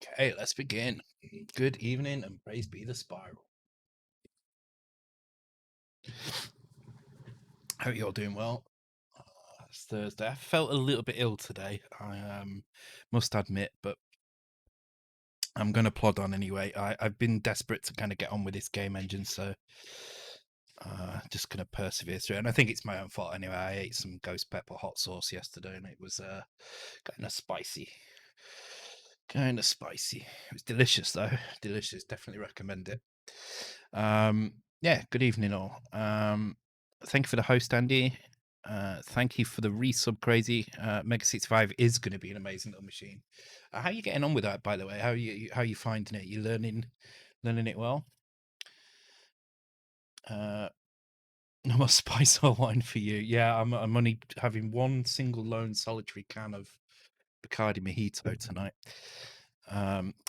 Okay, let's begin. Good evening and praise be the spiral. Hope you're all doing well. It's Thursday. I felt a little bit ill today, I must admit, but I'm going to plod on anyway. I've been desperate to kind of get on with this game engine, so just going to persevere through it. And I think it's my own fault anyway. I ate some ghost pepper hot sauce yesterday and it was kind of spicy. It was delicious though. Delicious. Definitely recommend it. Yeah, good evening all. Thank you for the host, Andy. Thank you for the resub, Crazy. Mega65 is going to be an amazing little machine. How are you getting on with that, by the way? How are you finding it? You learning it well? No more spice or wine for you. Yeah, I'm only having one single lone solitary can of Bacardi Mojito tonight.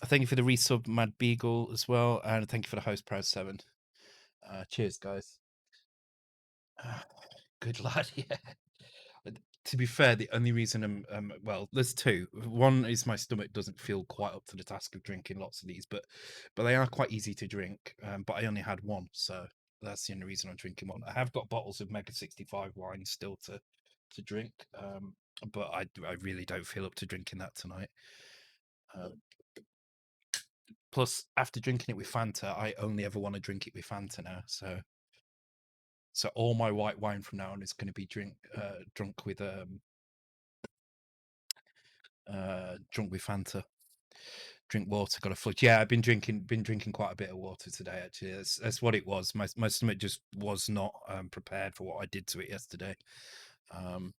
Thank you for the resub, Mad Beagle, as well, and thank you for the host, Proud7. Cheers, guys. Good lad, yeah. To be fair, the only reason well, there's two. One is my stomach doesn't feel quite up to the task of drinking lots of these, but they are quite easy to drink. But I only had one, so that's the only reason I'm drinking one. I have got bottles of Mega65 wine still to drink, but I really don't feel up to drinking that tonight. Plus, after drinking it with Fanta, I only ever want to drink it with Fanta now. So all my white wine from now on is going to be drunk with Fanta. Drink water, got a flush. Yeah, I've been drinking quite a bit of water today. Actually, that's what it was. My stomach just was not prepared for what I did to it yesterday. How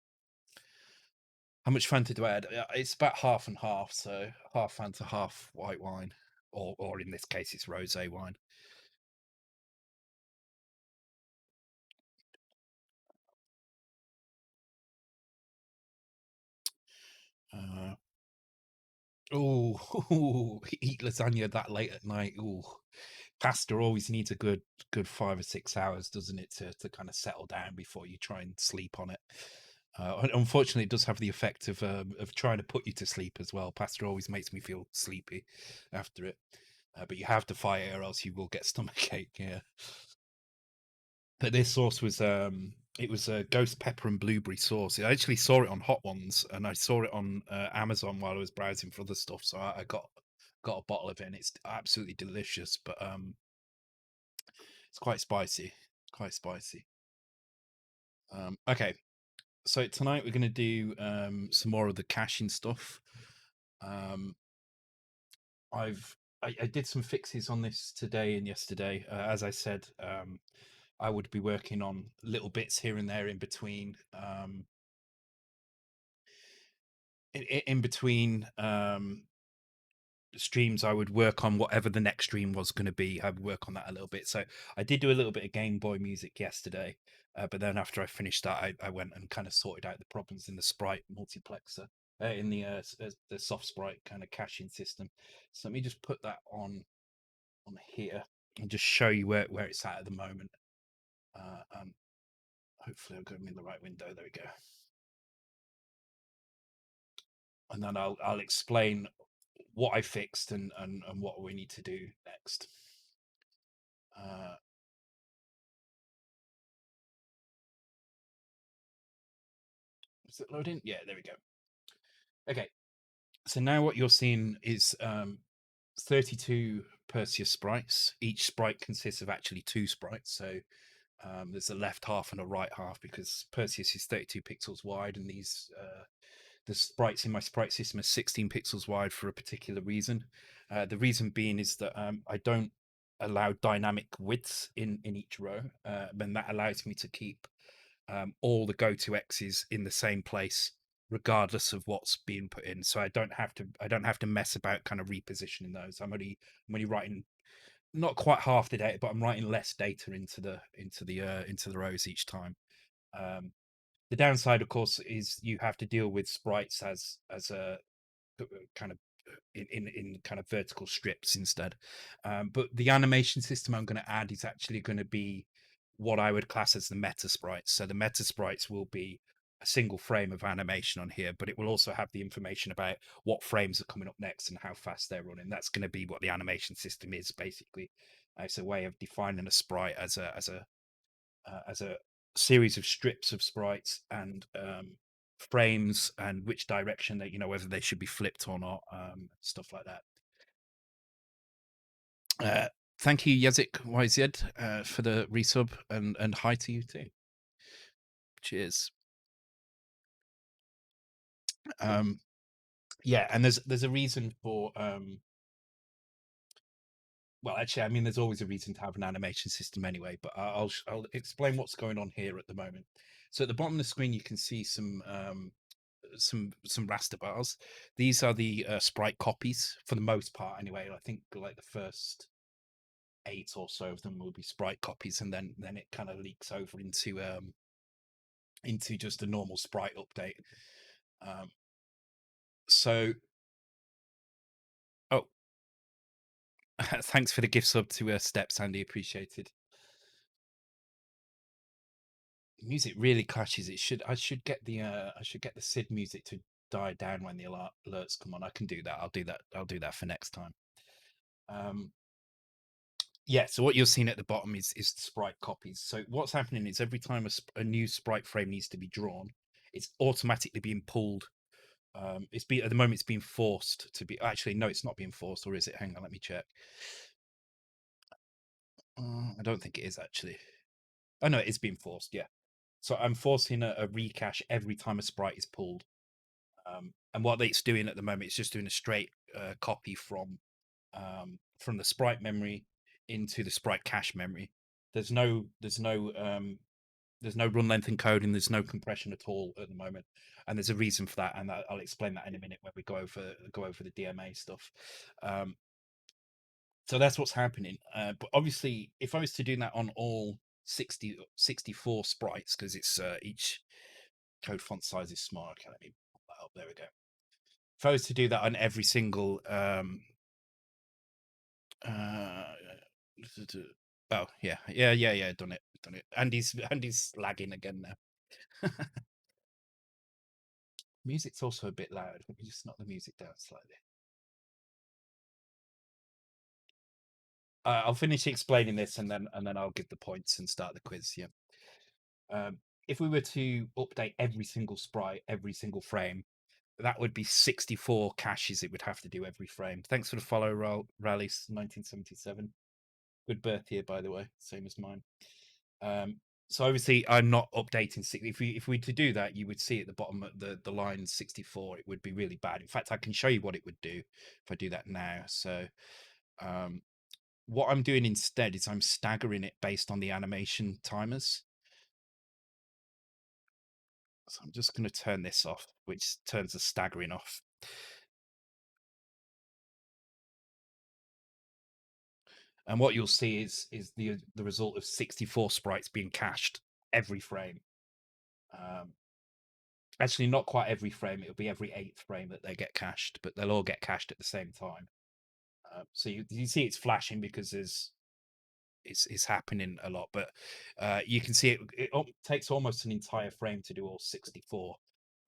much Fanta do I add? It's about half and half, so half Fanta, half white wine, or in this case, it's rosé wine. Oh, eat lasagna that late at night. Oh, pasta always needs a good 5 or 6 hours, doesn't it, to kind of settle down before you try and sleep on it. Unfortunately, it does have the effect of trying to put you to sleep as well. Pasta always makes me feel sleepy after it, but you have to fight it or else you will get stomachache. Yeah. But this sauce was it was a ghost pepper and blueberry sauce. I actually saw it on Hot Ones and I saw it on Amazon while I was browsing for other stuff. So I got a bottle of it and it's absolutely delicious, but it's quite spicy. Quite spicy. Okay. So tonight we're gonna do some more of the caching stuff. Um I did some fixes on this today and yesterday. As I said, I would be working on little bits here and there in between in between streams. I would work on whatever the next stream was going to be. I would work on that a little bit. So I did do a little bit of Game Boy music yesterday, but then after I finished that, I went and kind of sorted out the problems in the Sprite multiplexer, in the soft Sprite kind of caching system. So let me just put that on here and just show you where it's at the moment. Hopefully I've got them in the right window. There we go. And then I'll explain what I fixed and what we need to do next. Is it loading? Yeah, there we go. Okay, so now what you're seeing is 32 Perseus sprites. Each sprite consists of actually two sprites. So there's a left half and a right half because Perseus is 32 pixels wide, and the sprites in my sprite system are 16 pixels wide for a particular reason. The reason being is that I don't allow dynamic widths in each row, and that allows me to keep all the go-to X's in the same place regardless of what's being put in. So I don't have to mess about kind of repositioning those. I'm only writing not quite half the data, but I'm writing less data into the rows each time. The downside, of course, is you have to deal with sprites as a kind of in kind of vertical strips instead. But the animation system I'm going to add is actually going to be what I would class as the meta sprites. So the meta sprites will be a single frame of animation on here, but it will also have the information about what frames are coming up next and how fast they're running. That's going to be what the animation system is basically. It's a way of defining a sprite as a series of strips of sprites and frames and which direction that whether they should be flipped or not, stuff like that. Thank you, Yazik YZ, for the resub, and hi to you too. Cheers. Yeah, and there's a reason for well, actually, I mean, there's always a reason to have an animation system anyway, but I'll explain what's going on here at the moment. So at the bottom of the screen, you can see some raster bars. These are the sprite copies for the most part, anyway. I think like the first 8 or so of them will be sprite copies, and then it kind of leaks over into just a normal sprite update. So, oh, thanks for the gift sub to Steps, Andy. Appreciated. Music really clashes. I should get the SID music to die down when the alerts come on. I can do that. I'll do that for next time. Yeah, so what you're seeing at the bottom is the sprite copies. So what's happening is every time a new sprite frame needs to be drawn, it's automatically being pulled. At the moment it's being forced to be. Actually, no, it's not being forced, or is it? Hang on, let me check. I don't think it is actually. Oh no, it is being forced. Yeah. So I'm forcing a recache every time a sprite is pulled. And what it's doing at the moment, it's just doing a straight copy from the sprite memory into the sprite cache memory. There's no run length encoding. There's no compression at all at the moment, and there's a reason for that. And I'll explain that in a minute when we go over the DMA stuff. So that's what's happening. But obviously, if I was to do that on all 64 sprites, because it's each code font size is small. Okay, let me put that up. There we go. If I was to do that on every single oh yeah, done it. Andy's lagging again now. Music's also a bit loud. Let me just knock the music down slightly. I'll finish explaining this and then I'll give the points and start the quiz. Yeah. If we were to update every single sprite, every single frame, that would be 64 caches it would have to do every frame. Thanks for the follow, Rally's 1977. Good birth year, by the way, same as mine. So obviously I'm not updating. If we to do that, you would see at the bottom of the line 64. It would be really bad. In fact, I can show you what it would do if I do that now. So what I'm doing instead is I'm staggering it based on the animation timers. So I'm just going to turn this off, which turns the staggering off. And what you'll see is the result of 64 sprites being cached every frame. Actually, not quite every frame. It'll be every 8th frame that they get cached, but they'll all get cached at the same time. So you see it's flashing because it's happening a lot, but you can see it takes almost an entire frame to do all 64,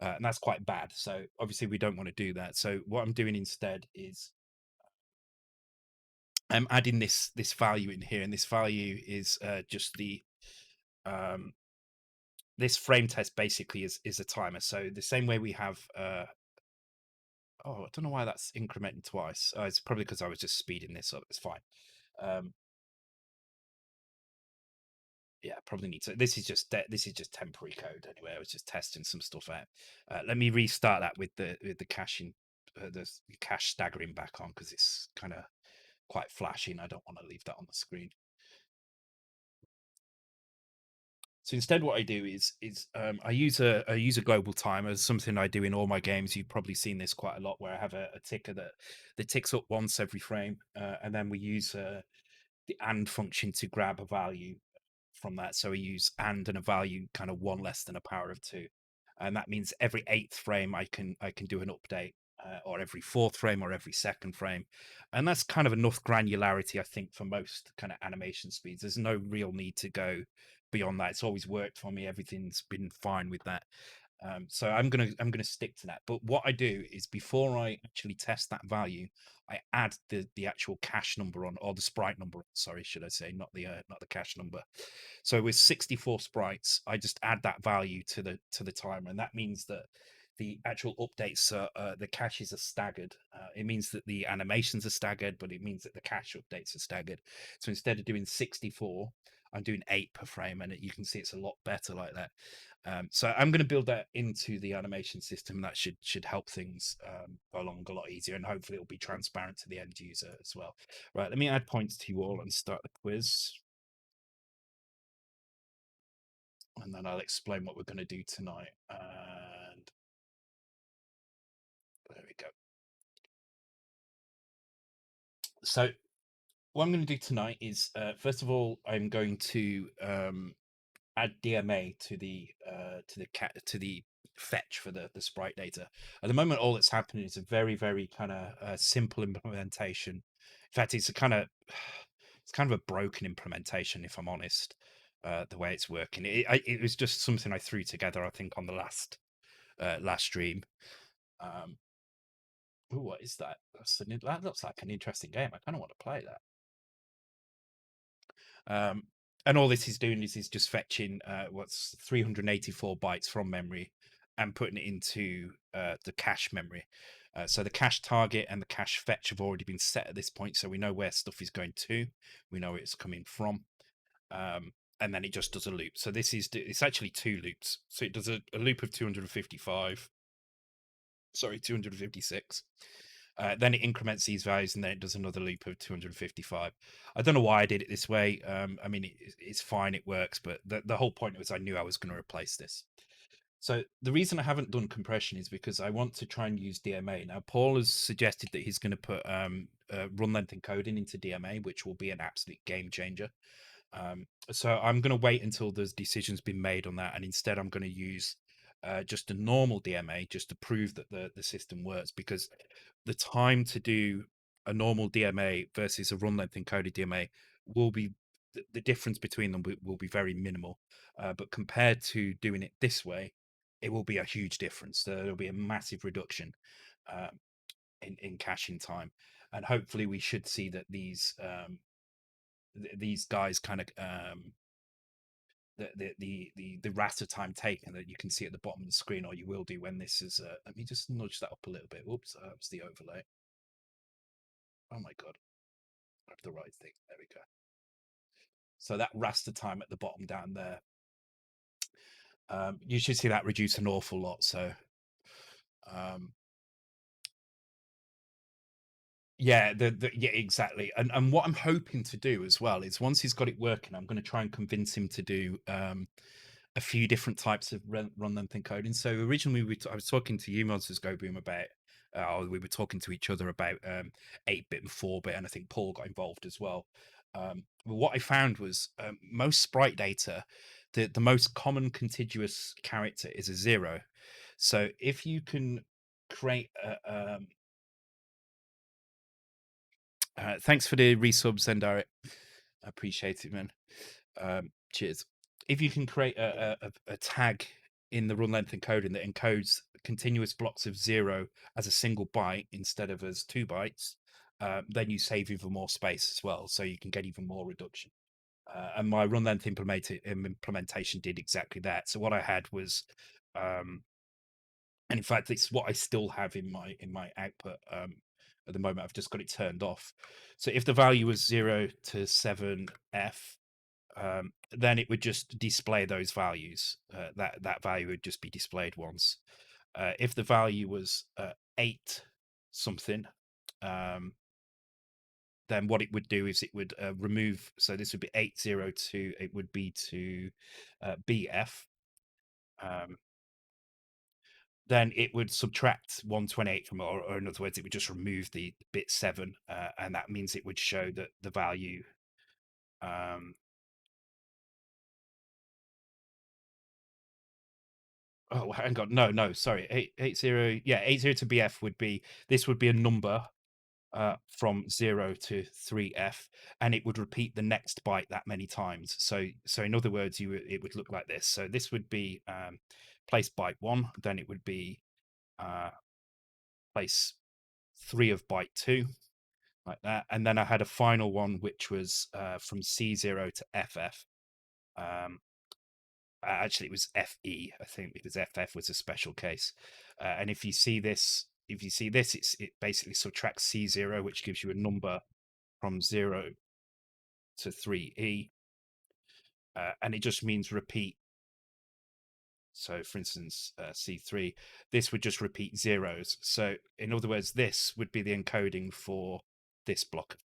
and that's quite bad. So obviously we don't want to do that. So what I'm doing instead is I'm adding this value in here, and this value is just the this frame test basically is a timer. So the same way we have oh, I don't know why that's incrementing twice. It's probably because I was just speeding this up. It's fine. Yeah, probably need to. This is just temporary code anyway. I was just testing some stuff out. Let me restart that with the caching, the cache staggering back on because it's kind of quite flashy, and I don't want to leave that on the screen. So instead, what I do is I use a global timer, something I do in all my games. You've probably seen this quite a lot, where I have a ticker that ticks up once every frame, and then we use the AND function to grab a value from that. So we use AND and a value kind of 1 less than a power of 2, and that means every 8th frame I can do an update, or every 4th frame or every 2nd frame, and that's kind of enough granularity, I think, for most kind of animation speeds. There's no real need to go beyond that. It's always worked for me. Everything's been fine with that. So I'm gonna stick to that. But what I do is before I actually test that value, I add the actual cache number on, or the sprite number. Sorry, should I say, not the cache number. So with 64 sprites, I just add that value to the timer, and that means that the actual updates the caches are staggered. It means that the animations are staggered, but it means that the cache updates are staggered. So instead of doing 64, I'm doing 8 per frame, and you can see it's a lot better like that. So I'm going to build that into the animation system. That should help things go along a lot easier, and hopefully it'll be transparent to the end user as well. Right, let me add points to you all and start the quiz, and then I'll explain what we're going to do tonight. And there we go. So what I'm going to do tonight is, first of all, I'm going to add DMA to the fetch for the sprite data. At the moment, all that's happening is a very kind of simple implementation. In fact, it's kind of a broken implementation, if I'm honest. The way it's working, it was just something I threw together, I think, on the last stream. Ooh, what is that? That looks like an interesting game. I kind of want to play that. And all this is doing is just fetching what's 384 bytes from memory and putting it into the cache memory. So the cache target and the cache fetch have already been set at this point, so we know where stuff is going to. We know where it's coming from, and then it just does a loop. So it's actually two loops. So it does a loop of 255. Sorry, 256. Then it increments these values, and then it does another loop of 255. I don't know why I did it this way. I mean, it's fine, it works, but the whole point was I knew I was going to replace this. So the reason I haven't done compression is because I want to try and use DMA. Now, Paul has suggested that he's going to put run length encoding into DMA, which will be an absolute game changer. So I'm going to wait until there's decisions been made on that, and instead I'm going to use just a normal DMA just to prove that the system works, because the time to do a normal DMA versus a run length encoded DMA will be the difference between them will be very minimal. But compared to doing it this way, it will be a huge difference. There'll be a massive reduction uh, in caching time, and hopefully we should see that these guys kind of the raster time taken that you can see at the bottom of the screen, or you will do when this is. Let me just nudge that up a little bit. Whoops, that was the overlay. Oh my god, I have the right thing. There we go. So that raster time at the bottom down there, you should see that reduce an awful lot. So um, yeah, yeah, exactly. And what I'm hoping to do as well is, once he's got it working, I'm going to try and convince him to do a few different types of run length encoding. So originally, I was talking to you, Monsters Go Boom, about, we were talking to each other about 8-bit and 4-bit, and I think Paul got involved as well. But what I found was most sprite data, the most common contiguous character is a 0. So if you can create thanks for the resubs, Zendara. I appreciate it, man. Cheers. If you can create a tag in the run length encoding that encodes continuous blocks of 0 as a single byte instead of as 2 bytes, then you save even more space as well, so you can get even more reduction. And my run length implementation did exactly that. So what I had was, and in fact, it's what I still have in my output. At the moment, I've just got it turned off. So if the value was 0 to 7f, then it would just display those values. That value would just be displayed once. If the value was 8 something, then what it would do is it would remove. So this would be 802. It would be to BF. Then it would subtract 128 from, or in other words, it would just remove the bit 7, and that means it would show that the value. Oh, hang on, no, sorry, 880, yeah, 80 to BF would be, this would be a number from 0 to 3F, and it would repeat the next byte that many times. So in other words, it would look like this. So this would be place byte 1, then it would be place 3 of byte 2, like that. And then I had a final one, which was from C0 to FF. Actually, it was FE, I think, because FF was a special case. And if you see this, it basically subtracts C0, which gives you a number from 0 to 3E. And it just means repeat. So, for instance, C3, this would just repeat zeros. So, in other words, this would be the encoding for this block of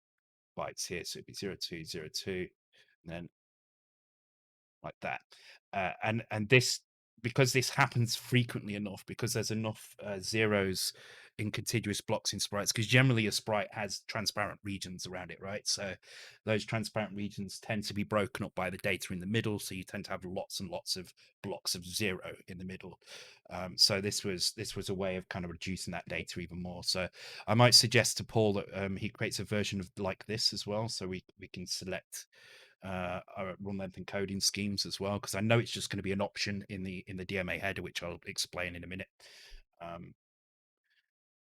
bytes here. So, it'd be 0202, and then like that. And this, because this happens frequently enough, because there's enough zeros in contiguous blocks in sprites, because generally a sprite has transparent regions around it, right? So those transparent regions tend to be broken up by the data in the middle, so you tend to have lots and lots of blocks of 0 in the middle. So this was a way of kind of reducing that data even more. So I might suggest to Paul that he creates a version of like this as well, so we can select our run length encoding schemes as well, because I know it's just going to be an option in the DMA header, which I'll explain in a minute.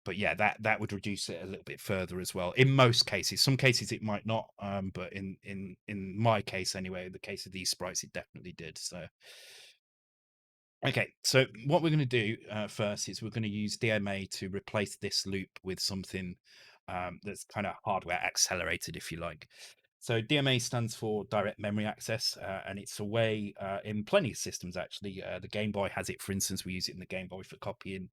But yeah, that would reduce it a little bit further as well. In most cases, some cases it might not, but in my case anyway, the case of these sprites, it definitely did. So okay, so what we're going to do first is we're going to use DMA to replace this loop with something that's kind of hardware accelerated, if you like. So DMA stands for direct memory access, and it's a way in plenty of systems, actually. The Game Boy has it, for instance. We use it in the Game Boy for copying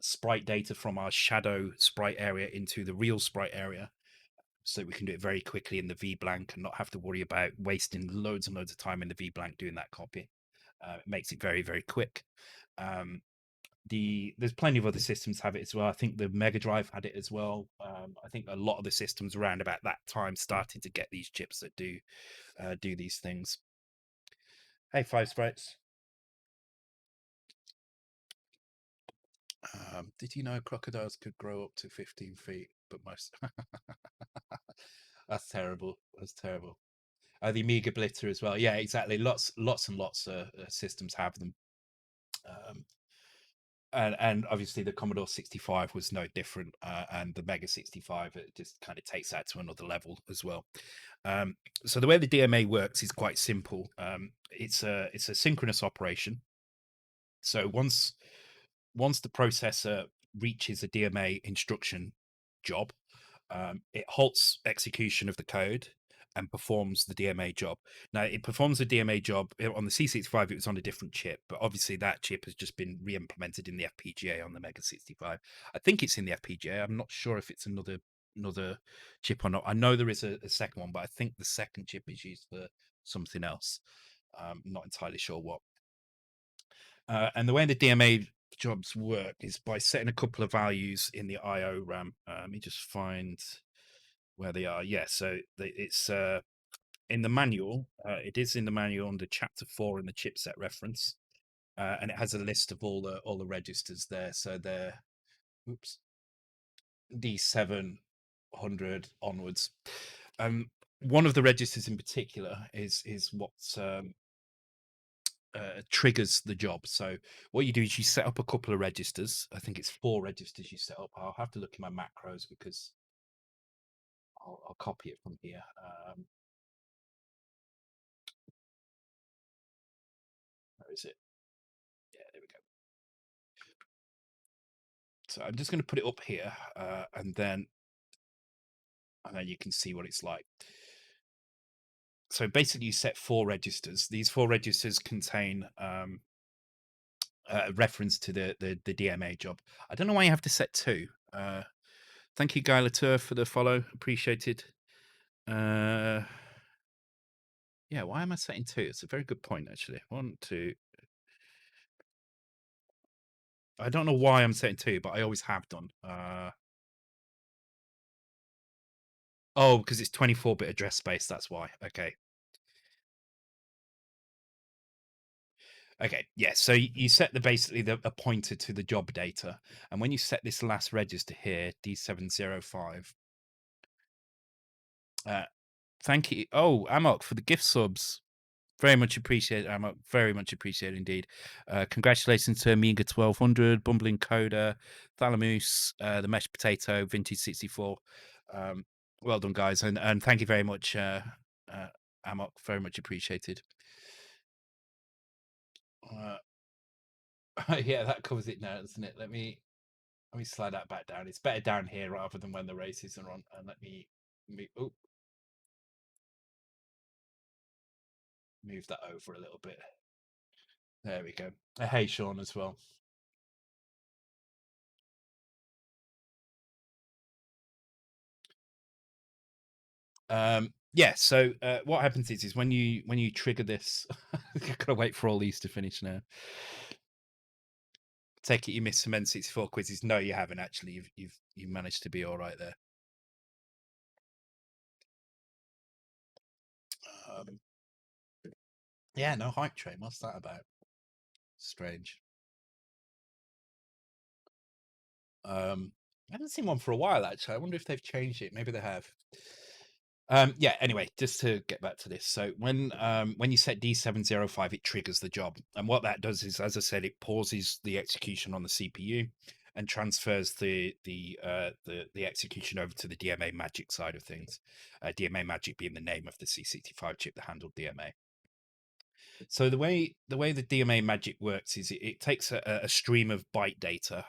sprite data from our shadow sprite area into the real sprite area, so we can do it very quickly in the VBlank and not have to worry about wasting loads and loads of time in the VBlank doing that copy. It makes it very, very quick. There's plenty of other systems have it as well. I think the Mega Drive had it as well. I think a lot of the systems around about that time started to get these chips that do these things. Hey, Five Sprites. Did you know crocodiles could grow up to 15 feet? But most that's terrible. That's terrible. The Amiga Blitter as well. Yeah, exactly. Lots and lots of systems have them. And obviously the Commodore 65 was no different, and the Mega 65, it just kind of takes that to another level as well. So the way the DMA works is quite simple. It's a synchronous operation. So once the processor reaches a DMA instruction job, it halts execution of the code and performs the DMA job. Now, it performs the DMA job on the C65. It was on a different chip, but obviously that chip has just been re-implemented in the FPGA on the Mega 65. I think it's in the FPGA. I'm not sure if it's another chip or not. I know there is a second one, but I think the second chip is used for something else. I'm not entirely sure what. And the way the DMA jobs work is by setting a couple of values in the IO RAM. Let me just find where they are. Yeah, so it's in the manual. It is in the manual under chapter 4 in the chipset reference, and it has a list of all the registers there. So they're D700 onwards. One of the registers in particular is what's triggers the job. So what you do is you set up a couple of registers. I think it's 4 registers you set up. I'll have to look in my macros because I'll copy it from here. Where is it? Yeah, there we go. So I'm just going to put it up here, and then you can see what it's like. So basically, you set 4 registers. These 4 registers contain reference to the DMA job. I don't know why you have to set 2. Thank you, Guy Latour, for the follow. Appreciated. Yeah, why am I setting 2? It's a very good point, actually. 1, 2. I don't know why I'm setting 2, but I always have done. Oh, because it's 24-bit address space. That's why. Okay. Okay, yeah. So you set basically a pointer to the job data, and when you set this last register here, D705. Thank you. Oh, Amok for the gift subs. Very much appreciated, Emma. Very much appreciated indeed. Congratulations to Amiga 1200, Bumbling Coda, Thalamus, the Mesh Potato, Vintage 64. Um, well done, guys, and thank you very much, Amok. Very much appreciated. Yeah, that covers it now, doesn't it? Let me slide that back down. It's better down here rather than when the races are on. And let me move that over a little bit. There we go. Hey, Sean, as well. Yeah, so what happens is when you trigger this, you've got to wait for all these to finish now. Take it you missed some N64 quizzes. No, you haven't actually. You've managed to be all right there. Yeah, no hype train. What's that about? Strange. I haven't seen one for a while actually. I wonder if they've changed it. Maybe they have. Yeah, anyway, just to get back to this. So when you set D705, it triggers the job. And what that does is, as I said, it pauses the execution on the CPU and transfers the execution over to the DMA Magic side of things. DMA Magic being the name of the C65 chip that handled DMA. So the way the DMA Magic works is it takes a stream of byte data,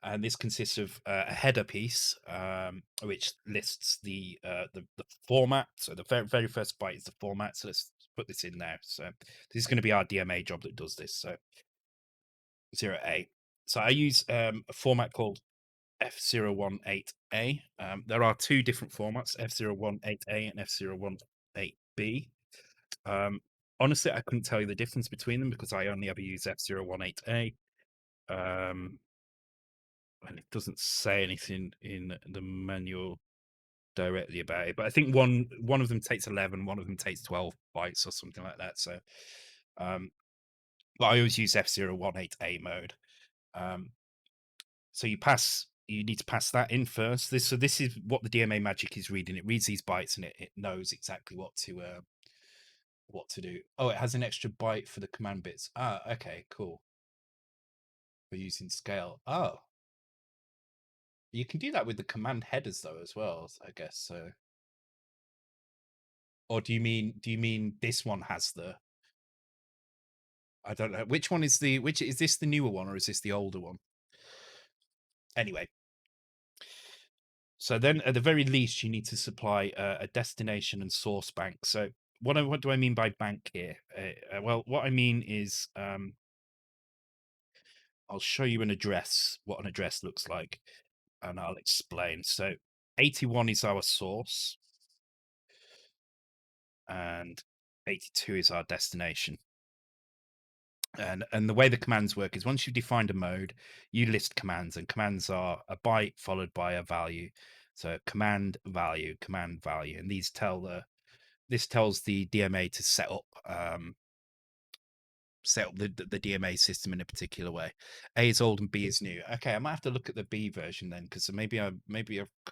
and this consists of a header piece, which lists the format. So the very first byte is the format. So let's put this in now. So this is going to be our DMA job that does this. So 0A. So I use a format called F018A. There are two different formats, F018A and F018B. Honestly, I couldn't tell you the difference between them because I only ever use F018A. And it doesn't say anything in the manual directly about it. But I think one of them takes 11, one of them takes 12 bytes or something like that. So, but I always use F018A mode. So you need to pass that in first. This is what the DMA Magic is reading. It reads these bytes and it knows exactly what to do. Oh, it has an extra byte for the command bits. Ah, okay, cool. For using scale. Oh, you can do that with the command headers though as well, I guess. So, or do you mean this one has the? I don't know which one is the which is this the newer one or is this the older one? Anyway, so then at the very least you need to supply a destination and source bank. So what do I mean by bank here? Well, what I mean is I'll show you what an address looks like, and I'll explain. So 81 is our source, and 82 is our destination. And the way the commands work is once you've defined a mode, you list commands, and commands are a byte followed by a value. So command value, and these this tells the DMA to set up the DMA system in a particular way. A is old and B is new. Okay, I might have to look at the B version then, because maybe I've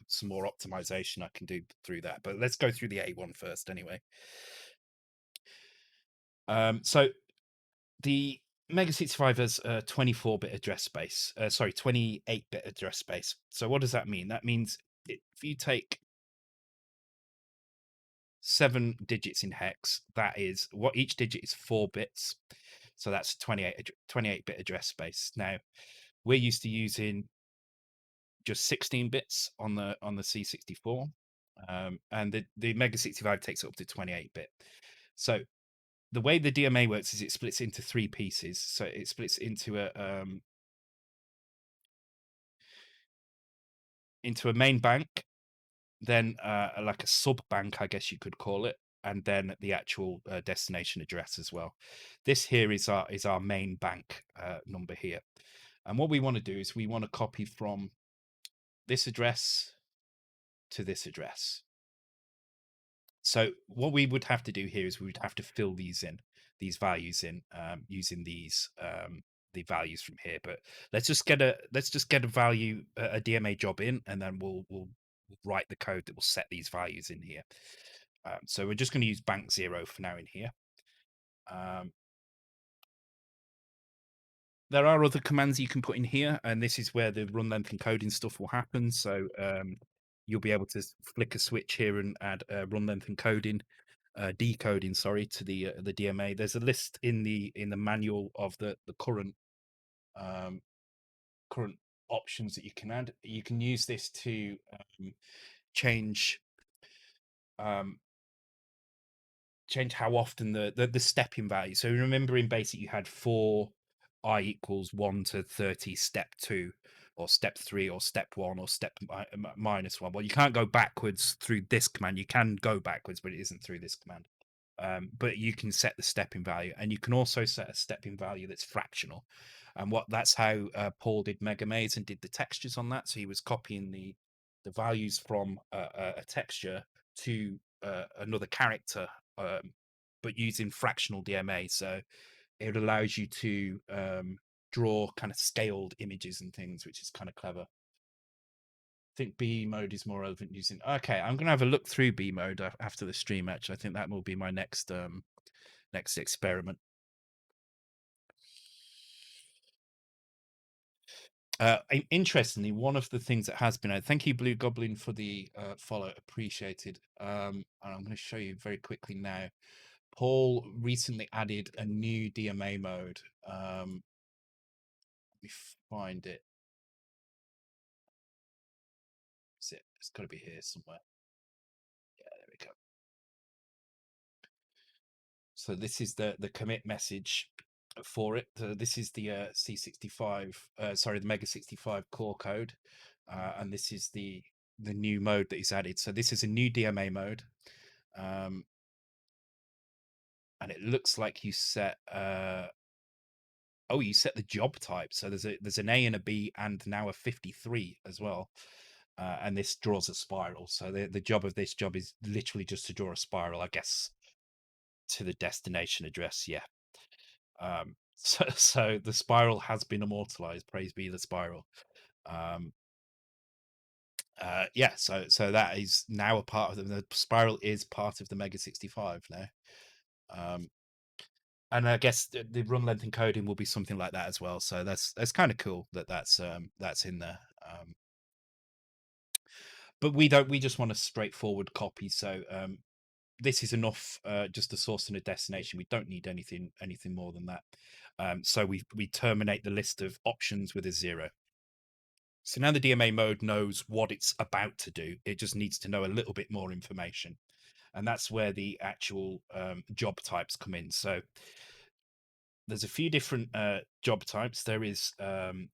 some more optimization I can do through that. But let's go through the A one first anyway. So the Mega65 has a 24-bit address space. 28-bit address space. So what does that mean? That means if you take 7 digits in hex, that is what each digit is 4 bits. So that's 28-bit address space. Now, we're used to using just 16 bits on the C64, and the Mega65 takes it up to 28-bit. So the way the DMA works is it splits into 3 pieces. So it splits into a main bank, then like a sub bank, I guess you could call it, and then the actual destination address as well. This here is our main bank number here, and what we want to do is we want to copy from this address to this address. So what we would have to do here is we would have to fill these values in using the values from here. But let's just get a value, a DMA job in, and then we'll write the code that will set these values in here. So we're just going to use bank 0 for now in here. Um, there are other commands you can put in here, and this is where the run length encoding stuff will happen. So you'll be able to flick a switch here and add run length encoding, decoding, sorry, to the DMA. There's a list in the manual of the um, current options that you can add. You can use this to change um, change how often the stepping value. So remember in basic you had 4 I equals 1 to 30 step 2 or step 3 or step 1 or step minus 1. Well, you can't go backwards through this command. You can go backwards, but it isn't through this command. But you can set the stepping value, and you can also set a stepping value that's fractional. And that's how Paul did Mega Maze and did the textures on that. So he was copying the values from a texture to another character, but using fractional DMA. So it allows you to draw kind of scaled images and things, which is kind of clever. I think B mode is more relevant using. Okay, I'm going to have a look through B mode after the stream. Actually, I think that will be my next next experiment. Interestingly, one of the things that has been, thank you, Blue Goblin, for the follow, appreciated. And I'm going to show you very quickly now. Paul recently added a new DMA mode. Let me find it. It's got to be here somewhere. Yeah, there we go. So this is the commit message for it. This is the C65, sorry, the Mega65 core code, and this is the new mode that he's added. So this is a new DMA mode, and it looks like you set. Oh, you set the job type. So there's an A and a B, and now a 53 as well. And this draws a spiral. So the job of this job is literally just to draw a spiral, I guess, to the destination address. Yeah. So the spiral has been immortalized. Praise be the spiral. Um, yeah. So that is now a part of the spiral is part of the Mega65 now. And I guess the run length encoding will be something like that as well. So that's kind of cool that's in there. But we don't. We just want a straightforward copy. So this is enough, just a source and a destination. We don't need anything more than that. So we terminate the list of options with a 0. So now the DMA mode knows what it's about to do. It just needs to know a little bit more information, and that's where the actual job types come in. So there's a few different job types. There is the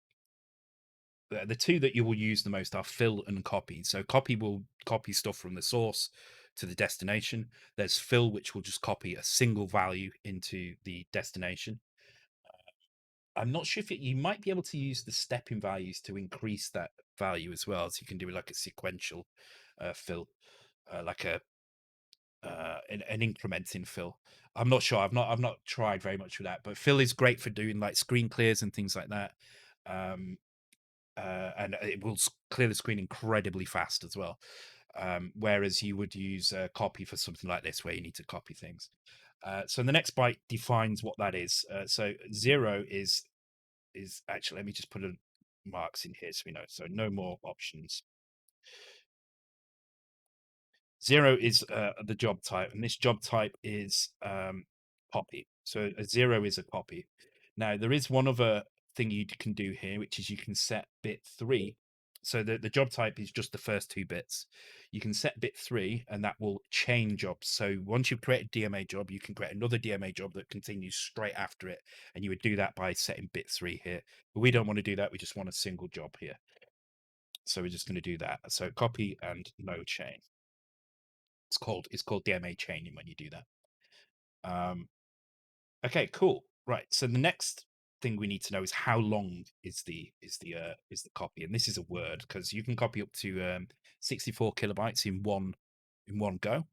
two that you will use the most are fill and copy. So copy will copy stuff from the source to the destination. There's fill, which will just copy a single value into the destination. I'm not sure if you might be able to use the stepping values to increase that value as well. So you can do like a sequential fill, like an incrementing fill. I'm not sure. I've not tried very much with that, but fill is great for doing like screen clears and things like that. And it will clear the screen incredibly fast as well. Whereas you would use copy for something like this, where you need to copy things. So the next byte defines what that is. So 0 is actually, let me just put a marks in here so we know. So no more options. 0 is the job type, and this job type is copy. So a 0 is a copy. Now there is one other thing you can do here, which is you can set bit 3. So the job type is just the first 2 bits. You can set bit 3, and that will chain jobs. So once you've created a DMA job, you can create another DMA job that continues straight after it, and you would do that by setting bit 3 here. But we don't want to do that. We just want a single job here. So we're just going to do that. So copy and no chain. It's called DMA chaining when you do that. Okay, cool. Right. So the next thing we need to know is how long is the copy, and this is a word because you can copy up to 64 kilobytes in one go.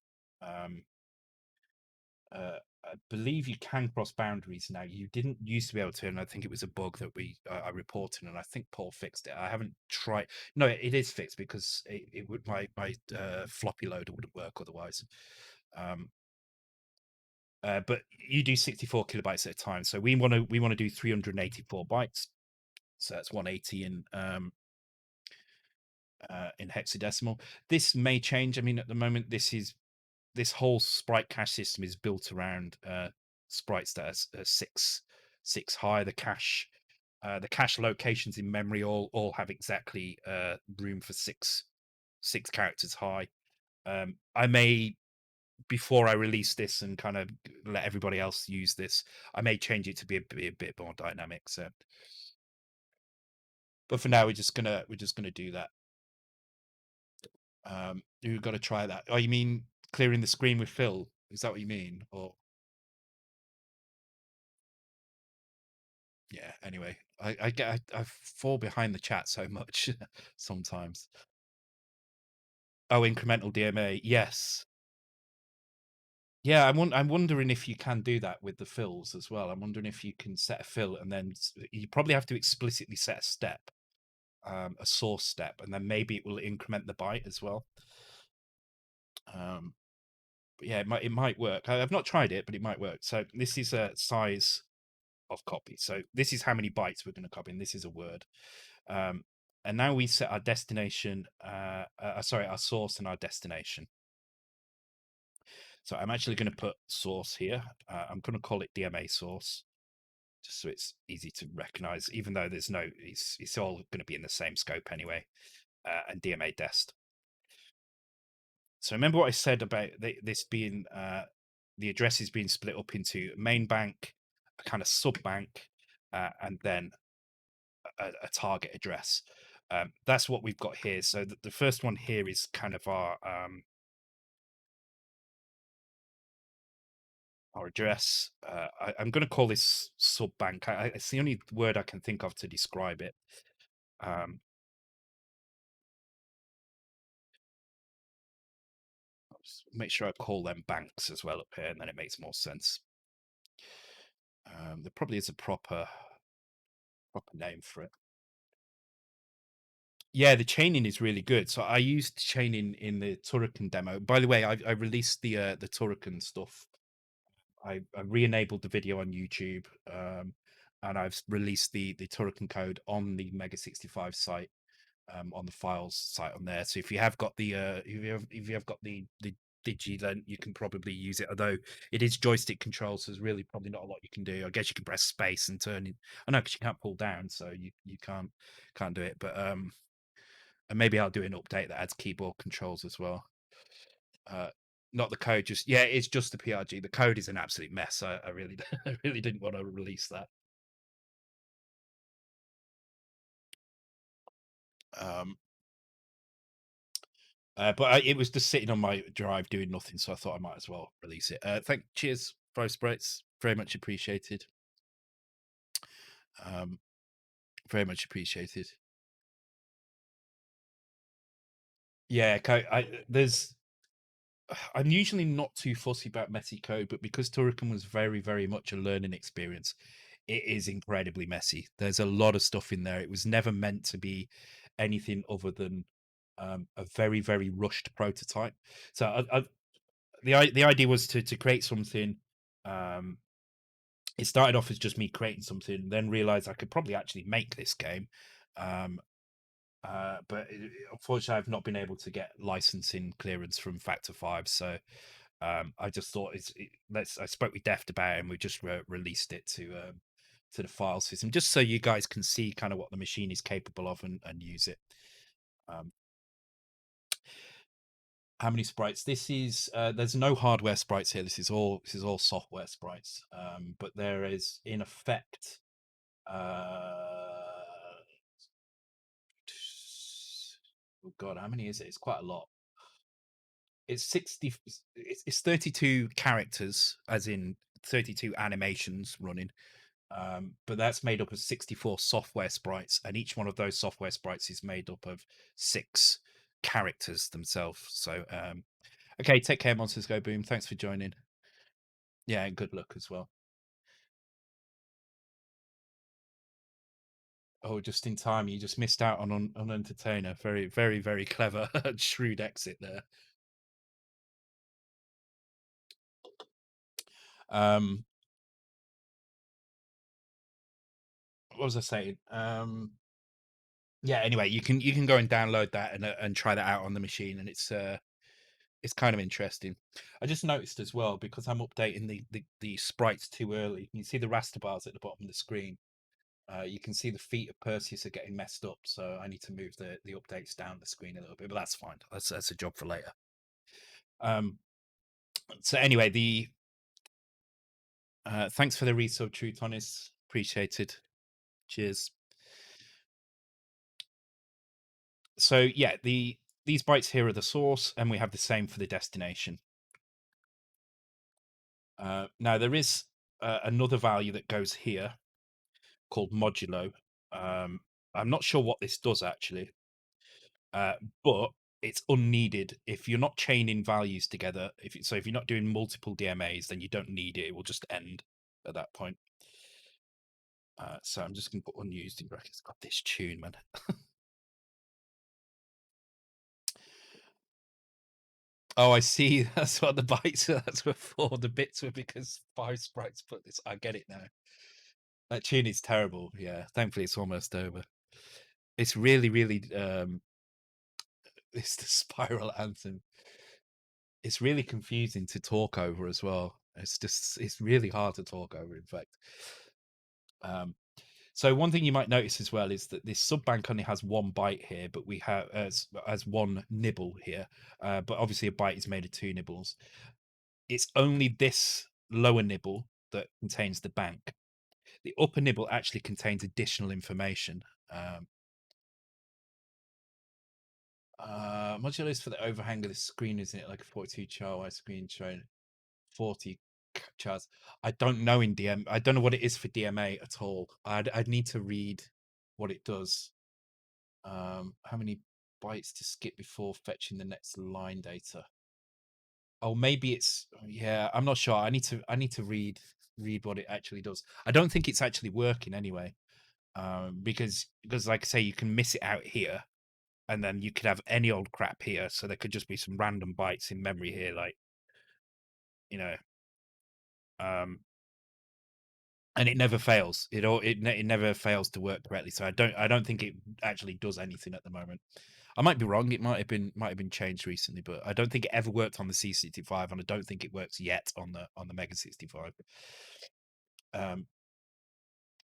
I believe you can cross boundaries now. You didn't used to be able to, and I think it was a bug that I reported, and I think Paul fixed it. I haven't tried. No, it is fixed because it would my floppy loader wouldn't work otherwise. But you do 64 kilobytes at a time. So we want to do 384 bytes. So that's 180 in hexadecimal. This may change. I mean, at the moment, this whole Sprite cache system is built around sprites that are six high. The cache locations in memory all have exactly room for six characters high. I may, before I release this and kind of let everybody else use this, I may change it to be a bit more dynamic. So, but for now, we're just gonna do that. You've got to try that. Oh, you mean clearing the screen with Phil? Is that what you mean? Or yeah. Anyway, I fall behind the chat so much sometimes. Oh, incremental DMA. Yes. Yeah, I'm wondering if you can do that with the fills as well. I'm wondering if you can set a fill and then you probably have to explicitly set a step, a source step, and then maybe it will increment the byte as well. Um, but yeah, it might work. I've not tried it, but it might work. So this is a size of copy. So this is how many bytes we're going to copy, and this is a word. And now we set our destination, sorry, our source and our destination. So I'm actually going to put source here. I'm going to call it DMA source, just so it's easy to recognize, even though it's all going to be in the same scope anyway, and DMA dest. So remember what I said about this being, the address is being split up into main bank, a kind of sub bank, and then a target address. That's what we've got here. So the first one here is kind of our address. I'm going to call this sub bank. It's the only word I can think of to describe it. I'll just make sure I call them banks as well up here, and then it makes more sense. There probably is a proper name for it. Yeah, the chaining is really good. So I used chaining in the Turrican demo. By the way, I released the Turrican stuff. I re-enabled the video on YouTube, and I've released the Turrican code on the Mega65 site, on the files site on there. So if you have got the if you have got the Digi, then you can probably use it. Although it is joystick control, so there's really probably not a lot you can do. I guess you can press space and turn it. I know because you can't pull down, so you can't do it. But and maybe I'll do an update that adds keyboard controls as well. Not the code, just yeah, it's just the PRG. The code is an absolute mess. I really I really didn't want to release that. Um, but it was just sitting on my drive doing nothing, so I thought I might as well release it. Cheers, Bro Sprites, very much appreciated. Um, very much appreciated. Yeah, there's. I'm usually not too fussy about messy code, but because Turrican was very, very much a learning experience, it is incredibly messy. There's a lot of stuff in there. It was never meant to be anything other than a very, very rushed prototype. So the idea was to create something. Um, it started off as just me creating something, then realized I could probably actually make this game. Um, but unfortunately, I've not been able to get licensing clearance from Factor 5. So I just thought I spoke with Deft about it, and we just released it to the file system, just so you guys can see kind of what the machine is capable of and use it. Um, how many sprites? This is there's no hardware sprites here. This is all software sprites. But there is in effect oh god, how many is it? It's quite a lot. It's 60. It's 32 characters, as in 32 animations running. But that's made up of 64 software sprites, and each one of those software sprites is made up of 6 characters themselves. So okay, take care, Monsters Go Boom. Thanks for joining. Yeah, and good luck as well. Oh, just in time. You just missed out on Entertainer. Very, very, very clever, shrewd exit there. Um, what was I saying? Yeah. Anyway, you can go and download that and try that out on the machine, and it's kind of interesting. I just noticed as well because I'm updating the sprites too early. You see the raster bars at the bottom of the screen. You can see the feet of Perseus are getting messed up, so I need to move the updates down the screen a little bit, but that's fine. That's a job for later. Um, so anyway, the thanks for the resub, True Tonis. Appreciated. Cheers. So yeah, these bytes here are the source, and we have the same for the destination. Now there is another value that goes here called modulo. I'm not sure what this does actually, but it's unneeded if you're not chaining values together. If you're not doing multiple DMAs, then you don't need it. It will just end at that point. So I'm just going to put unused in brackets. God, this tune, man. Oh, I see. That's what the bytes. That's what for the bits were because five sprites put this. I get it now. That tune is terrible. Yeah, thankfully it's almost over. It's really, really. It's the spiral anthem. It's really confusing to talk over as well. It's really hard to talk over. In fact, so one thing you might notice as well is that this sub bank only has one byte here, but we have as one nibble here. But obviously a byte is made of two nibbles. It's only this lower nibble that contains the bank. The upper nibble actually contains additional information. Modulo is for the overhang of the screen, isn't it? Like a 42 char screen showing 40 chars. I don't know in DM. I don't know what it is for DMA at all. I'd need to read what it does. How many bytes to skip before fetching the next line data? Oh, maybe it's yeah. I'm not sure. I need to read what it actually does. I don't think it's actually working anyway. Because like I say, you can miss it out here, and then you could have any old crap here. So there could just be some random bytes in memory here, like you know. Um, and it never fails. It never fails to work correctly. So I don't think it actually does anything at the moment. I might be wrong. It might have been changed recently, but I don't think it ever worked on the C65, and I don't think it works yet on the Mega 65. Um,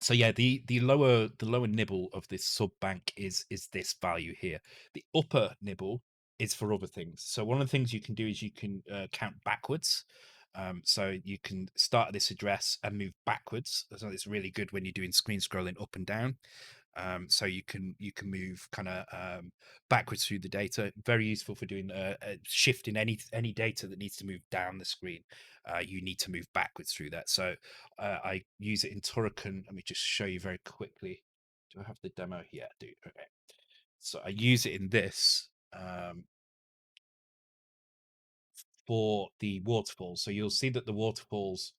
so yeah, the lower nibble of this sub bank is this value here. The upper nibble is for other things. So one of the things you can do is you can count backwards. So you can start at this address and move backwards. So it's really good when you're doing screen scrolling up and down. So you can move kind of backwards through the data. Very useful for doing shifting any data that needs to move down the screen. You need to move backwards through that. So I use it in Turrican. Let me just show you very quickly. Do I have the demo here? I do. Okay. So I use it in this for the waterfalls. So you'll see that the waterfalls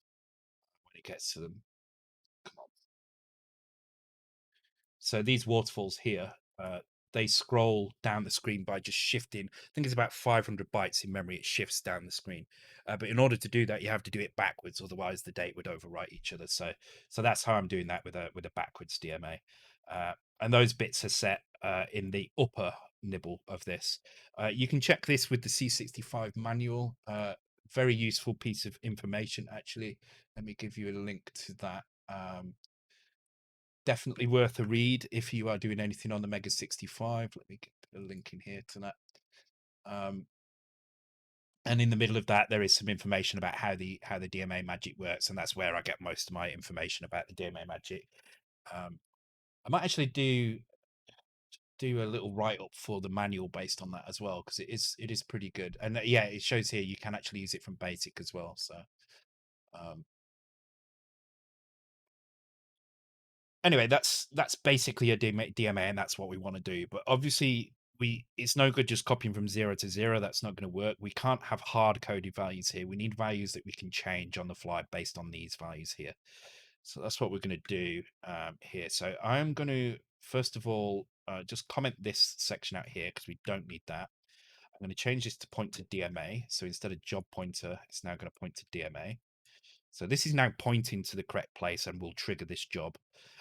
when it gets to them. Come on. So these waterfalls here, they scroll down the screen by just shifting. I think it's about 500 bytes in memory. It shifts down the screen, but in order to do that, you have to do it backwards. Otherwise, the date would overwrite each other. So that's how I'm doing that with a backwards DMA. And those bits are set in the upper nibble of this. You can check this with the C65 manual. Very useful piece of information, actually. Let me give you a link to that. Definitely worth a read if you are doing anything on the Mega 65. Let me get a link in here to that. And in the middle of that, there is some information about how the DMA magic works, and that's where I get most of my information about the DMA magic. I might actually do a little write up for the manual based on that as well, because it is pretty good. And yeah, it shows here you can actually use it from basic as well. So um, anyway, that's basically a DMA, and that's what we want to do. But obviously, it's no good just copying from 0 to 0. That's not going to work. We can't have hard coded values here. We need values that we can change on the fly based on these values here. So that's what we're going to do here. So I'm going to first of all just comment this section out here because we don't need that. I'm going to change this to point to DMA. So instead of job pointer, it's now going to point to DMA. So this is now pointing to the correct place and will trigger this job.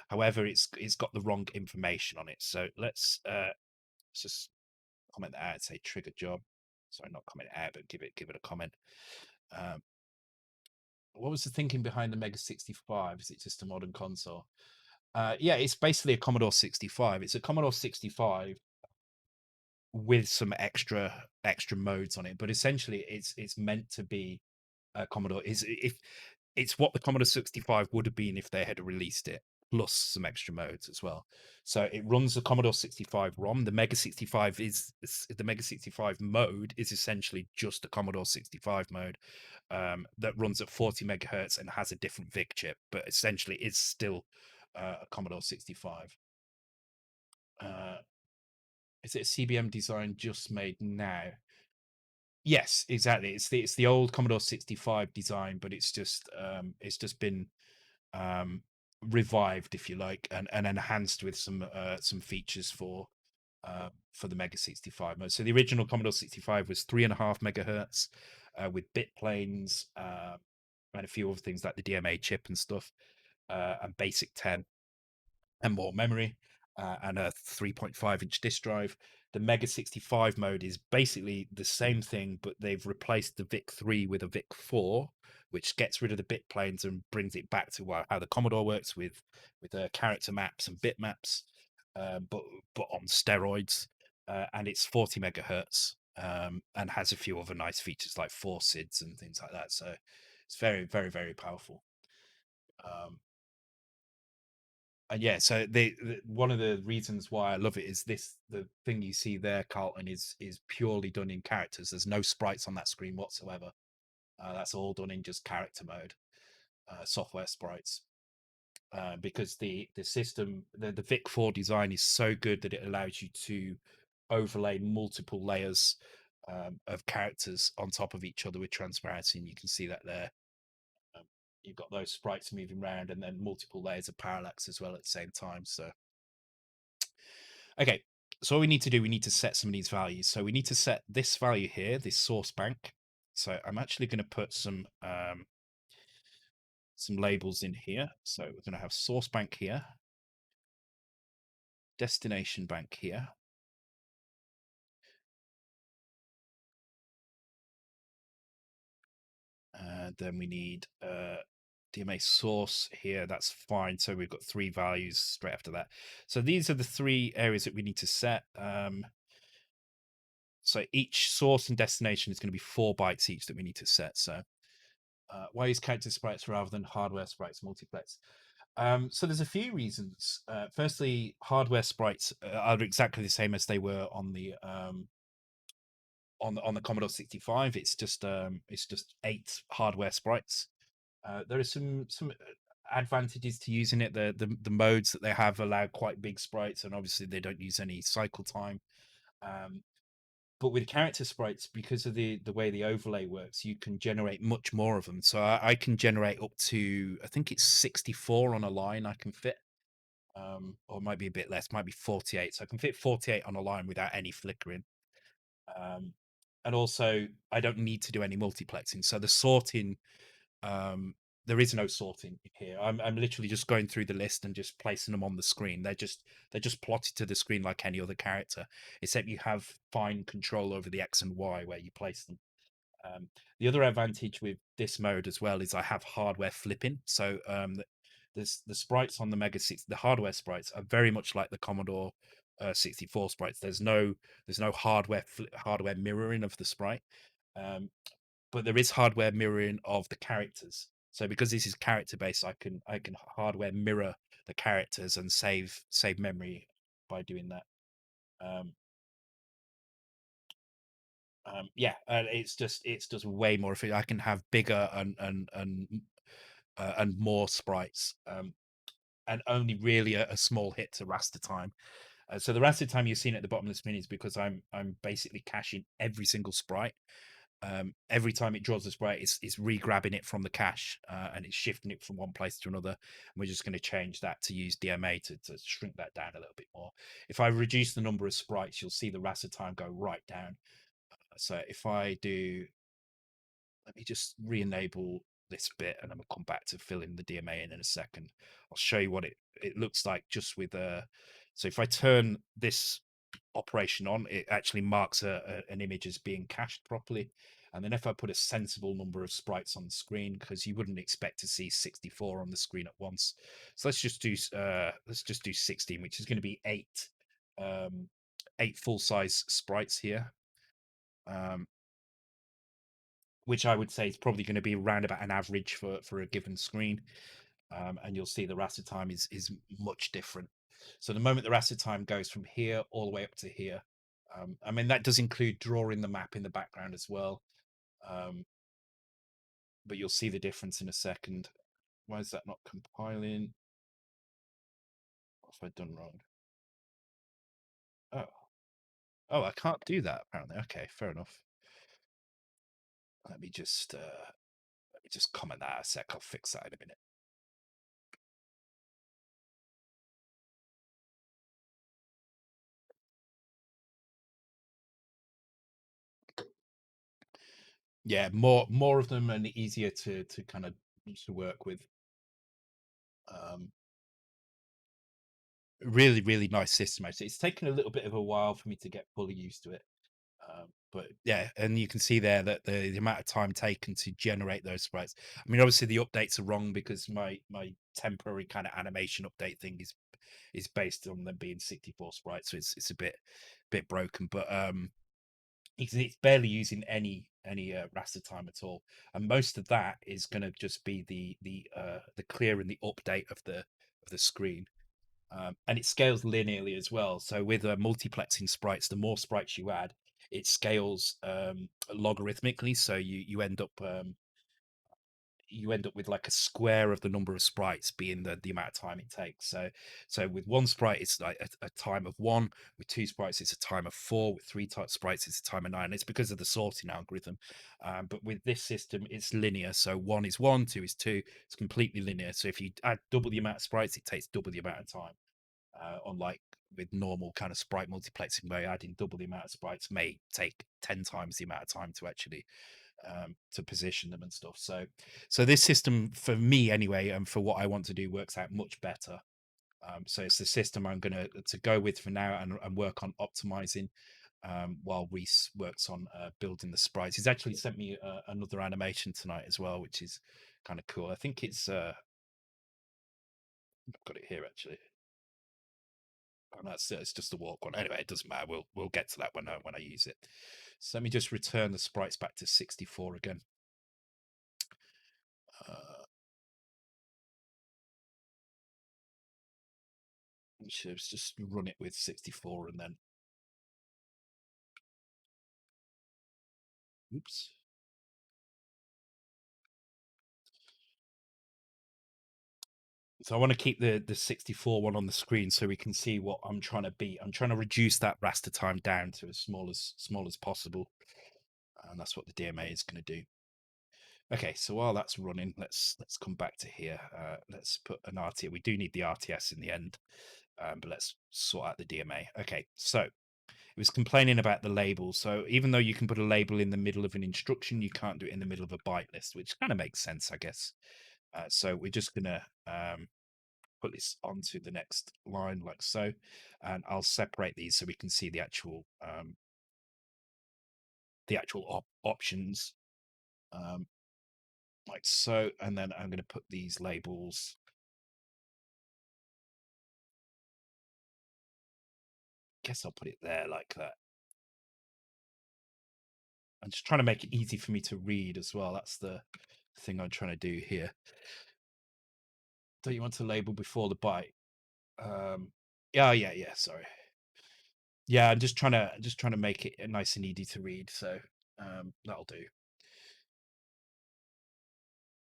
However, it's got the wrong information on it. So let's just comment that out and say trigger job. Sorry, not comment it out, but give it a comment. Um, what was the thinking behind the Mega 65? Is it just a modern console? Yeah, it's basically a Commodore 65. It's a Commodore 65 with some extra modes on it, but essentially it's meant to be a Commodore. Is if it's what the Commodore 65 would have been if they had released it, plus some extra modes as well. So it runs the Commodore 65 ROM. The Mega 65 the Mega 65 mode is essentially just a Commodore 65 mode that runs at 40 megahertz and has a different VIC chip, but essentially is still a Commodore 65. Uh, is it a CBM design just made now? Yes, exactly. It's the old Commodore 65 design, but it's just been um revived, if you like, and enhanced with some features for the Mega 65 mode. So the original Commodore 65 was 3.5 megahertz with bit planes and a few other things like the DMA chip and stuff, and basic 10 and more memory, and a 3.5-inch disk drive. The Mega 65 mode is basically the same thing, but they've replaced the VIC-3 with a VIC-4, which gets rid of the bit planes and brings it back to how the Commodore works with character maps and bit maps, but on steroids. And it's 40 megahertz, and has a few other nice features like 4 SIDs and things like that. So it's very, very, very powerful. Um, and yeah, so one of the reasons why I love it is the thing you see there, Carlton, is purely done in characters. There's no sprites on that screen whatsoever. That's all done in just character mode, software sprites. Because the system, the VIC-4 design is so good that it allows you to overlay multiple layers of characters on top of each other with transparency, and you can see that there. Um, you've got those sprites moving around, and then multiple layers of parallax as well at the same time. So okay, so what we need to do, we need to set some of these values. So we need to set this value here, this source bank. So I'm actually going to put some labels in here. So we're going to have source bank here, destination bank here. Then we need DMA source here. That's fine. So we've got 3 values straight after that. So these are the 3 areas that we need to set. So each source and destination is going to be 4 bytes each that we need to set. So why use character sprites rather than hardware sprites multiplex? So there's a few reasons. Firstly, hardware sprites are exactly the same as they were on the on the Commodore 65. It's just 8 hardware sprites. There are some advantages to using it. The modes that they have allow quite big sprites, and obviously they don't use any cycle time. But with character sprites, because of the way the overlay works, you can generate much more of them. So I can generate up to, I think it's 64 on a line I can fit, or it might be a bit less, might be 48. So I can fit 48 on a line without any flickering. Um, and also, I don't need to do any multiplexing. So the sorting, um, there is no sorting here. I'm literally just going through the list and just placing them on the screen. They're just plotted to the screen like any other character, except you have fine control over the X and Y where you place them. The other advantage with this mode as well is I have hardware flipping. So the sprites on the Mega 6, the hardware sprites are very much like the Commodore 64 sprites. There's no hardware mirroring of the sprite. Um, but there is hardware mirroring of the characters. So because this is character based, I can hardware mirror the characters and save memory by doing that. Um, yeah, it's just way more efficient. I can have bigger and more sprites, and only really a small hit to raster time. So the raster time you've seen at the bottom of the screen is because I'm basically caching every single sprite. Every time it draws a sprite, it's re-grabbing it from the cache, and it's shifting it from one place to another. And we're just going to change that to use DMA to shrink that down a little bit more. If I reduce the number of sprites, you'll see the raster time go right down. So if I do, let me just re-enable this bit, and then we'll come back to fill in the DMA in a second. I'll show you what it looks like just with so if I turn this operation on, it actually marks an image as being cached properly. And then if I put a sensible number of sprites on the screen, because you wouldn't expect to see 64 on the screen at once, so let's just do 16, which is going to be eight full size sprites here, which I would say is probably going to be around about an average for a given screen. And you'll see the raster time is much different. So the moment the raster time goes from here all the way up to here, I mean that does include drawing the map in the background as well, but you'll see the difference in a second. Why is that not compiling? What have I done wrong? Oh, I can't do that apparently. Okay, fair enough. Let me just comment that a sec. I'll fix that in a minute. Yeah, more of them and easier to kind of to work with. Really nice system. Actually, it's taken a little bit of a while for me to get fully used to it. But yeah, and you can see there that the amount of time taken to generate those sprites. I mean, obviously the updates are wrong because my temporary kind of animation update thing is based on them being 64 sprites, so it's a bit broken. But it's barely using any raster time at all, and most of that is going to just be the clear and the update of the screen. And it scales linearly as well. So with multiplexing sprites, the more sprites you add, it scales logarithmically. So you end up with like a square of the number of sprites being the amount of time it takes. So with one sprite, it's like a time of 1. With 2 sprites, it's a time of 4. With 3 type sprites, it's a time of 9. It's because of the sorting algorithm. But with this system, it's linear. So 1 is 1, 2 is 2. It's completely linear. So if you add double the amount of sprites, it takes double the amount of time. Unlike with normal kind of sprite multiplexing, where adding double the amount of sprites may take 10 times the amount of time to actually to position them and stuff. So this system, for me anyway, and for what I want to do, works out much better. So it's the system I'm going to go with for now and work on optimizing while Reese works on building the sprites. He's actually sent me another animation tonight as well, which is kind of cool. I think it's I've got it here actually. And it's just a walk one. Anyway, it doesn't matter. We'll get to that when I use it. So let me just return the sprites back to 64 again. Just run it with 64 and then oops. So I want to keep the 64 one on the screen so we can see what I'm trying to beat. I'm trying to reduce that raster time down to as small as possible. And that's what the DMA is going to do. Okay, so while that's running, let's come back to here. Let's put an RTS. We do need the RTS in the end, but let's sort out the DMA. Okay, so it was complaining about the label. So even though you can put a label in the middle of an instruction, you can't do it in the middle of a byte list, which kind of makes sense, I guess. So we're just gonna put this onto the next line like so, and I'll separate these so we can see the actual options like so, and then I'm going to put these labels. Guess I'll put it there like that. I'm just trying to make it easy for me to read as well. That's the thing I'm trying to do here. Don't you want to label before the byte? Yeah. Sorry. Yeah, I'm just trying to make it nice and easy to read. So that'll do.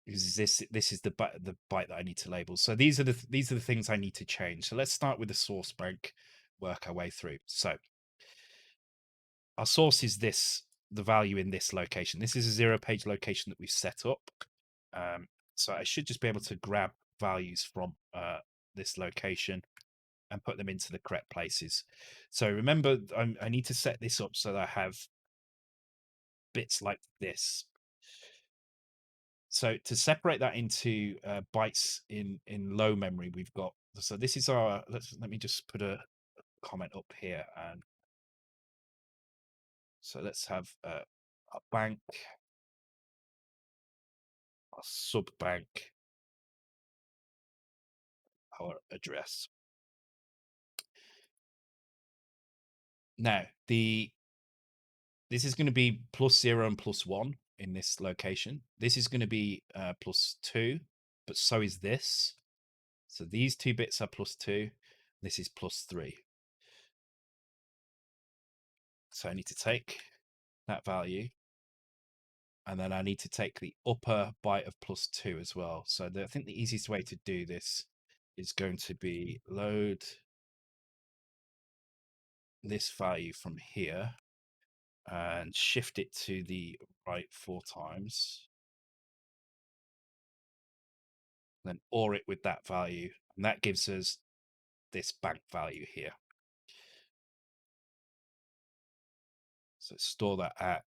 Because this is the byte that I need to label. So these are the things I need to change. So let's start with the source bank, work our way through. So our source is the value in this location. This is a 0-page location that we've set up. So I should just be able to grab values from this location and put them into the correct places. So remember, I need to set this up so that I have bits like this. So to separate that into bytes in low memory, we've got, so this is our, let me just put a comment up here. And so let's have a bank, a sub bank, our address. Now this is going to be +0 and +1 in this location. This is going to be +2, but so is this. So these two bits are +2. This is +3. So I need to take that value, and then I need to take the upper byte of +2 as well. So I think the easiest way to do this is going to be load this value from here and shift it to the right 4 times. Then OR it with that value, and that gives us this bank value here. So store that at,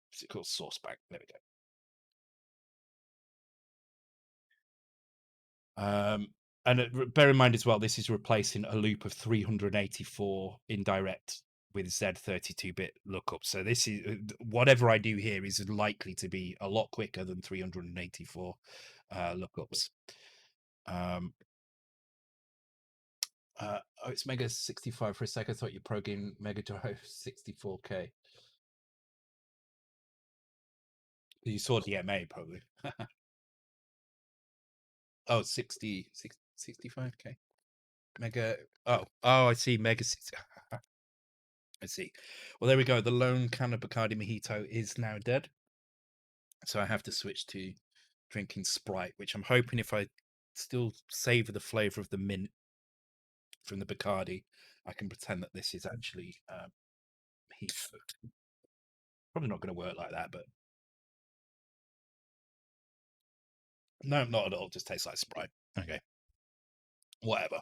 what's it called, source bank. There we go. And bear in mind as well, this is replacing a loop of 384 indirect with Z32-bit lookup. So this is, whatever I do here is likely to be a lot quicker than 384 lookups. Oh, it's Mega65 for a second. I thought you programmed Mega Drive 64K. You saw DMA probably. Oh, 65K. Mega. Oh, I see. Mega 60. I see. Well, there we go. The lone can of Bacardi Mojito is now dead. So I have to switch to drinking Sprite, which I'm hoping, if I still savor the flavor of the mint from the Bacardi, I can pretend that this is actually Mojito. Probably not going to work like that, but no, not at all. It just tastes like Sprite. Okay. Whatever.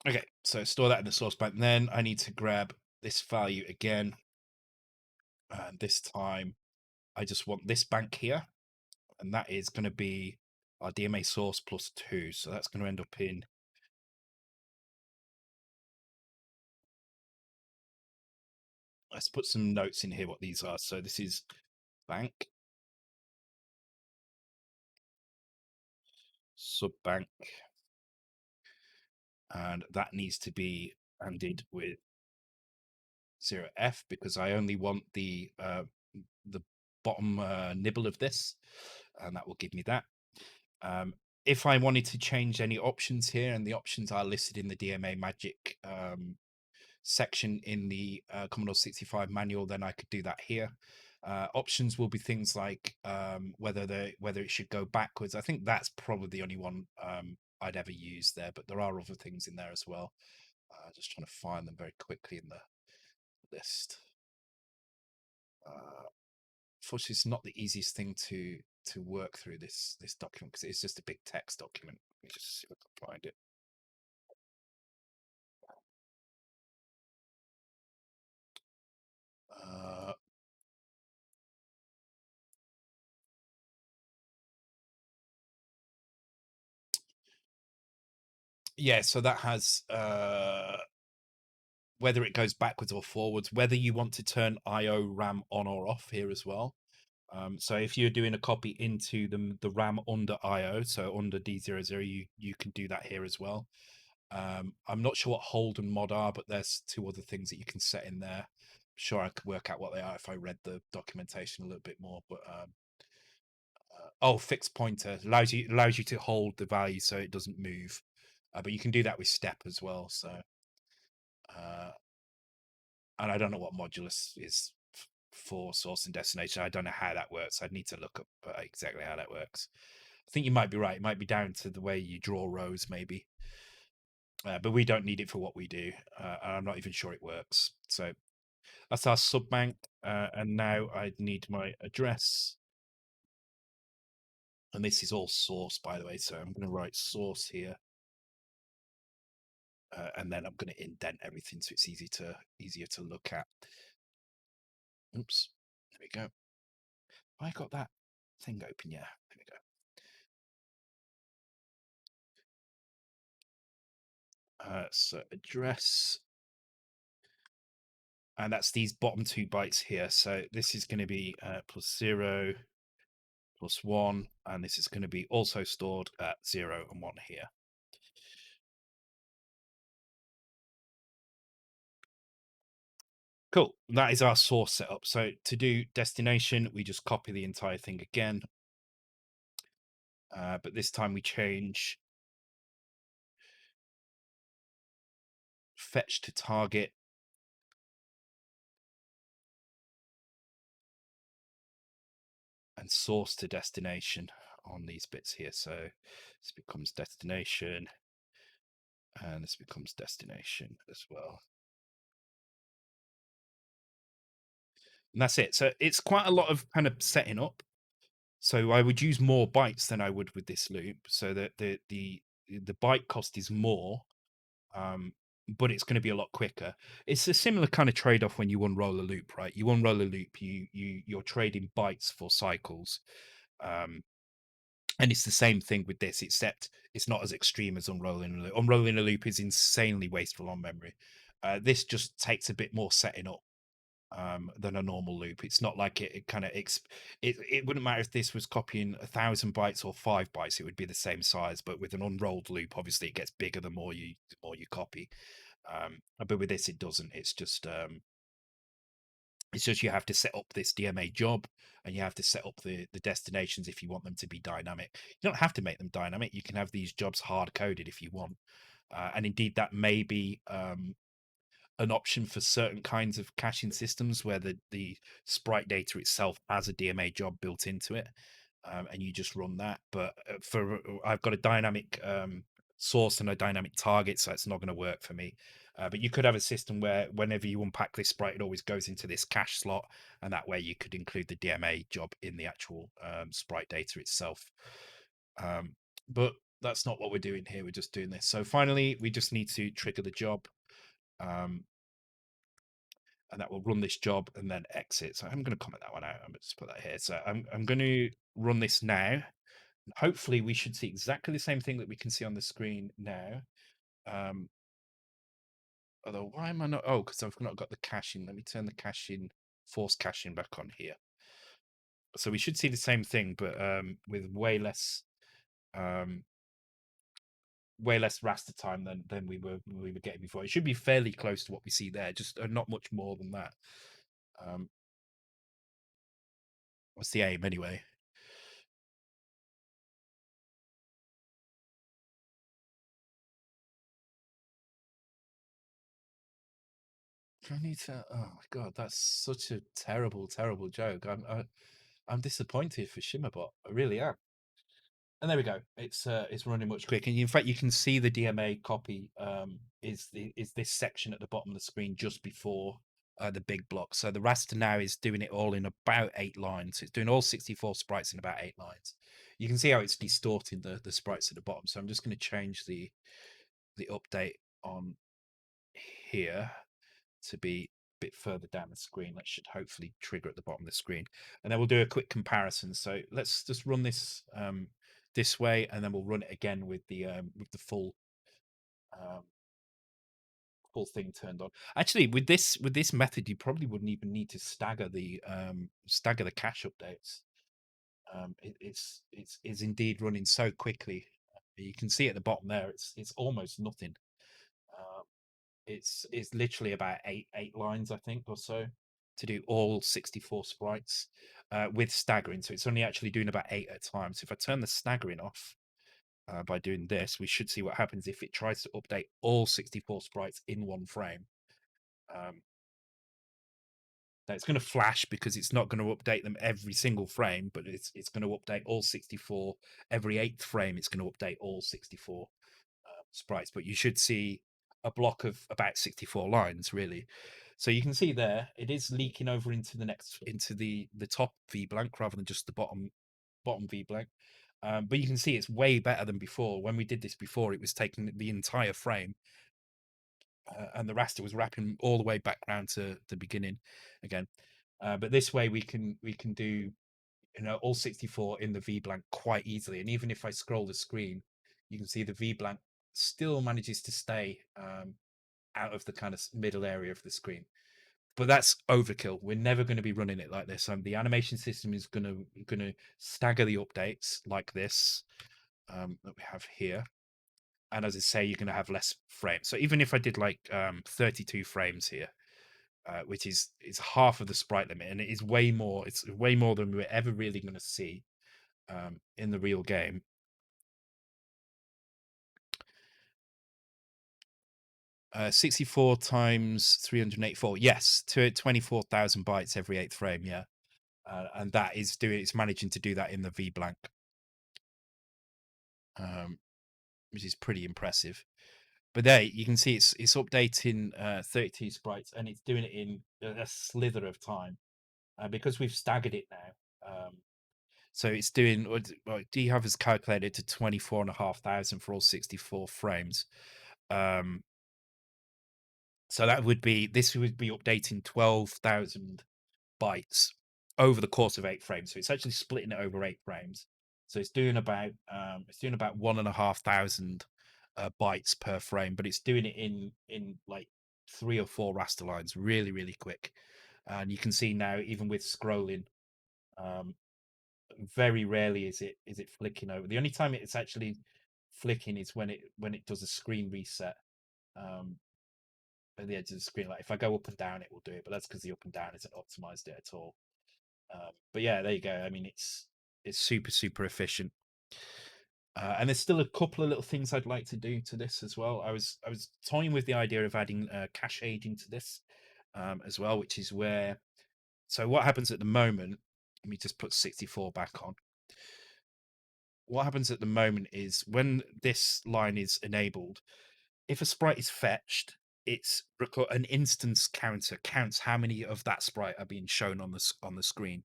Okay, so store that in the source bank. Then I need to grab this value again. And this time I just want this bank here. And that is going to be our DMA source +2. So that's going to end up in, let's put some notes in here what these are. So this is bank, sub bank, and that needs to be ANDed with 0f because I only want the bottom nibble of this, and that will give me that. If I wanted to change any options here, and the options are listed in the DMA Magic section in the Commodore 65 manual, then I could do that here. Options will be things like whether it should go backwards. I think that's probably the only one I'd ever use there, but there are other things in there as well. Just trying to find them very quickly in the list. Unfortunately, it's not the easiest thing to work through this document because it's just a big text document. Let me just see if I can find it. Yeah, so that has whether it goes backwards or forwards, whether you want to turn IO RAM on or off here as well. So if you're doing a copy into the RAM under IO, so under D00, you can do that here as well. I'm not sure what hold and mod are, but there's 2 other things that you can set in there. I'm sure I could work out what they are if I read the documentation a little bit more. But oh, fixed pointer allows you to hold the value so it doesn't move. But you can do that with step as well. So, and I don't know what modulus is for source and destination. I don't know how that works. I'd need to look up exactly how that works. I think you might be right. It might be down to the way you draw rows, maybe. But we don't need it for what we do. And I'm not even sure it works. So that's our subbank. And now I need my address. And this is all source, by the way. So I'm going to write source here. and then I'm going to indent everything so it's easier to look at. Oops, there we go. I got that thing open. Yeah, there we go. So address, and that's these bottom 2 bytes here. So this is going to be +0, +1, and this is going to be also stored at 0 and 1 here. Cool. That is our source setup. So to do destination, we just copy the entire thing again. But this time we change fetch to target and source to destination on these bits here. So this becomes destination and this becomes destination as well. And that's it. So it's quite a lot of kind of setting up. So I would use more bytes than I would with this loop, so that the byte cost is more, but it's going to be a lot quicker. It's a similar kind of trade-off when you unroll a loop, right? You unroll a loop, you're trading bytes for cycles, and it's the same thing with this, except it's not as extreme as unrolling a loop. Unrolling a loop is insanely wasteful on memory. This just takes a bit more setting up than a normal loop. It's not like it kind of it wouldn't matter if this was copying 1,000 bytes or 5 bytes; it would be the same size. But with an unrolled loop, obviously, it gets bigger the more you copy. But with this, it doesn't. It's just you have to set up this DMA job, and you have to set up the destinations if you want them to be dynamic. You don't have to make them dynamic. You can have these jobs hard coded if you want, and indeed that may be an option for certain kinds of caching systems where the sprite data itself has a DMA job built into it, and you just run that. But I've got a dynamic source and a dynamic target, so it's not going to work for me. But you could have a system where whenever you unpack this sprite, it always goes into this cache slot, and that way you could include the DMA job in the actual sprite data itself. But that's not what we're doing here. We're just doing this. So finally, we just need to trigger the job. Um, and that will run this job and then exit. So I'm going to comment that one out. I'm going to just put that here. So I'm going to run this now. Hopefully we should see exactly the same thing that we can see on the screen now. Although why am I not? Oh, because I've not got the caching. Let me turn the caching, force caching back on here. So we should see the same thing, but with way less raster time than we were getting before. It should be fairly close to what we see there, just not much more than that. What's the aim anyway? I need to. Oh my god, that's such a terrible, terrible joke. I'm disappointed for Shimmerbot. I really am. And there we go. It's running much quicker. And in fact, you can see the DMA copy is this section at the bottom of the screen just before the big block. So the raster now is doing it all in about 8 lines. It's doing all 64 sprites in about 8 lines. You can see how it's distorting the sprites at the bottom. So I'm just going to change the update on here to be a bit further down the screen. That should hopefully trigger at the bottom of the screen, and then we'll do a quick comparison. So let's just run this this way, and then we'll run it again with the full um, full thing turned on. Actually, with this method, you probably wouldn't even need to stagger the cache updates. It's indeed running so quickly. You can see at the bottom there, it's almost nothing. Um, it's literally about eight lines, I think, or so, to do all 64 sprites with staggering. So it's only actually doing about 8 at a time. So if I turn the staggering off by doing this, we should see what happens if it tries to update all 64 sprites in one frame. Now it's going to flash because it's not going to update them every single frame, but it's going to update all 64 every 8th frame. It's going to update all 64 sprites, but you should see a block of about 64 lines really. So you can see there it is leaking over into the top v blank rather than just the bottom v blank. But you can see it's way better than before. When we did this before, it was taking the entire frame and the raster was wrapping all the way back round to the beginning again. But this way we can do all 64 in the V blank quite easily. And even if I scroll the screen, you can see the V blank still manages to stay out of the kind of middle area of the screen. But that's overkill. We're never going to be running it like this. The animation system is going to stagger the updates like this that we have here. And as I say, you're going to have less frames. So even if I did like 32 frames here, which is half of the sprite limit, and it is way more. It's way more than we're ever really going to see in the real game. 64 times 384. Yes, to 24,000 bytes every 8th frame. Yeah, and that is it's managing to do that in the V blank, which is pretty impressive. But there you can see it's updating 32 sprites, and it's doing it in a slither of time because we've staggered it now. So it's doing what do you have as calculated to 24,500 for all 64 frames. So that would be this would be updating 12,000 bytes over the course of 8 frames. So it's actually splitting it over 8 frames. So it's doing about 1,500 bytes per frame, but it's doing it in like 3 or 4 raster lines, really, really quick. And you can see now, even with scrolling, um, very rarely is it flicking over. The only time it's actually flicking is when it does a screen reset at the edge of the screen. Like if I go up and down, it will do it, but that's because the up and down isn't optimized it at all. But yeah, there you go. I mean, it's super super efficient. And there's still a couple of little things I'd like to do to this as well. I was toying with the idea of adding cache aging to this as well, which is where. So what happens at the moment? Let me just put 64 back on. What happens at the moment is when this line is enabled, if a sprite is fetched, it's an instance counter counts how many of that sprite are being shown on the screen,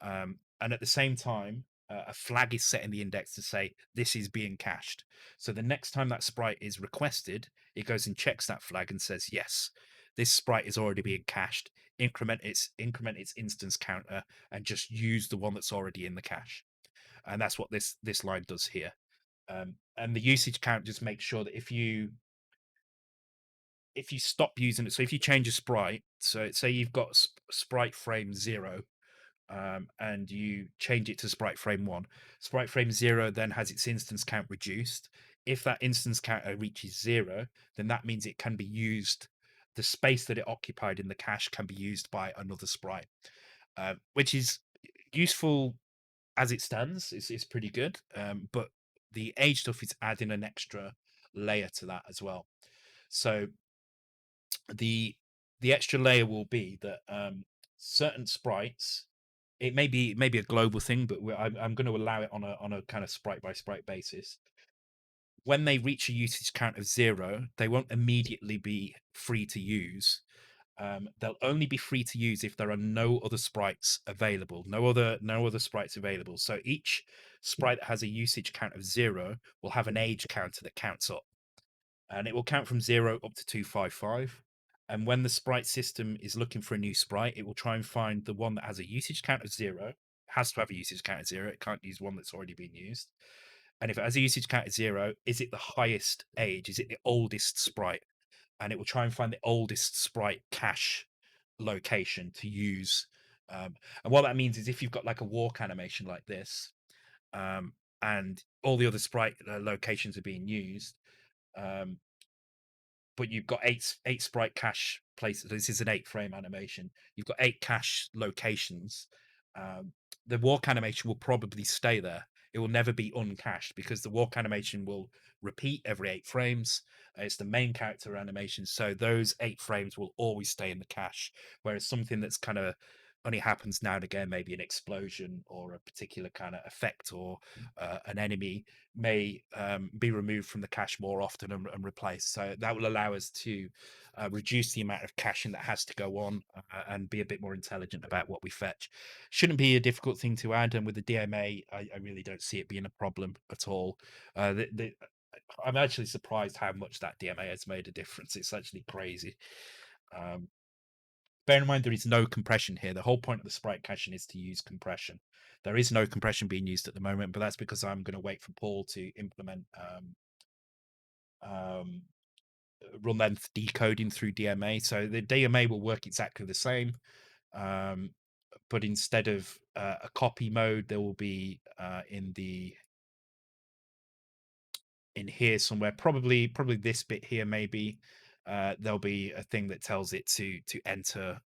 and at the same time, a flag is set in the index to say this is being cached. So the next time that sprite is requested, it goes and checks that flag and says yes, this sprite is already being cached. Increment its instance counter and just use the one that's already in the cache, and that's what this line does here. And the usage count just makes sure that if you stop using it, so if you change a sprite, so say you've got sprite frame 0, and you change it to sprite frame 1, sprite frame 0 then has its instance count reduced. If that instance counter reaches 0, then that means it can be used, the space that it occupied in the cache can be used by another sprite, which is useful as it stands. It's pretty good, but the age stuff is adding an extra layer to that as well. So the extra layer will be that certain sprites, it may be a global thing, but I'm going to allow it on a kind of sprite by sprite basis. When they reach a usage count of 0, they won't immediately be free to use. They'll only be free to use if there are no other sprites available, no other sprites available. So each sprite that has a usage count of 0 will have an age counter that counts up, and it will count from 0 up to 255. And when the sprite system is looking for a new sprite, it will try and find the one that has a usage count of 0. It has to have a usage count of 0. It can't use one that's already been used. And if it has a usage count of 0, is it the highest age? Is it the oldest sprite? And it will try and find the oldest sprite cache location to use. And what that means is if you've got like a walk animation like this, and all the other sprite locations are being used, um, but you've got eight sprite cache places. This is an 8 frame animation. You've got 8 cache locations. Um, the walk animation will probably stay there. It will never be uncached because the walk animation will repeat every 8 frames. It's the main character animation, so those 8 frames will always stay in the cache. Whereas something that's kind of only happens now and again, maybe an explosion or a particular kind of effect or an enemy, may be removed from the cache more often and replaced. So that will allow us to reduce the amount of caching that has to go on and be a bit more intelligent about what we fetch. Shouldn't be a difficult thing to add, and with the DMA, I really don't see it being a problem at all. I'm actually surprised how much that DMA has made a difference. It's actually crazy. Um, Bear in mind there is no compression here. The whole point of the sprite caching is to use compression. There is no compression being used at the moment, but that's because I'm going to wait for Paul to implement um, run length decoding through DMA. So the DMA will work exactly the same, um, but instead of a copy mode, there will be in here somewhere, probably this bit here maybe. There'll be a thing that tells it to enter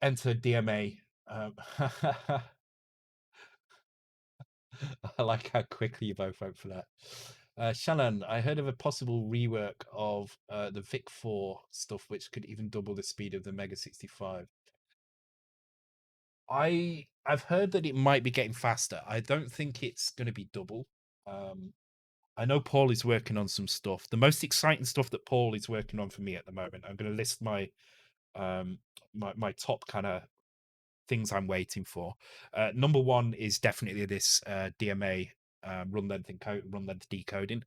enter DMA. I like how quickly you both went for that. Shannon, I heard of a possible rework of the Vic 4 stuff, which could even double the speed of the Mega65. I've heard that it might be getting faster. I don't think it's going to be double. Um, I know Paul is working on some stuff. The most exciting stuff that Paul is working on for me at the moment, I'm going to list um my top kind of things I'm waiting for. Number one is definitely this DMA run length decoding,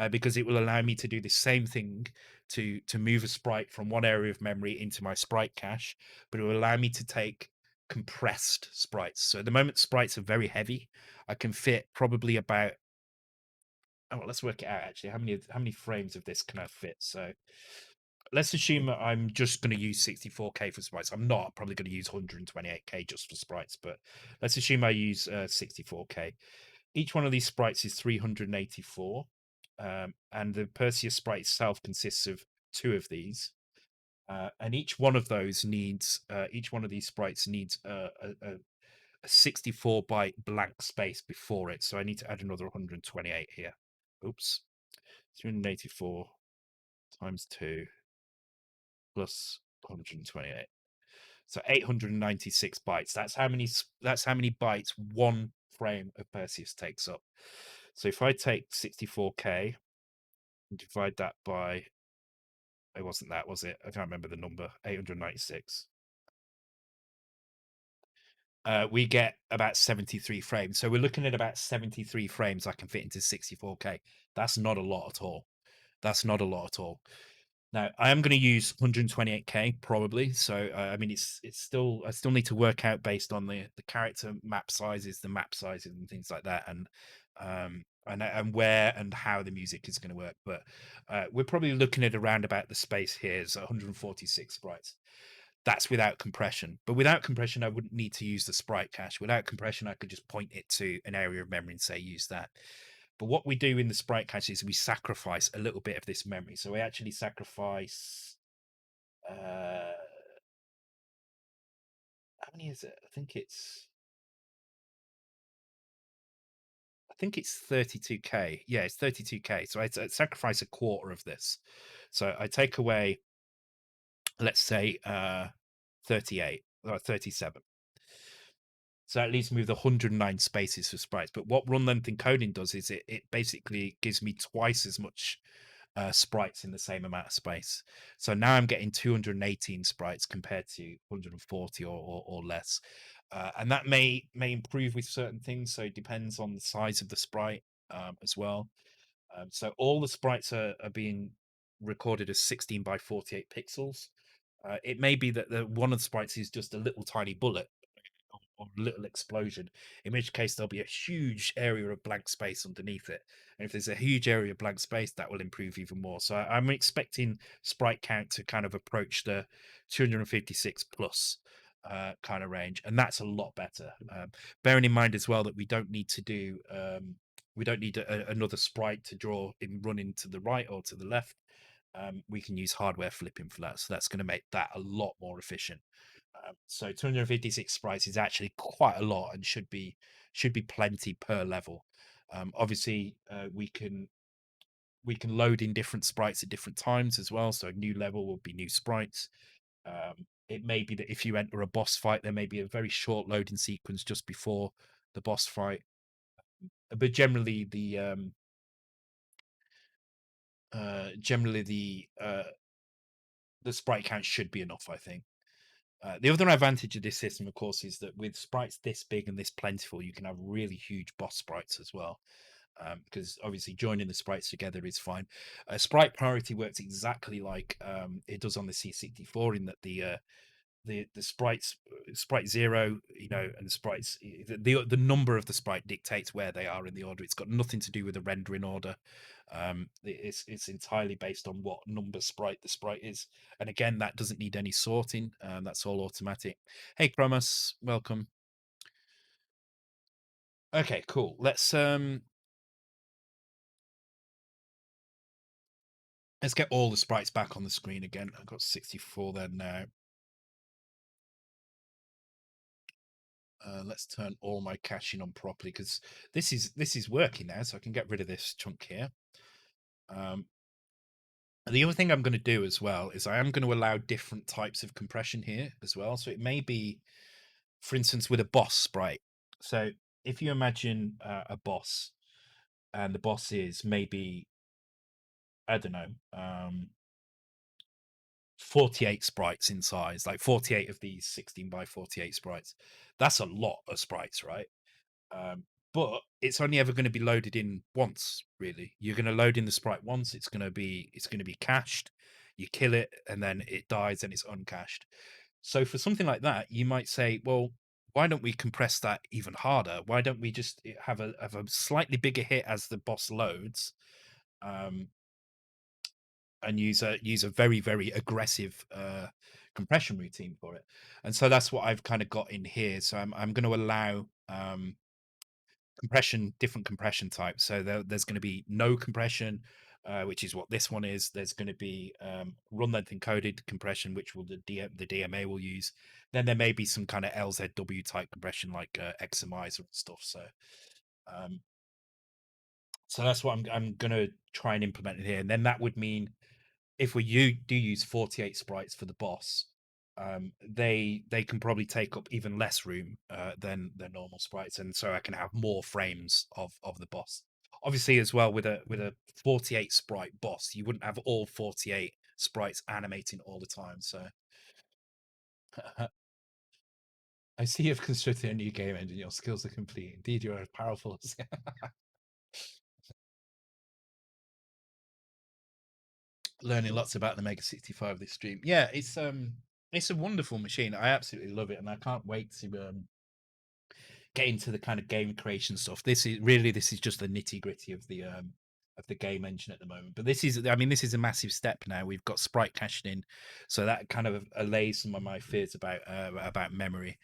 because it will allow me to do the same thing to move a sprite from one area of memory into my sprite cache, but it will allow me to take compressed sprites. So at the moment, sprites are very heavy. I can fit probably about, oh, well, let's work it out actually. How many frames of this can I fit? So let's assume that I'm just going to use 64K for sprites. I'm not probably going to use 128K just for sprites, but let's assume I use 64K. Each one of these sprites is 384, and the Perseus sprite itself consists of two of these. And each one of those needs, each one of these sprites needs a 64 byte blank space before it. So I need to add another 128 here. Oops. 384 times 2 plus 128. So 896 bytes. That's how many bytes one frame of Perseus takes up. So if I take 64K and divide that by, it wasn't that, was it? I can't remember the number. 896. We get about 73 frames. So we're looking at about 73 frames I can fit into 64K. That's not a lot at all. That's not a lot at all. Now, I am going to use 128K probably. So I mean, it's still, I still need to work out based on the character map sizes, the map sizes, and things like that, and where and how the music is going to work. But we're probably looking at around about the space here is 146 sprites. That's without compression. But without compression, I wouldn't need to use the sprite cache. Without compression, I could just point it to an area of memory and say use that. But what we do in the sprite cache is we sacrifice a little bit of this memory. So we actually sacrifice, how many is it? I think it's 32K. Yeah, it's 32K. So I sacrifice a quarter of this. So I take away, let's say, 38 or 37. So that leaves me with 109 spaces for sprites. But what run length encoding does is it basically gives me twice as much sprites in the same amount of space. So now I'm getting 218 sprites compared to 140 or less. And that may improve with certain things. So it depends on the size of the sprite as well. So all the sprites are being recorded as 16 by 48 pixels. It may be that one of the sprites is just a little tiny bullet or little explosion, in which case there'll be a huge area of blank space underneath it. And if there's a huge area of blank space, that will improve even more. So I'm expecting sprite count to kind of approach the 256 plus kind of range, and that's a lot better. Bearing in mind as well that we don't need to do we don't need another sprite to draw in running to the right or to the left. We can use hardware flipping for that, so that's going to make that a lot more efficient. So 256 sprites is actually quite a lot and should be plenty per level. Obviously, we can load in different sprites at different times as well. So a new level will be new sprites. It may be that if you enter a boss fight, there may be a very short loading sequence just before the boss fight. But generally the sprite count should be enough, I think. The other advantage of this system, of course, is that with sprites this big and this plentiful, you can have really huge boss sprites as well. because obviously joining the sprites together is fine. Sprite priority works exactly like it does on the C64 in that the sprites sprite 0, and the sprites, the number of the sprite dictates where they are in the order. It's got nothing to do with the rendering order. It's entirely based on what number sprite the sprite is, and again, that doesn't need any sorting. That's all automatic. Hey Promus, welcome. Okay, cool. Let's get all the sprites back on the screen again. I've got 64 there now. Let's turn all my caching on properly, because this is working now, so I can get rid of this chunk here. And the other thing I'm going to do as well is I am going to allow different types of compression here as well. So it may be, for instance, with a boss sprite. So if you imagine a boss, and the boss is maybe, I don't know, 48 sprites in size, like 48 of these 16 by 48 sprites. That's a lot of sprites, right? Um, but it's only ever going to be loaded in once, really. You're going to load in the sprite once. It's going to be cached. You kill it, and then it dies, and it's uncached. So for something like that, you might say, well, why don't we compress that even harder? Why don't we just have a slightly bigger hit as the boss loads, um, and use a very very aggressive compression routine for it? And so that's what I've kind of got in here. So I'm going to allow different compression types. So there's going to be no compression, which is what this one is. There's going to be run length encoded compression, which will the DMA will use. Then there may be some kind of LZW type compression, like XMIs and stuff. Um, so that's what I'm going to try and implement it here. And then that would mean if we do use 48 sprites for the boss, they can probably take up even less room than normal sprites, and so I can have more frames of the boss. Obviously, as well, with a 48 sprite boss, you wouldn't have all 48 sprites animating all the time. So I see you've constructed a new game engine. Your skills are complete. Indeed, you are as powerful as learning lots about the Mega65 this stream. Yeah, it's a wonderful machine. I absolutely love it, and I can't wait to get into the kind of game creation stuff. This is just the nitty gritty of the game engine at the moment. But this is a massive step now. We've got sprite caching in, so that kind of allays some of my fears about memory,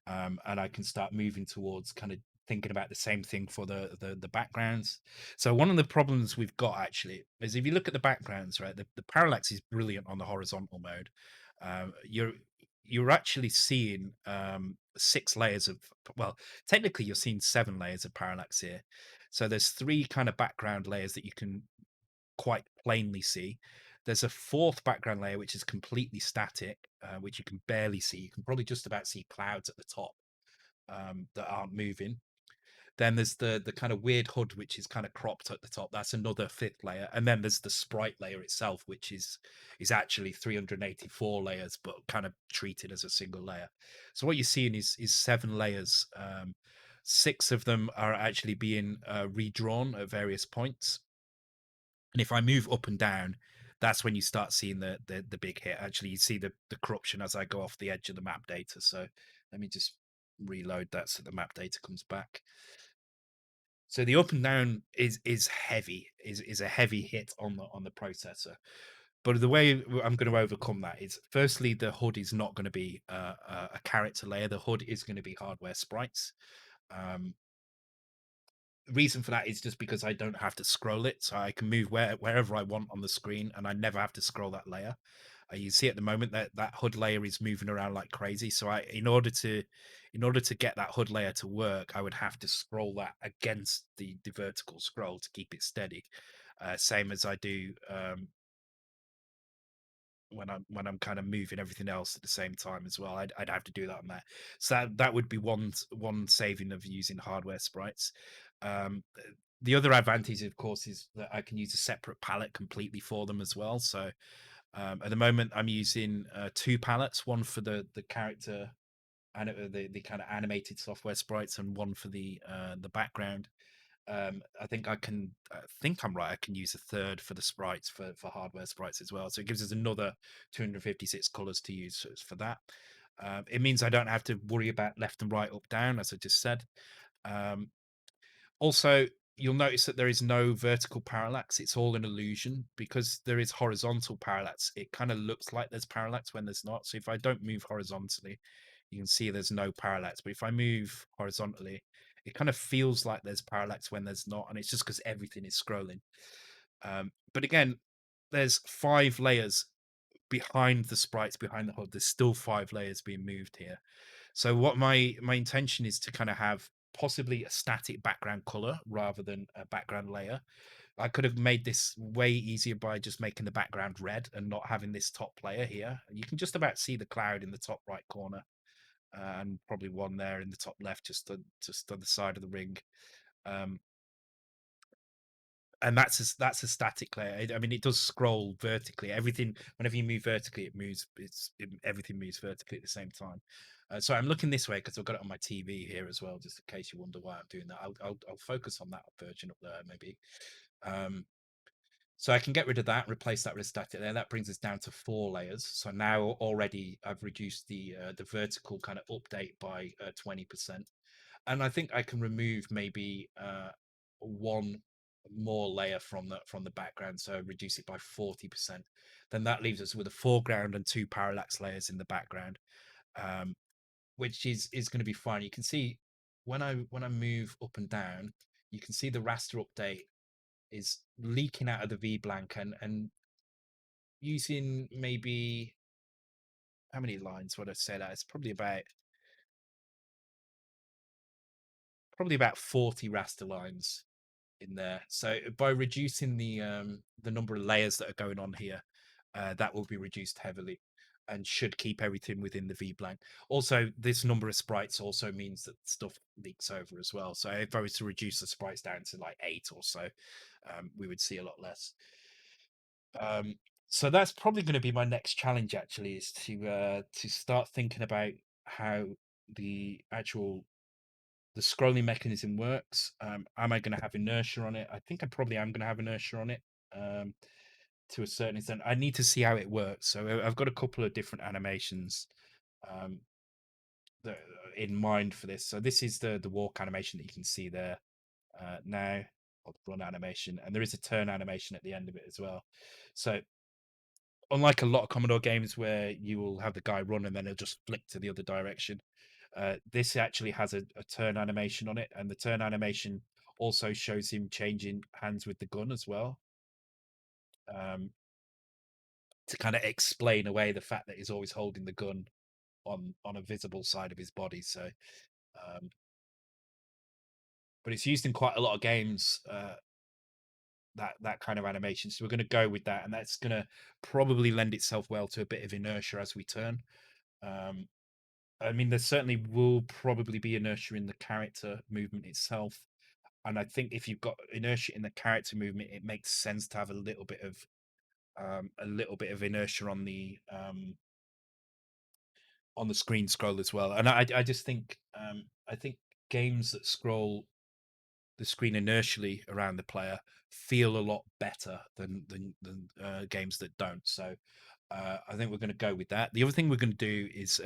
and I can start moving towards kind of thinking about the same thing for the backgrounds. So one of the problems we've got actually is if you look at the backgrounds, right, the parallax is brilliant on the horizontal mode. You're actually seeing 6 layers of, well, technically you're seeing 7 layers of parallax here. So there's 3 kind of background layers that you can quite plainly see. There's a 4th background layer which is completely static, which you can barely see. You can probably just about see clouds at the top that aren't moving. Then there's the kind of weird hood which is kind of cropped at the top. That's another 5th layer, and then there's the sprite layer itself, which is actually 384 layers, but kind of treated as a single layer. So what you're seeing is 7 layers. 6 of them are actually being redrawn at various points, and if I move up and down, that's when you start seeing the big hit. Actually, you see the corruption as I go off the edge of the map data. So let me just reload that so the map data comes back. So the up and down is heavy, is a heavy hit on the processor. But the way I'm going to overcome that is, firstly, the hood is not going to be a character layer. The hood is going to be hardware sprites. Um, the reason for that is just because I don't have to scroll it, so I can move wherever I want on the screen, and I never have to scroll that layer. You see at the moment that hood layer is moving around like crazy. So in order to get that hood layer to work, I would have to scroll that against the vertical scroll to keep it steady. Same as I do when I'm kind of moving everything else at the same time as well. I'd have to do that on that. So that would be one saving of using hardware sprites. The other advantage, of course, is that I can use a separate palette completely for them as well. So at the moment, I'm using 2 palettes, one for the character and the kind of animated software sprites, and one for the background. I think I'm right. I can use a third for the sprites for hardware sprites as well. So it gives us another 256 colors to use for that. It means I don't have to worry about left and right, up, down, as I just said. Um, Also, you'll notice that there is no vertical parallax. It's all an illusion because there is horizontal parallax. It kind of looks like there's parallax when there's not. So if I don't move horizontally, you can see there's no parallax. But if I move horizontally, it kind of feels like there's parallax when there's not. And it's just because everything is scrolling. But again, there's 5 layers behind the sprites, behind the hood. There's still 5 layers being moved here. So what my intention is to kind of have possibly a static background color rather than a background layer. I could have made this way easier by just making the background red and not having this top layer here. You can just about see the cloud in the top right corner, and probably one there in the top left, just on the side of the ring. Um, and that's a static layer. I mean, it does scroll vertically. Everything, whenever you move vertically, it moves. Everything moves vertically at the same time. So I'm looking this way because I've got it on my TV here as well, just in case you wonder why I'm doing that. I'll focus on that version up there maybe. Um, so I can get rid of that, replace that with a static layer. That brings us down to 4 layers. So now already I've reduced the vertical kind of update by 20%, and I think I can remove maybe one more layer from the background, so reduce it by 40%. Then that leaves us with a foreground and 2 parallax layers in the background, um, which is going to be fine. You can see when I move up and down, you can see the raster update is leaking out of the V blank, and using maybe how many lines would I say that? It's probably about 40 raster lines in there. So by reducing the number of layers that are going on here, that will be reduced heavily and should keep everything within the V blank. Also, this number of sprites also means that stuff leaks over as well. So if I was to reduce the sprites down to like 8 or so, we would see a lot less. Um, so that's probably going to be my next challenge. Actually, is to start thinking about how the actual the scrolling mechanism works. Am I going to have inertia on it? I think I probably am going to have inertia on it, um, to a certain extent. I need to see how it works. So I've got a couple of different animations, um, that, in mind for this. So this is the walk animation that you can see there now, or the run animation, and there is a turn animation at the end of it as well. So unlike a lot of Commodore games where you will have the guy run and then he'll just flick to the other direction, this actually has a turn animation on it, and the turn animation also shows him changing hands with the gun as well, um, to kind of explain away the fact that he's always holding the gun on a visible side of his body. So, um, but it's used in quite a lot of games. That kind of animation. So we're going to go with that, and that's going to probably lend itself well to a bit of inertia as we turn. Um, I mean, there certainly will probably be inertia in the character movement itself, and I think if you've got inertia in the character movement, it makes sense to have a little bit of inertia on the screen scroll as well. And I just think I think games that scroll the screen inertially around the player feel a lot better than games that don't. So I think we're going to go with that. The other thing we're going to do is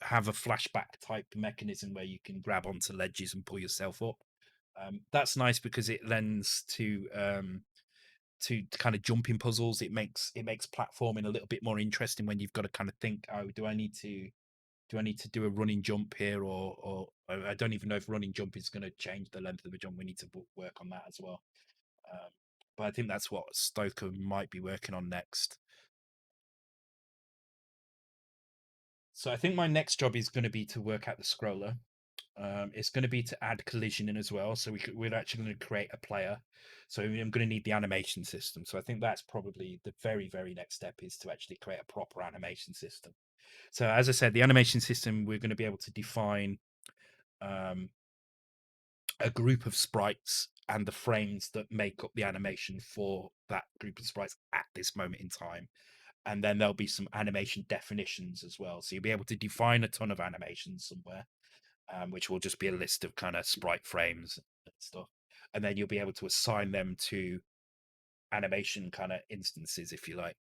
have a flashback type mechanism where you can grab onto ledges and pull yourself up. That's nice because it lends to kind of jumping puzzles. It makes platforming a little bit more interesting when you've got to kind of think, oh, do I need to do a running jump here, or I don't even know if running jump is going to change the length of the jump. We need to work on that as well. Um, but I think that's what Stoker might be working on next. So I think my next job is going to be to work out the scroller. It's going to be to add collision in as well. So we're actually going to create a player. So I'm going to need the animation system. So I think that's probably the very, very next step, is to actually create a proper animation system. So as I said, the animation system, we're going to be able to define um, a group of sprites and the frames that make up the animation for that group of sprites at this moment in time. And then there'll be some animation definitions as well. So you'll be able to define a ton of animations somewhere, which will just be a list of kind of sprite frames and stuff. and then you'll be able to assign them to animation kind of instances, if you like.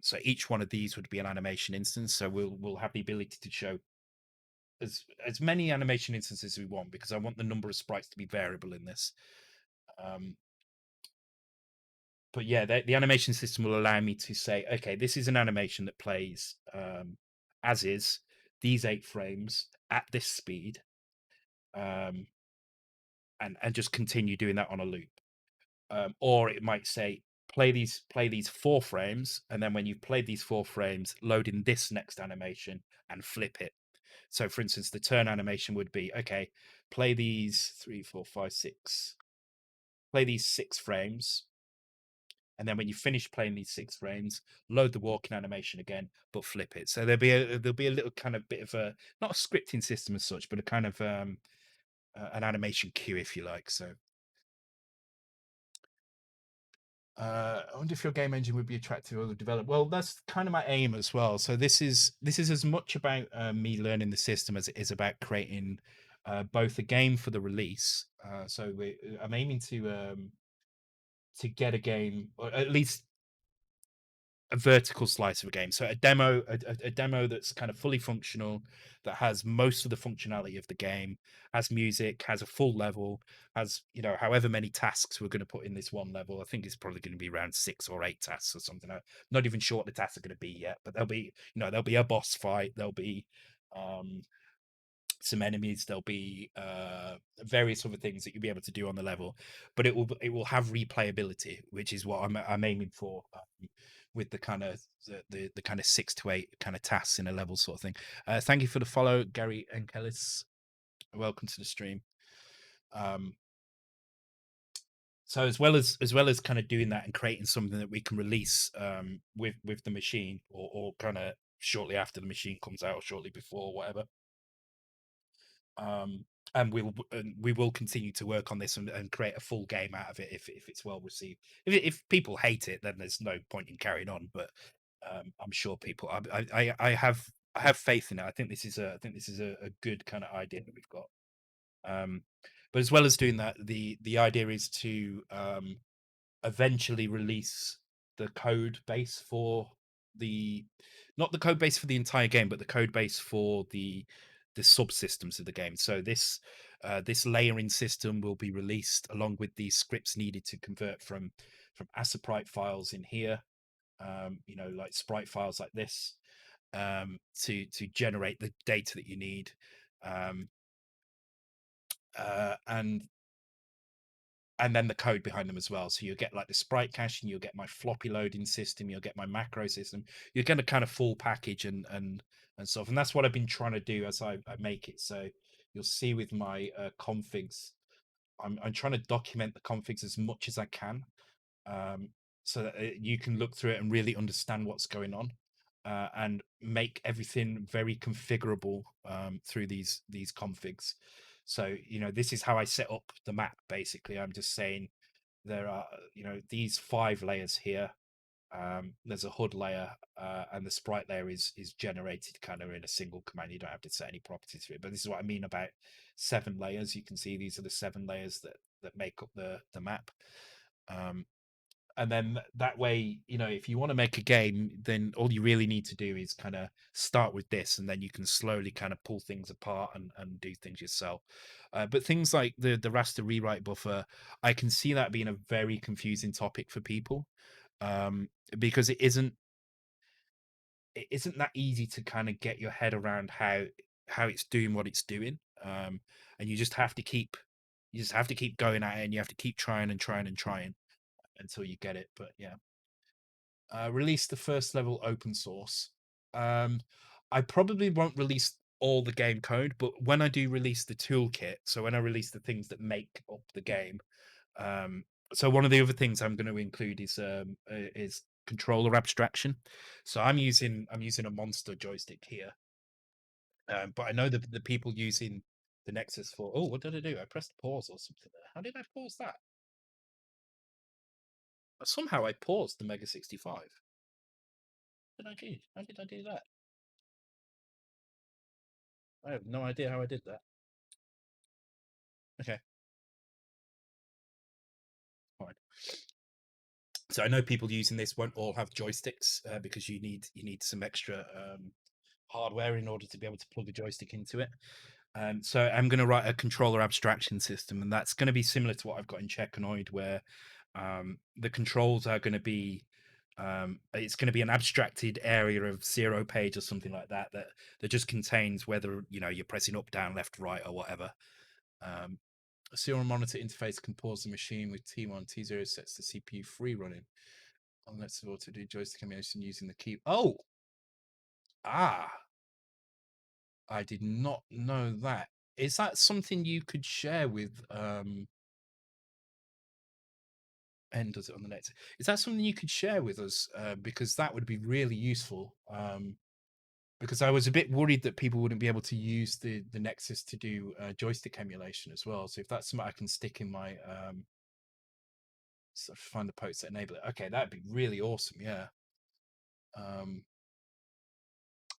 So each one of these would be an animation instance. So we'll have the ability to show as many animation instances as we want, because I want the number of sprites to be variable in this. Um, but yeah, the animation system will allow me to say, okay, this is an animation that plays as is these 8 frames at this speed, um, and just continue doing that on a loop. Or it might say play these 4 frames, and then when you've played these 4 frames, load in this next animation and flip it. So, for instance, the turn animation would be, okay, play these 3, 4, 5, 6, play these 6 frames, and then when you finish playing these 6 frames, load the walking animation again, but flip it. So there'll be a little kind of bit of a, not a scripting system as such, but a kind of an animation queue, if you like. So I wonder if your game engine would be attractive or develop. Well, that's kind of my aim as well. So this is as much about me learning the system as it is about creating both a game for the release. I'm aiming to get a game, or at least a vertical slice of a game. So a demo that's kind of fully functional, that has most of the functionality of the game, has music, has a full level, has, however many tasks we're going to put in this one level. I think it's probably going to be around 6 or 8 tasks or something. I'm not even sure what the tasks are going to be yet, but there'll be a boss fight, there'll be um some enemies, there'll be various other things that you'll be able to do on the level, but it will have replayability, which is what I'm aiming for, with the kind of the kind of 6 to 8 kind of tasks in a level sort of thing. Thank you for the follow, Gary and Kellis. Welcome to the stream. um so as well as kind of doing that and creating something that we can release with the machine, or kind of shortly after the machine comes out, or shortly before, whatever. um, and we will continue to work on this, and create a full game out of it, if it's well received. If people hate it, then there's no point in carrying on. But I'm sure people. I have faith in it. I think this is a good kind of idea that we've got. Um, but as well as doing that, the idea is to eventually release the code base for the not the code base for the entire game, but the code base for the subsystems of the game. So this layering system will be released along with the scripts needed to convert from ASCII files in here, like sprite files like this, to generate the data that you need, um, and then the code behind them as well. So you'll get like the sprite caching, you'll get my floppy loading system, you'll get my macro system. You're going to kind of full package and stuff. And that's what I've been trying to do as I make it. So you'll see with my configs, I'm trying to document the configs as much as I can, um, so that you can look through it and really understand what's going on, and make everything very configurable through these configs. So this is how I set up the map. Basically, I'm just saying there are these 5 layers here. There's a HUD layer, and the sprite layer is generated kind of in a single command. You don't have to set any properties to it. But this is what I mean about 7 layers. You can see these are the 7 layers that make up the map. Um, and then that way, if you want to make a game, then all you really need to do is kind of start with this, and then you can slowly kind of pull things apart and do things yourself. But things like the raster rewrite buffer, I can see that being a very confusing topic for people, um, because it isn't that easy to kind of get your head around how it's doing what it's doing. And you just have to keep going at it, and you have to keep trying and trying and trying until you get it. But yeah, release the first level open source. Um, I probably won't release all the game code, but when I do release the toolkit, so when I release the things that make up the game, so one of the other things I'm going to include is controller abstraction. So I'm using a monster joystick here, but I know that the people using the Nexus 4. Oh, what did I do? I pressed pause or something. How did I pause that? Somehow I paused the Mega 65. What did I do? How did I do that? I have no idea how I did that. Okay. So I know people using this won't all have joysticks because you need some extra hardware in order to be able to plug a joystick into it. So I'm going to write a controller abstraction system, and that's going to be similar to what I've got in Checkanoid, where the controls are going to be it's going to be an abstracted area of 0 page or something like that that just contains whether you're pressing up, down, left, right, or whatever. A serial monitor interface can pause the machine with T1. T0 sets the CPU free running. And let's go to do joystick combination using the key. Oh, I did not know that. Is that something you could share with N does it on the net? Is that something you could share with us? Because that would be really useful. Because I was a bit worried that people wouldn't be able to use the Nexus to do joystick emulation as well. So if that's something I can stick in my so find the posts that enable it. Okay, that'd be really awesome. Yeah.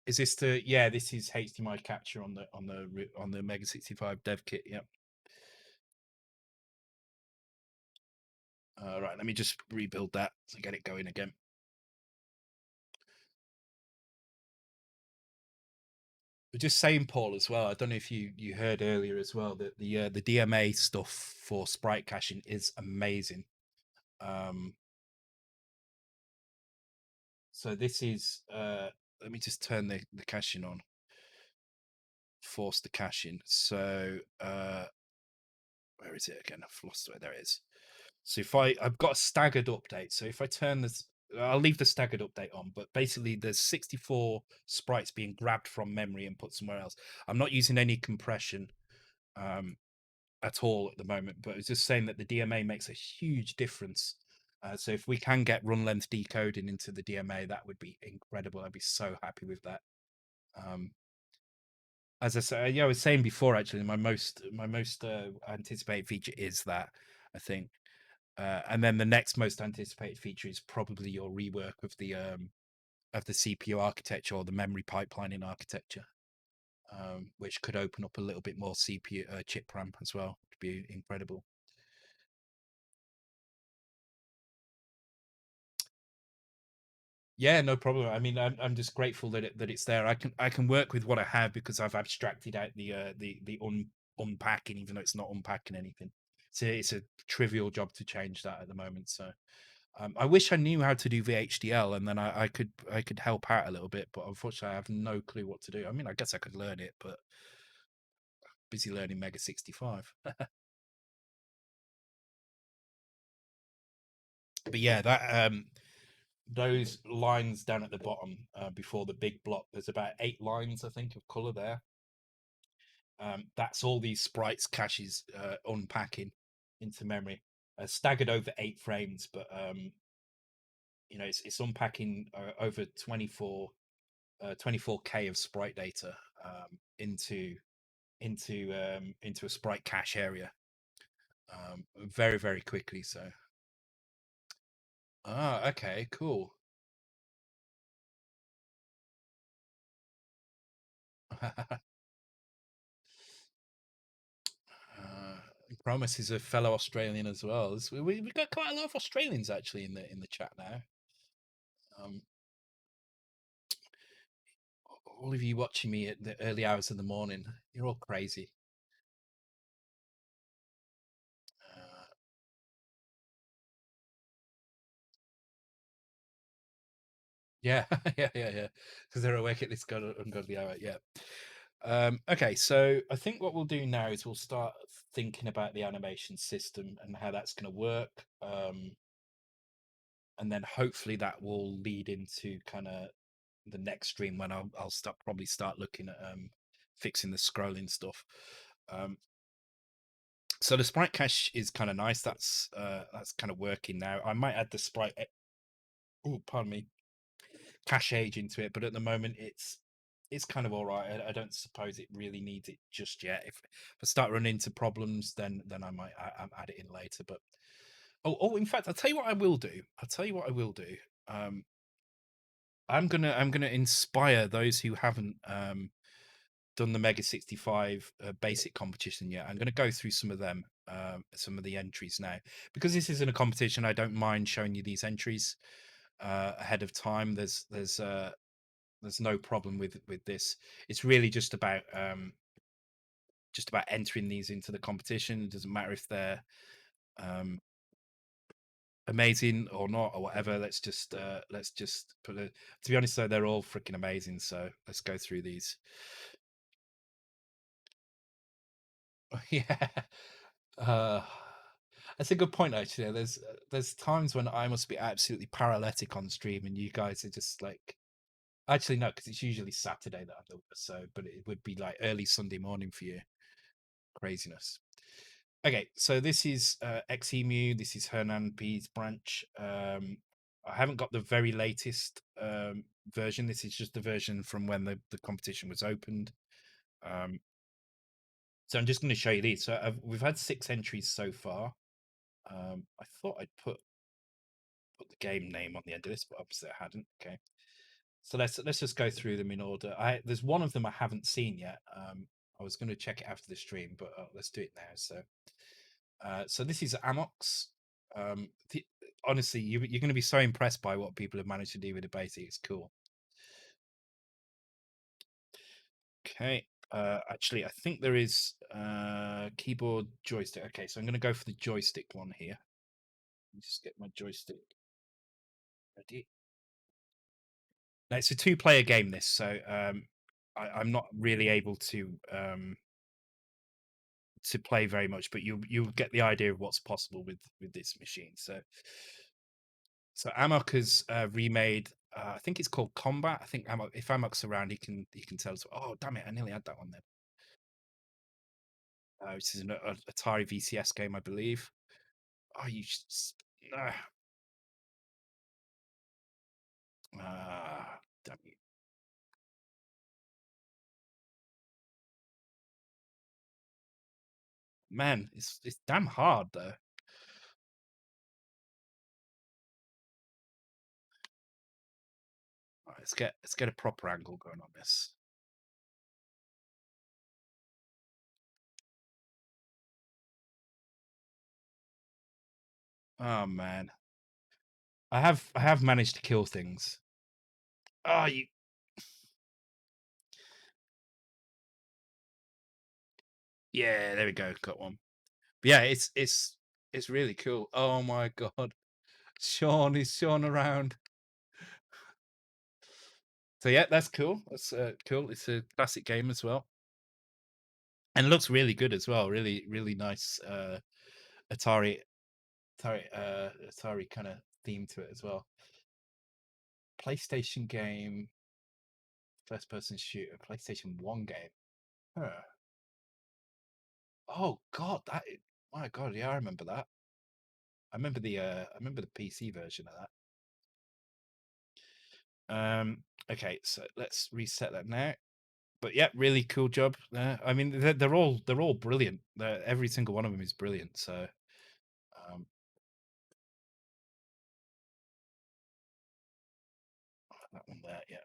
Is this the this is HDMI capture on the Mega65 dev kit. Yep. Right, let me just rebuild that to get it going again. But just saying, Paul, as well. I don't know if you heard earlier as well that the DMA stuff for sprite caching is amazing. So this is let me just turn the caching on. Force the caching. So where is it again? I've lost it. There it is. So if I've got a staggered update. So if I turn this, I'll leave the staggered update on, but basically there's 64 sprites being grabbed from memory and put somewhere else. I'm not using any compression at all at the moment, but it's just saying that the DMA makes a huge difference. So if we can get run length decoding into the DMA, that would be incredible. I'd be so happy with that. As I say, I was saying before, actually, my most anticipated feature is that, I think. And then the next most anticipated feature is probably your rework of the CPU architecture or the memory pipelining architecture, which could open up a little bit more CPU chip RAM as well. It'd be incredible. Yeah, no problem. I mean, I'm just grateful that it's there. I can work with what I have because I've abstracted out the unpacking, even though it's not unpacking anything. So it's a trivial job to change that at the moment. So I wish I knew how to do VHDL, and then I could help out a little bit. But unfortunately, I have no clue what to do. I mean, I guess I could learn it, but busy learning Mega65. But yeah, that those lines down at the bottom before the big block, there's about 8 lines, I think, of color there. That's all these sprites caches unpacking into memory, staggered over 8 frames, but it's unpacking over 24K of sprite data into a sprite cache area very, very quickly. So okay, cool. Promise is a fellow Australian as well. We've got quite a lot of Australians actually in the chat now. All of you watching me at the early hours of the morning, you're all crazy. Yeah, yeah. Because they're awake at this ungodly hour. Yeah. Okay, so I think what we'll do now is we'll start thinking about the animation system and how that's going to work. And then hopefully that will lead into kind of the next stream when I'll probably start looking at fixing the scrolling stuff. So the sprite cache is kind of nice. That's kind of working now. I might add the sprite. Oh, pardon me. Cache age into it, but at the moment it's kind of all right. I don't suppose it really needs it just yet. If I start running into problems, then I might add it in later. But in fact, I'll tell you what I will do. I'm gonna inspire those who haven't done the Mega 65 basic competition yet. I'm gonna go through some of them some of the entries now. Because this isn't a competition, I don't mind showing you these entries ahead of time. There's no problem with this. It's really just about entering these into the competition. It doesn't matter if they're um, amazing or not or whatever. Let's just put it. To be honest, though, they're all freaking amazing. So let's go through these. Yeah, uh, that's a good point. Actually, there's times when I must be absolutely paralytic on stream, and you guys are just like. Actually, no, because it's usually Saturday that I do it. So, but it would be like early Sunday morning for you. Craziness. Okay, so this is Xemu. This is Hernan P's branch. I haven't got the very latest version. This is just the version from when the competition was opened. So I'm just going to show you these. So we've had 6 entries so far. I thought I'd put the game name on the end of this, but obviously I hadn't. Okay, so let's just go through them in order. There's one of them I haven't seen yet. I was going to check it after the stream, but let's do it now. So this is Amox. Honestly, you're going to be so impressed by what people have managed to do with the basic. It's cool. Okay. Actually, I think there is keyboard joystick. Okay, so I'm going to go for the joystick one here. Let me just get my joystick ready. Now, it's a 2-player game, this, so I'm not really able to play very much, but you'll get the idea of what's possible with this machine. So Amok has remade. I think it's called Combat. I think Amok, if Amok's around, he can tell us. Oh, damn it! I nearly had that one then. This is an Atari VCS game, I believe. Oh, you just, damn you, man! It's damn hard though. All right, let's get a proper angle going on this. Oh man, I have managed to kill things. Oh, you. Yeah, there we go. Got one. But yeah, it's really cool. Oh my god, Sean is Sean around. So yeah, that's cool. That's cool. It's a classic game as well, and it looks really good as well. Really, really nice Atari, Atari kind of theme to it as well. PlayStation game, first person shooter, PlayStation 1 game. Huh. Oh god, my god, yeah, I remember that. I remember the PC version of that. Okay, so let's reset that now. But yeah, really cool job there. I mean, they're all brilliant. Every single one of them is brilliant. So um, that one there, yeah.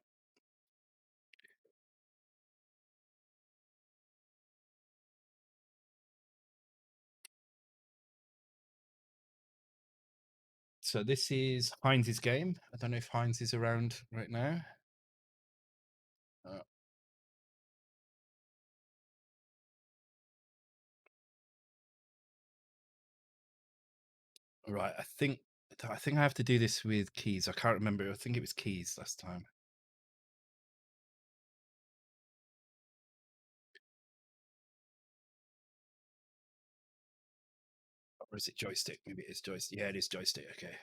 So this is Heinz's game. I don't know if Heinz is around right now. Uh, right, I think I have to do this with keys. I can't remember. I think it was keys last time. Or is it joystick? Maybe it is joystick. Yeah, it is joystick. Okay.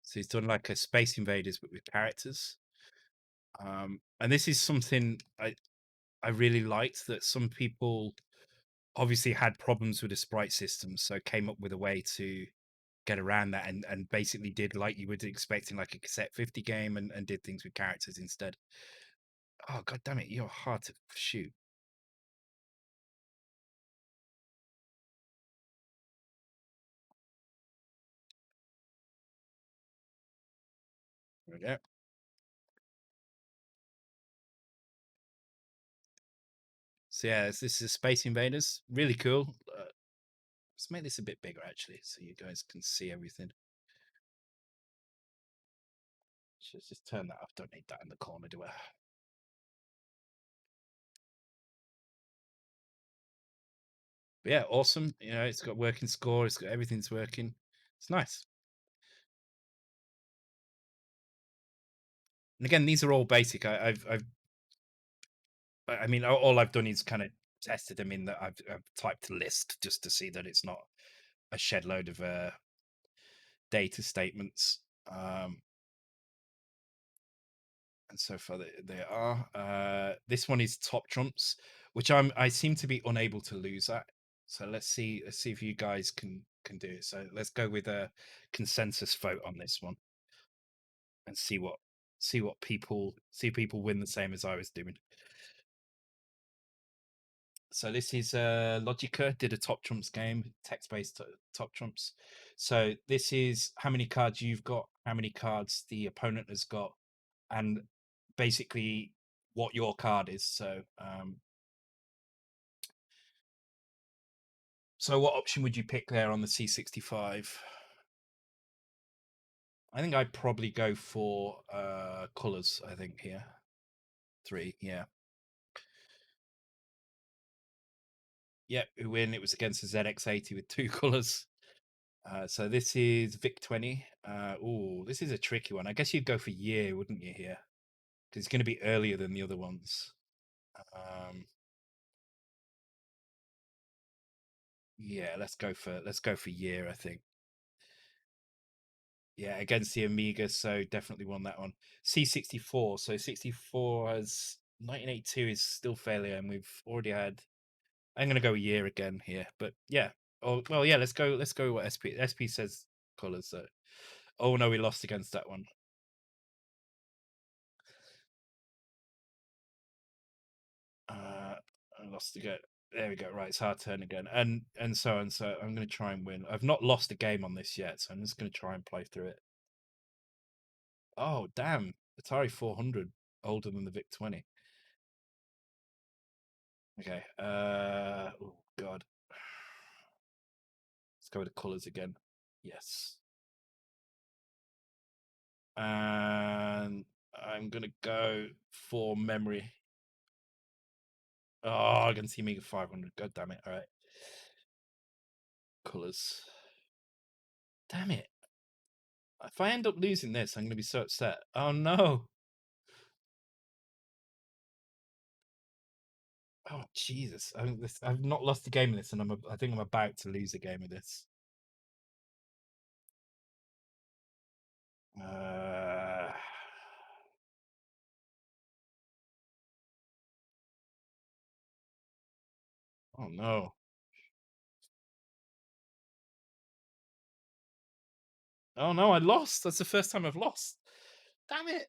So he's done like a Space Invaders but with characters. And this is something I really liked, that some people obviously had problems with the sprite system, so came up with a way to get around that, and basically did like you would expect in like a cassette 50 game, and did things with characters instead. Oh god damn it, you're hard to shoot. There we go. So yeah, this is Space Invaders. Really cool. Let's make this a bit bigger actually, so you guys can see everything. Just turn that off. Don't need that in the corner, do I? But yeah, awesome. You know, it's got working score. It's got everything's working. It's nice. And again, these are all basic. I mean, all I've done is kind of tested them in that I've typed a list just to see that it's not a shed load of data statements. And so far they are. This one is top trumps, which I seem to be unable to lose at. So let's see if you guys can do it. So let's go with a consensus vote on this one and see what people win the same as I was doing. So this is Logica did a top trumps game, text-based top trumps. So this is how many cards you've got, how many cards the opponent has got, and basically what your card is. So what option would you pick there on the C65? I think I'd probably go for colors. I think here 3, yeah. Yeah, who win? It was against the ZX80 with 2 colors. So this is Vic 20. Oh, this is a tricky one. I guess you'd go for year, wouldn't you? Here, because it's going to be earlier than the other ones. Yeah, let's go for year. I think. Yeah, against the Amiga, so definitely won that one. C64, so 64 has 1982 is still failure, and we've already had. I'm gonna go a year again here, but yeah. Oh well, yeah. Let's go. What SP says colors. So. Oh no, we lost against that one. I lost again. There we go. Right, it's our turn again, and so on. So I'm gonna try and win. I've not lost a game on this yet, so I'm just gonna try and play through it. Oh damn, Atari 400 older than the VIC 20. Okay. Oh god. Let's go with the colors again. Yes. And I'm gonna go for memory. Oh, I can see Mega 500. God damn it! All right. Colors. Damn it! If I end up losing this, I'm gonna be so upset. Oh no! Oh Jesus! I've not lost a game of this, and I think I'm about to lose a game of this. Uh, oh no! Oh no! I lost. That's the first time I've lost. Damn it!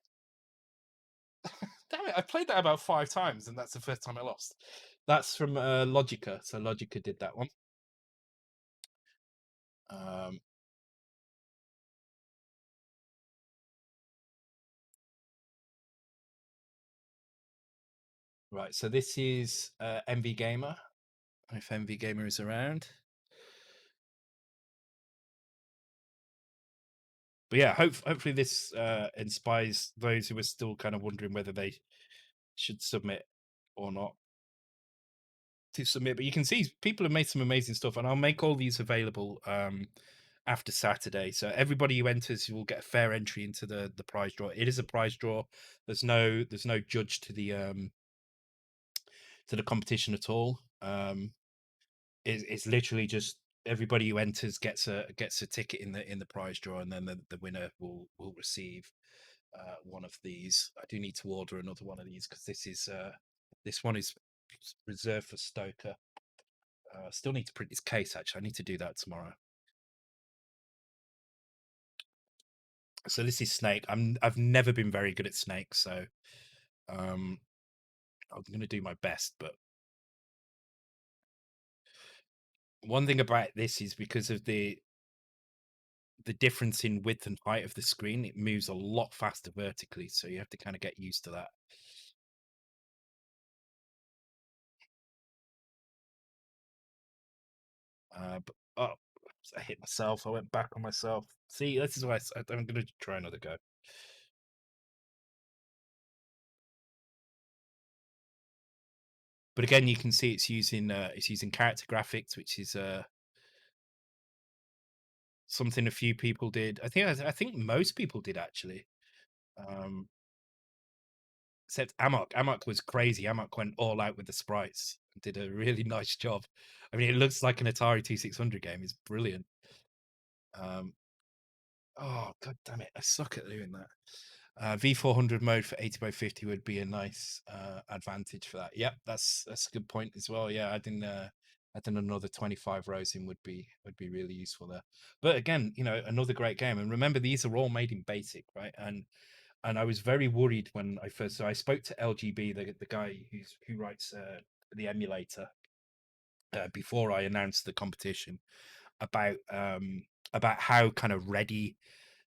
Damn it! I played that about 5 times, and that's the first time I lost. That's from Logica. So Logica did that one. Um, right. So this is MV Gamer. If MV Gamer is around. But yeah, hopefully this inspires those who are still kind of wondering whether they should submit or not to submit. But you can see people have made some amazing stuff, and I'll make all these available after Saturday. So everybody who enters will get a fair entry into the prize draw. It is a prize draw. There's no judge to the competition at all. It's literally just everybody who enters gets a ticket in the prize draw, and then the winner will receive one of these. I do need to order another one of these because this one is reserved for Stoker. Still need to print his case. Actually, I need to do that tomorrow. So this is Snake. I've never been very good at Snake, so I'm going to do my best. But one thing about this is because of the difference in width and height of the screen, it moves a lot faster vertically, so you have to kind of get used to that. But oh, I hit myself. I went back on myself. See, this is why I'm going to try another go. But again, you can see it's using character graphics, which is something a few people did. I think most people did actually. Um, except Amok. Amok was crazy. Amok went all out with the sprites and did a really nice job. I mean, it looks like an Atari 2600 game. It's brilliant. Um, oh god damn it! I suck at doing that. V400 mode for 80 by 50 would be a nice advantage for that. Yep, that's a good point as well. Yeah, adding another 25 rows in would be really useful there. But again, another great game. And remember, these are all made in BASIC, right? And I was very worried when I spoke to LGB, the guy who writes the emulator, before I announced the competition, about how kind of ready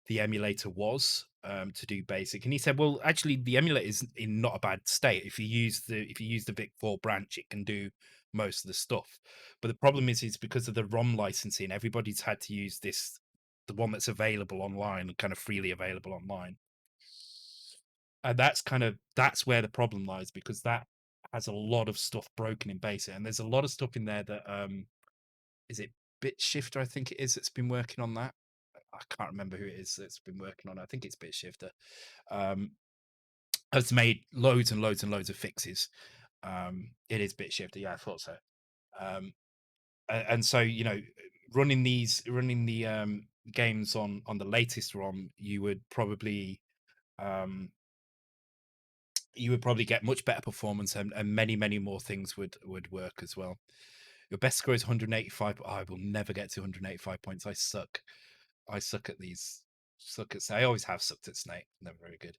the emulator was to do basic. And he said, well, actually the emulator is in not a bad state. If you use the VIC4 branch, it can do most of the stuff. But the problem is because of the ROM licensing, everybody's had to use the one that's available online, kind of freely available online. And that's where the problem lies, because that has a lot of stuff broken in basic, and there's a lot of stuff in there that is it BitShifter, I think it is, that's been working on that. I can't remember who it is that's been working on it. I think it's BitShifter. Um, has made loads and loads and loads of fixes. It is BitShifter, yeah, I thought so. Um, and so running the games on the latest ROM, um, you would probably get much better performance, and many many more things would work as well. Your best score is 185, but I will never get to 185 points. I suck at these. I always have sucked at Snake. Never very good.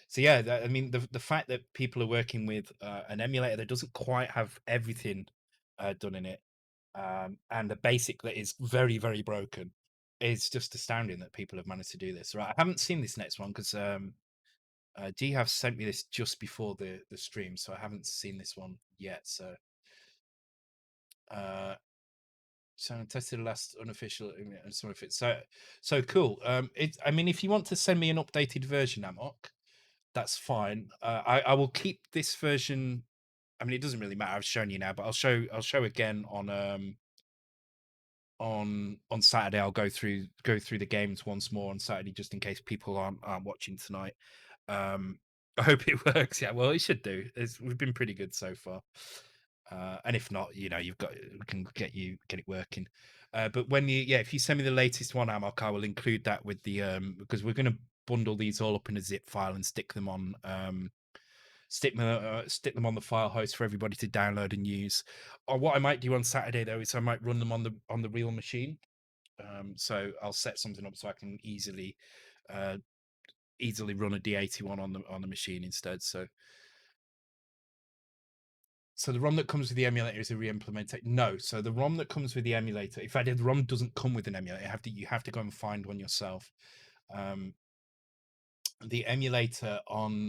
So yeah, I mean, the fact that people are working with an emulator that doesn't quite have everything done in it, and a basic that is very very broken, is just astounding that people have managed to do this. Right, I haven't seen this next one because G have sent me this just before the stream, so I haven't seen this one yet. Uh, so I tested the last unofficial and some of it. So cool. I mean, if you want to send me an updated version, Amok, that's fine. I will keep this version. I mean, it doesn't really matter. I've shown you now, but I'll show again on Saturday. I'll go through the games once more on Saturday, just in case people aren't watching tonight. I hope it works. Yeah, well, it should do. We've been pretty good so far. And if not, we can get it working. But if you send me the latest one, Amok, I will include that with the because we're going to bundle these all up in a zip file and stick them on stick them on the file host for everybody to download and use. Or what I might do on Saturday though is I might run them on the real machine. So I'll set something up so I can easily run a D81 on the machine instead. So the ROM that comes with the emulator is a re-implementation. No, so the ROM that comes with the emulator, in fact, the ROM doesn't come with an emulator. You have to go and find one yourself. The emulator on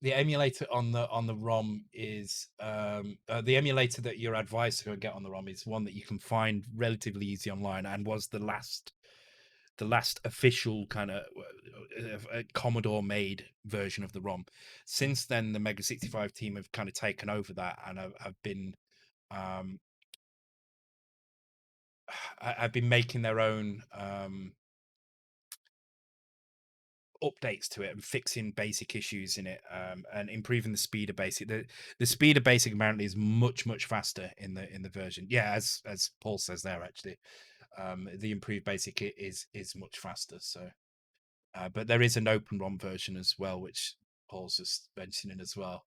the emulator on the ROM is the emulator that you're advised to go and get on the ROM is one that you can find relatively easy online, and was the last official kind of Commodore made version of the ROM. Since then, the Mega65 team have kind of taken over that, and have been I've been making their own updates to it and fixing basic issues in it, and improving the speed of basic. The speed of basic apparently is much faster in the version. Yeah, as Paul says there, actually, the improved basic is much faster. So. But there is an open ROM version as well, which Paul's just mentioning as well.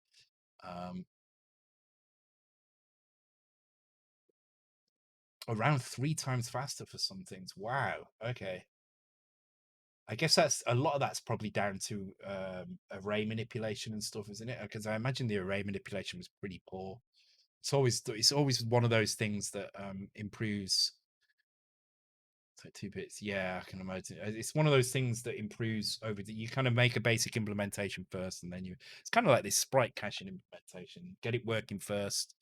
Around 3 times faster for some things. Wow. Okay. I guess that's a lot of that's probably down to array manipulation and stuff, isn't it? Because I imagine the array manipulation was pretty poor. It's always one of those things that improves. So 2 bits, yeah, I can imagine. It's one of those things that improves over the. You kind of make a basic implementation first, and then it's kind of like this sprite caching implementation. Get it working first,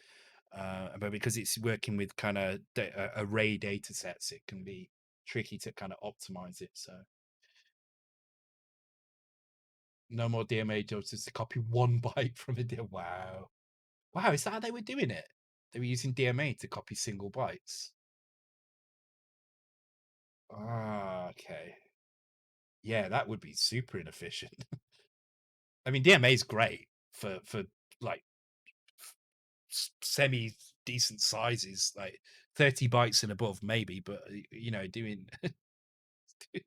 but because it's working with kind of array data sets, it can be tricky to kind of optimize it. So no more DMA jobs, just to copy 1 byte from a DMA. Wow. Wow, is that how they were doing it? They were using DMA to copy single bytes. Ah, okay. Yeah, that would be super inefficient. I mean, DMA is great for like semi decent sizes, like 30 bytes and above, maybe. But doing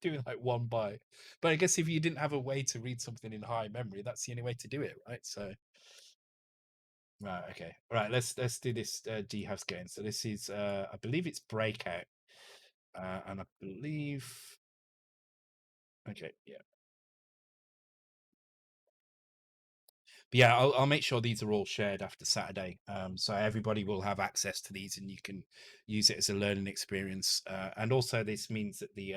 doing like 1 byte. But I guess if you didn't have a way to read something in high memory, that's the only way to do it, right? So, right, okay, right. Let's do this G house game. So this is, I believe it's Breakout, and I believe, okay, yeah. But yeah, I'll make sure these are all shared after Saturday, so everybody will have access to these, and you can use it as a learning experience. And also, this means that the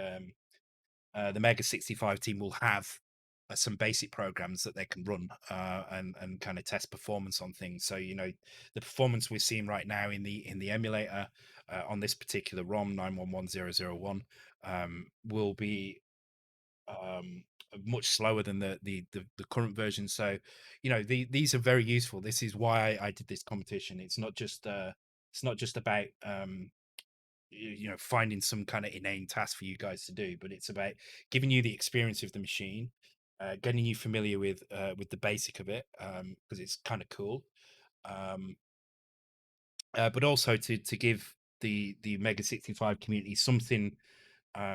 Mega65 team will have some basic programs that they can run, and kind of test performance on things. So the performance we're seeing right now in the emulator, on this particular ROM 911001, will be much slower than the current version. So these are very useful. This is why I did this competition. It's not just about finding some kind of inane task for you guys to do, but it's about giving you the experience of the machine, getting you familiar with the basic of it, because it's kind of cool, um, but also to give the Mega 65 community something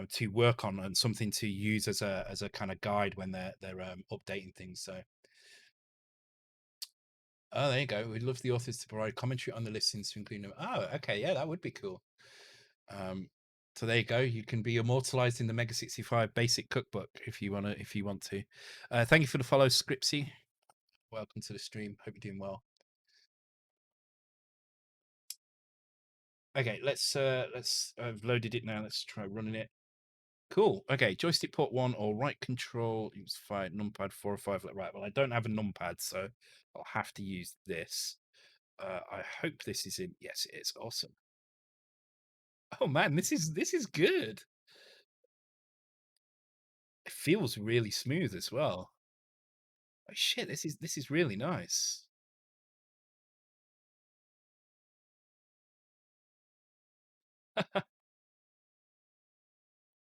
to work on, and something to use as a kind of guide when they're updating things. So, oh, there you go. We'd love the authors to provide commentary on the listings to include them. Oh, okay, yeah, that would be cool. So there you go. You can be immortalized in the Mega 65 basic cookbook if you want to. Thank you for the follow, Scripsy. Welcome to the stream. Hope you're doing well. Okay, I've loaded it now. Let's try running it. Cool. Okay, joystick port 1 or right control. Use 5 numpad 4 or 5. Right. Well, I don't have a numpad, so I'll have to use this. I hope this is in. Yes, it is. Awesome. Oh man, this is good. It feels really smooth as well. Oh shit, this is really nice.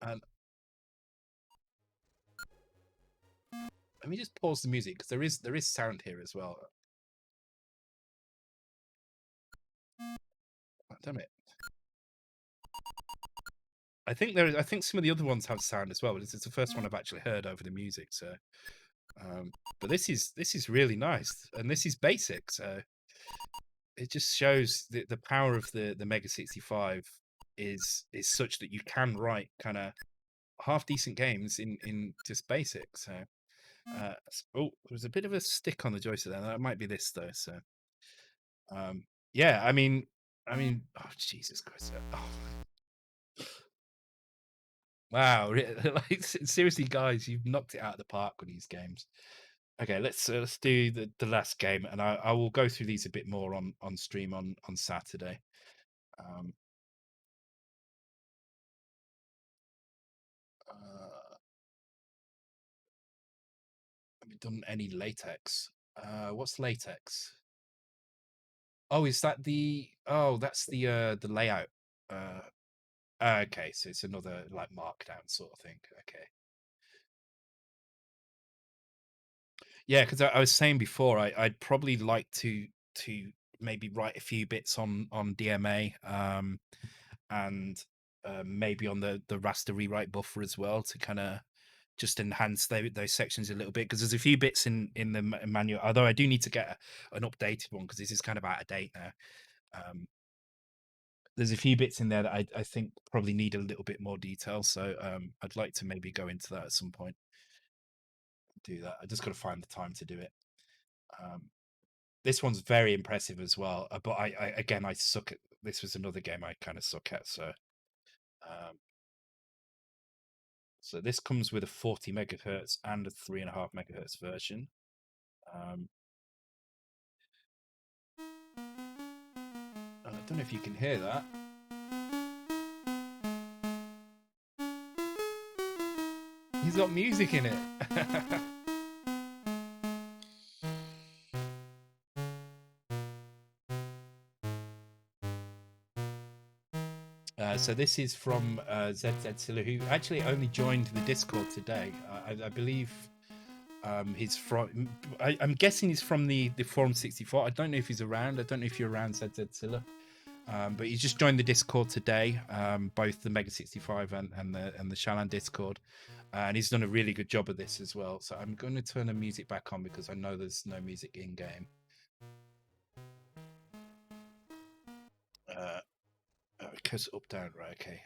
And let me just pause the music, because there is sound here as well. Oh, damn it. I think some of the other ones have sound as well, but this is the first one I've actually heard over the music. So, but this is really nice, and this is basic. So it just shows the power of the Mega 65 is such that you can write kind of half decent games in just basic. So, oh, there's a bit of a stick on the joystick there. That might be this though. So, yeah, I mean, oh Jesus Christ! Oh, wow, like seriously, guys, you've knocked it out of the park with these games. Okay, let's do the last game, and I will go through these a bit more on stream on Saturday. Um, have we done any latex? What's latex? Oh, is that the? Oh, that's the layout. Okay, so it's another like markdown sort of thing. Okay. Yeah, because I was saying before, I'd probably like to maybe write a few bits on DMA, and maybe on the raster rewrite buffer as well, to kind of just enhance those sections a little bit, because there's a few bits in the manual. Although I do need to get an updated one, because this is kind of out of date now. There's a few bits in there that I think probably need a little bit more detail. So I'd like to maybe go into that at some point. Do that. I just got to find the time to do it. Um, this one's very impressive as well. But I again, I suck at this. Was another game I kind of suck at. Um, so this comes with a 40 megahertz and a 3.5 megahertz version. Um, don't know if you can hear that. He's got music in it. So this is from ZZ Silla, who actually only joined the Discord today. I believe he's from. I'm guessing he's from the Forum 64. I don't know if he's around. I don't know if you're around, ZZ Silla. But he's just joined the Discord today, both the Mega65 and the Shalan Discord, and he's done a really good job of this as well. So I'm going to turn the music back on because I know there's no music in game. Because up down, right? Okay.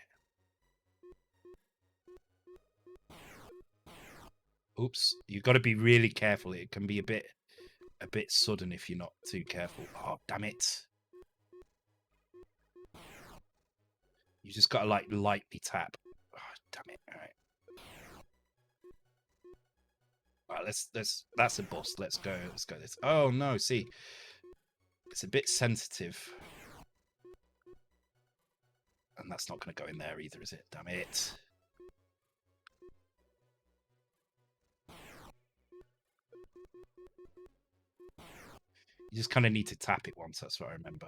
Oops, you've got to be really careful. It can be a bit sudden if you're not too careful. Oh, damn it! You just got to like lightly tap. Oh, damn it! All right. All right, let's. That's a bust. Let's go. Let's go. This. Oh no! See, it's a bit sensitive, and that's not going to go in there either, is it? Damn it! You just kind of need to tap it once. That's what I remember.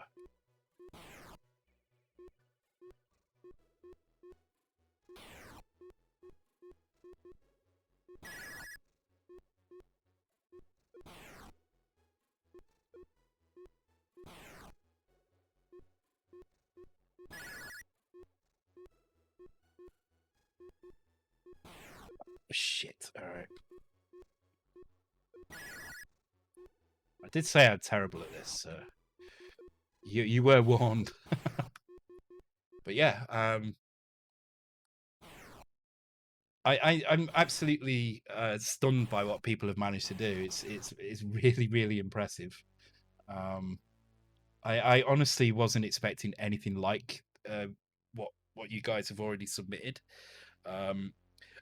Shit! All right. I did say I'm terrible at this. You were warned. But yeah, I'm absolutely stunned by what people have managed to do. It's really impressive. I honestly wasn't expecting anything like what you guys have already submitted.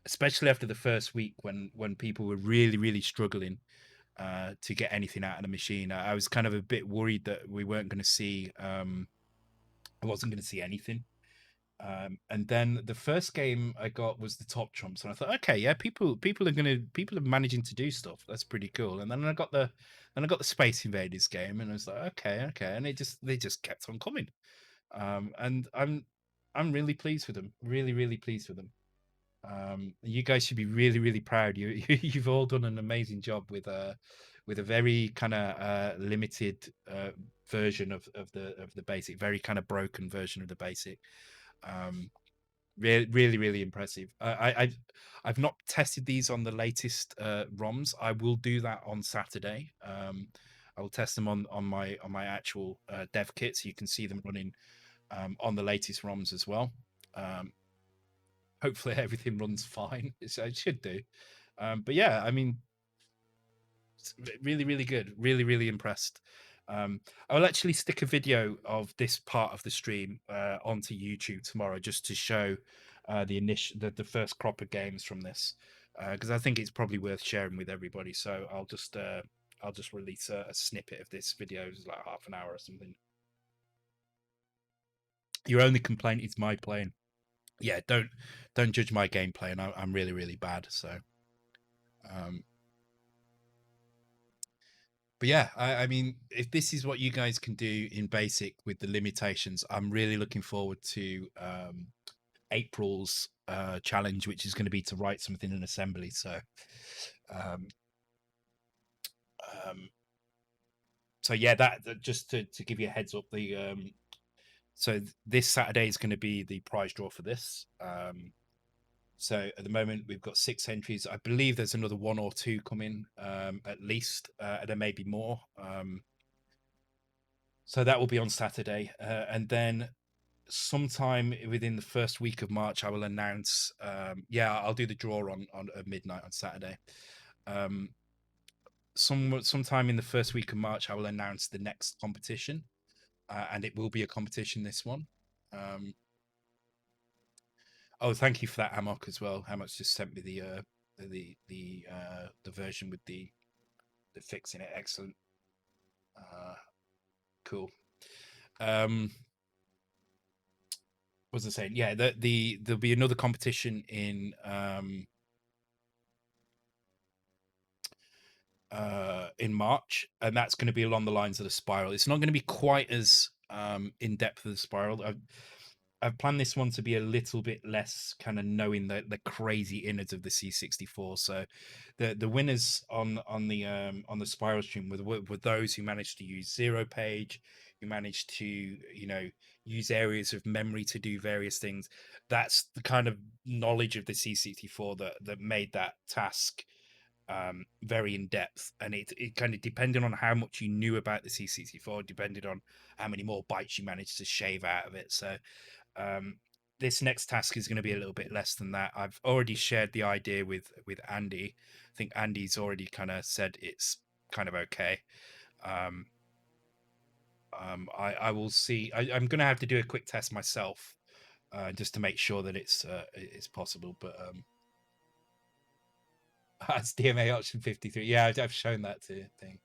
Especially after the first week when people were really struggling to get anything out of the machine. I was kind of a bit worried that we weren't going to see. I wasn't going to see anything. And then the first game I got was the top trumps, and I thought, okay, yeah, people are managing to do stuff. That's pretty cool. And then I got the Space Invaders game, and I was like, okay, and they just kept on coming. And I'm really pleased with them. Really pleased with them. You guys should be really proud. You've all done an amazing job with a very kind of limited version of the basic, very kind of broken version of the basic. Really impressive. I've not tested these on the latest ROMs. I will do that on Saturday. I will test them on my actual dev kit, so you can see them running on the latest ROMs as well. Hopefully everything runs fine. It should do. But yeah, I mean, really good. Really impressed. I'll actually stick a video of this part of the stream onto YouTube tomorrow, just to show the first crop of games from this, because I think it's probably worth sharing with everybody. So I'll just release a snippet of this video, it's like half an hour or something. Your only complaint is my playing. Yeah, don't judge my gameplay, and I'm really bad. So, but yeah, I mean, if this is what you guys can do in basic with the limitations, I'm really looking forward to April's challenge, which is going to be to write something in assembly. So, um, so yeah, that just to give you a heads up, so this Saturday is going to be the prize draw for this. So at the moment we've got 6 entries. I believe there's another 1 or 2 coming, at least. There may be more. So that will be on Saturday, and then sometime within the first week of March, I will announce. Yeah, I'll do the draw on at midnight on Saturday. Sometime in the first week of March, I will announce the next competition, and it will be a competition. This one. Oh, thank you for that, Amok, as well. Amok just sent me the version with the fix in it. Excellent. Cool. What was I saying? Yeah, there'll be another competition in March, and that's going to be along the lines of the Spiral. It's not going to be quite as in depth as the Spiral. I've planned this one to be a little bit less kind of knowing the crazy innards of the C64. So the winners on the Spiral stream were those who managed to use zero page, who managed to, you know, use areas of memory to do various things. That's the kind of knowledge of the C64 that made that task very in depth, and it kind of depended on how much you knew about the C64, depended on how many more bytes you managed to shave out of it. So um, this next task is going to be a little bit less than that. I've already shared the idea with Andy. I think Andy's already kind of said it's kind of okay. Um, I will see. I'm going to have to do a quick test myself just to make sure that it's possible. But that's DMA option 53. Yeah, I've shown that to thing.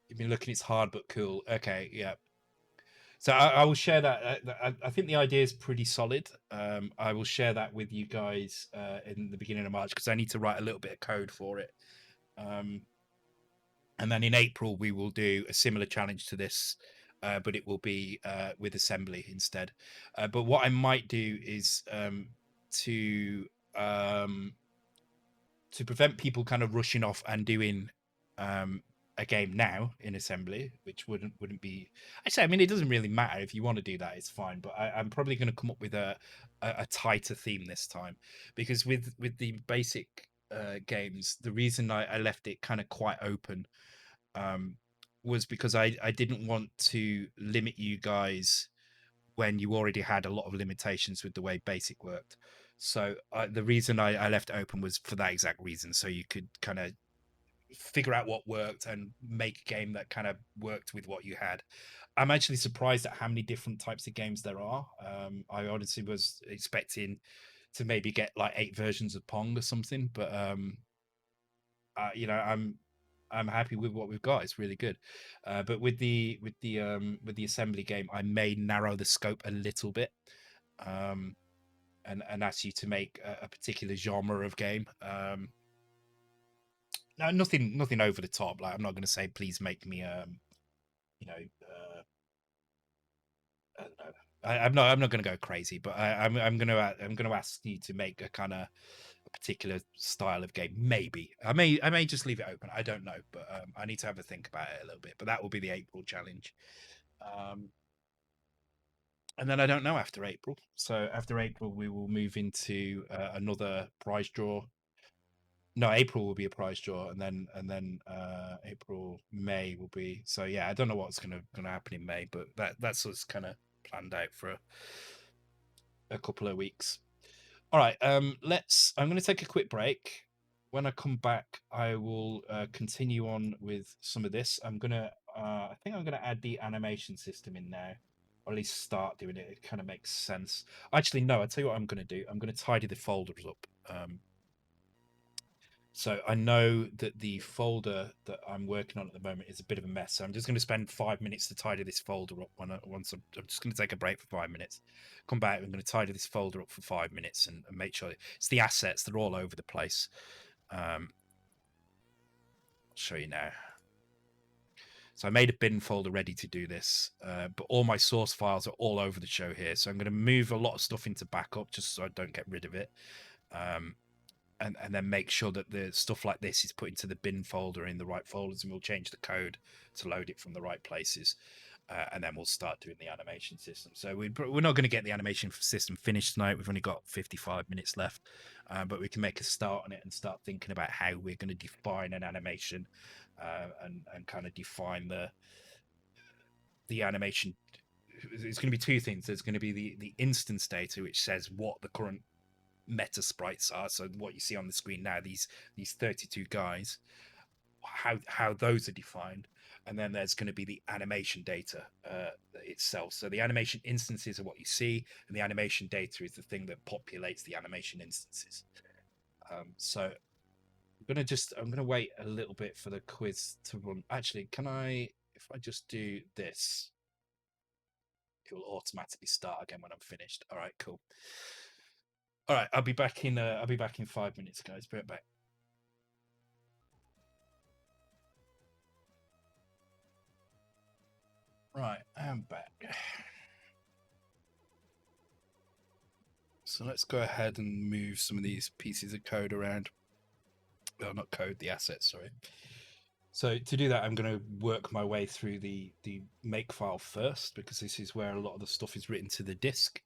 You've been looking. It's hard but cool. Okay, yeah. So I will share that. I think the idea is pretty solid. I will share that with you guys in the beginning of March because I need to write a little bit of code for it. And then in April we will do a similar challenge to this, but it will be with assembly instead. But what I might do is to um, to prevent people kind of rushing off and doing a game now in assembly, which wouldn't be. Actually, I mean, it doesn't really matter if you want to do that; it's fine. But I'm probably going to come up with a tighter theme this time, because with the basic games, the reason I left it kind of quite open was because I didn't want to limit you guys when you already had a lot of limitations with the way basic worked. So the reason I left it open was for that exact reason, so you could kind of figure out what worked and make a game that kind of worked with what you had. I'm actually surprised at how many different types of games there are. I honestly was expecting to maybe get like 8 versions of Pong or something, but you know, I'm happy with what we've got. It's really good. But with the assembly game, I may narrow the scope a little bit. And ask you to make a particular genre of game. No, nothing over the top. Like I'm not going to say, please make me, you know, I don't know. I'm not going to go crazy, but I'm going to ask you to make a kind of a particular style of game. Maybe I may just leave it open. I don't know, but I need to have a think about it a little bit. But that will be the April challenge. Um, and then I don't know after April. So after April, we will move into another prize draw. No, April will be a prize draw, and then April, May will be. So yeah, I don't know what's gonna happen in May, but that's what's kind of planned out for a couple of weeks. All right, let's. I'm going to take a quick break. When I come back, I will continue on with some of this. I'm gonna. I think I'm gonna add the animation system in now, or at least start doing it. It kind of makes sense. Actually, no. I'll tell you what I'm going to do. I'm going to tidy the folders up. So I know that the folder that I'm working on at the moment is a bit of a mess. So I'm just going to spend 5 minutes to tidy this folder up. Once I'm just going to take a break for 5 minutes, come back. I'm going to tidy this folder up for 5 minutes and make sure it's the assets. They're all over the place. I'll show you now. So I made a bin folder ready to do this, but all my source files are all over the show here. So I'm going to move a lot of stuff into backup just so I don't get rid of it. And then make sure that the stuff like this is put into the bin folder in the right folders, and we'll change the code to load it from the right places. And then we'll start doing the animation system. So we're not going to get the animation system finished tonight. We've only got 55 minutes left, but we can make a start on it and start thinking about how we're going to define an animation and kind of define the animation. It's going to be two things. There's going to be the instance data, which says what the current meta sprites are, so what you see on the screen now, these 32 guys, how those are defined. And then there's going to be the animation data itself. So the animation instances are what you see, and the animation data is the thing that populates the animation instances. So I'm gonna wait a little bit for the quiz to run. Actually, can I, if I just do this, it will automatically start again when I'm finished. All right, cool. All right, I'll be back in 5 minutes, guys. Be right back. Right, I'm back. So let's go ahead and move some of these pieces of code around. Well, not code, the assets, sorry. So to do that, I'm going to work my way through the make file first, because this is where a lot of the stuff is written to the disk.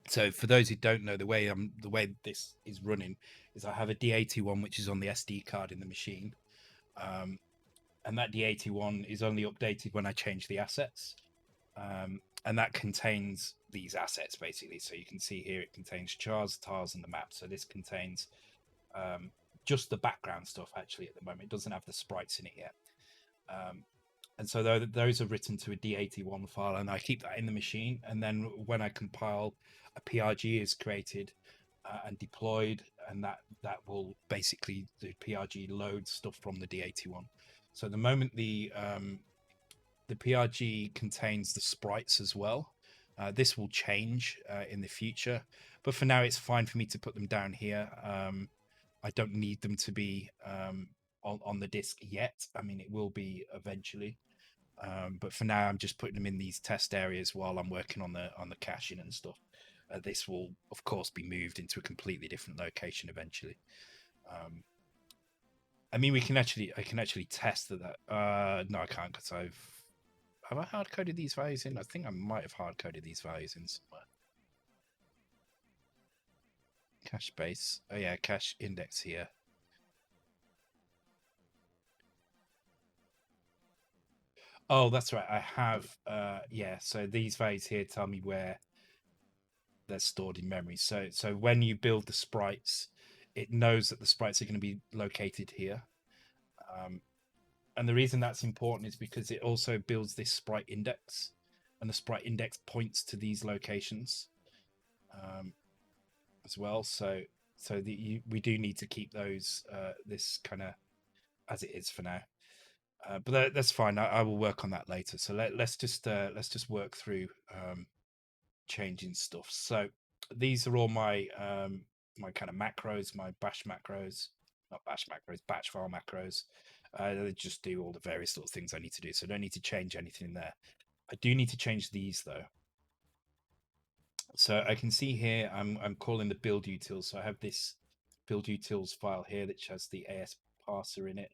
So for those who don't know, the way this is running is I have a D81 which is on the SD card in the machine, and that D81 is only updated when I change the assets, and that contains these assets basically. So you can see here it contains chars, tars, and the map. So this contains just the background stuff actually at the moment. It doesn't have the sprites in it yet. And so those are written to a D81 file, and I keep that in the machine. And then when I compile, a PRG is created and deployed, and that will basically, the PRG loads stuff from the D81. So at the moment, the PRG contains the sprites as well. This will change in the future, but for now, it's fine for me to put them down here. I don't need them to be on the disk yet. I mean, it will be eventually. But for now, I'm just putting them in these test areas while I'm working on the caching and stuff. This will, of course, be moved into a completely different location eventually. I mean, I can actually test that. No, I can't, because have I hard coded these values in? I think I might have hard coded these values in somewhere. Cache base. Oh yeah, cache index here. Oh, that's right. I have. Yeah. So these values here tell me where they're stored in memory. So when you build the sprites, it knows that the sprites are going to be located here. And the reason that's important is because it also builds this sprite index, and the sprite index points to these locations as well. So we do need to keep those this kind of as it is for now. But that's fine. I will work on that later. So let's just work through changing stuff. So these are all my my kind of macros, my bash macros, not bash macros, batch file macros. They just do all the various little things I need to do. So I don't need to change anything in there. I do need to change these though. So I can see here I'm calling the build utils. So I have this build utils file here that has the AS parser in it.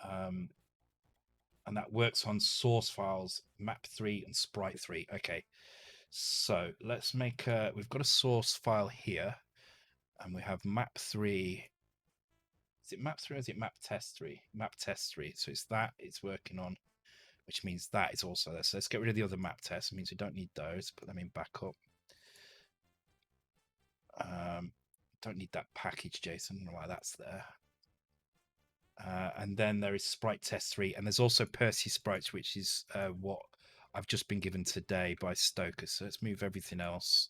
And that works on source files map3 and sprite3. Okay, so let's make we've got a source file here, and we have map3. Is it map3 or is it map test3? Map test3. So it's that it's working on, which means that is also there. So let's get rid of the other map tests. It means we don't need those. Put them in backup. Don't need that package JSON. I don't know why that's there. And then there is Sprite Test 3, and there's also Percy Sprites, which is what I've just been given today by Stoker. So let's move everything else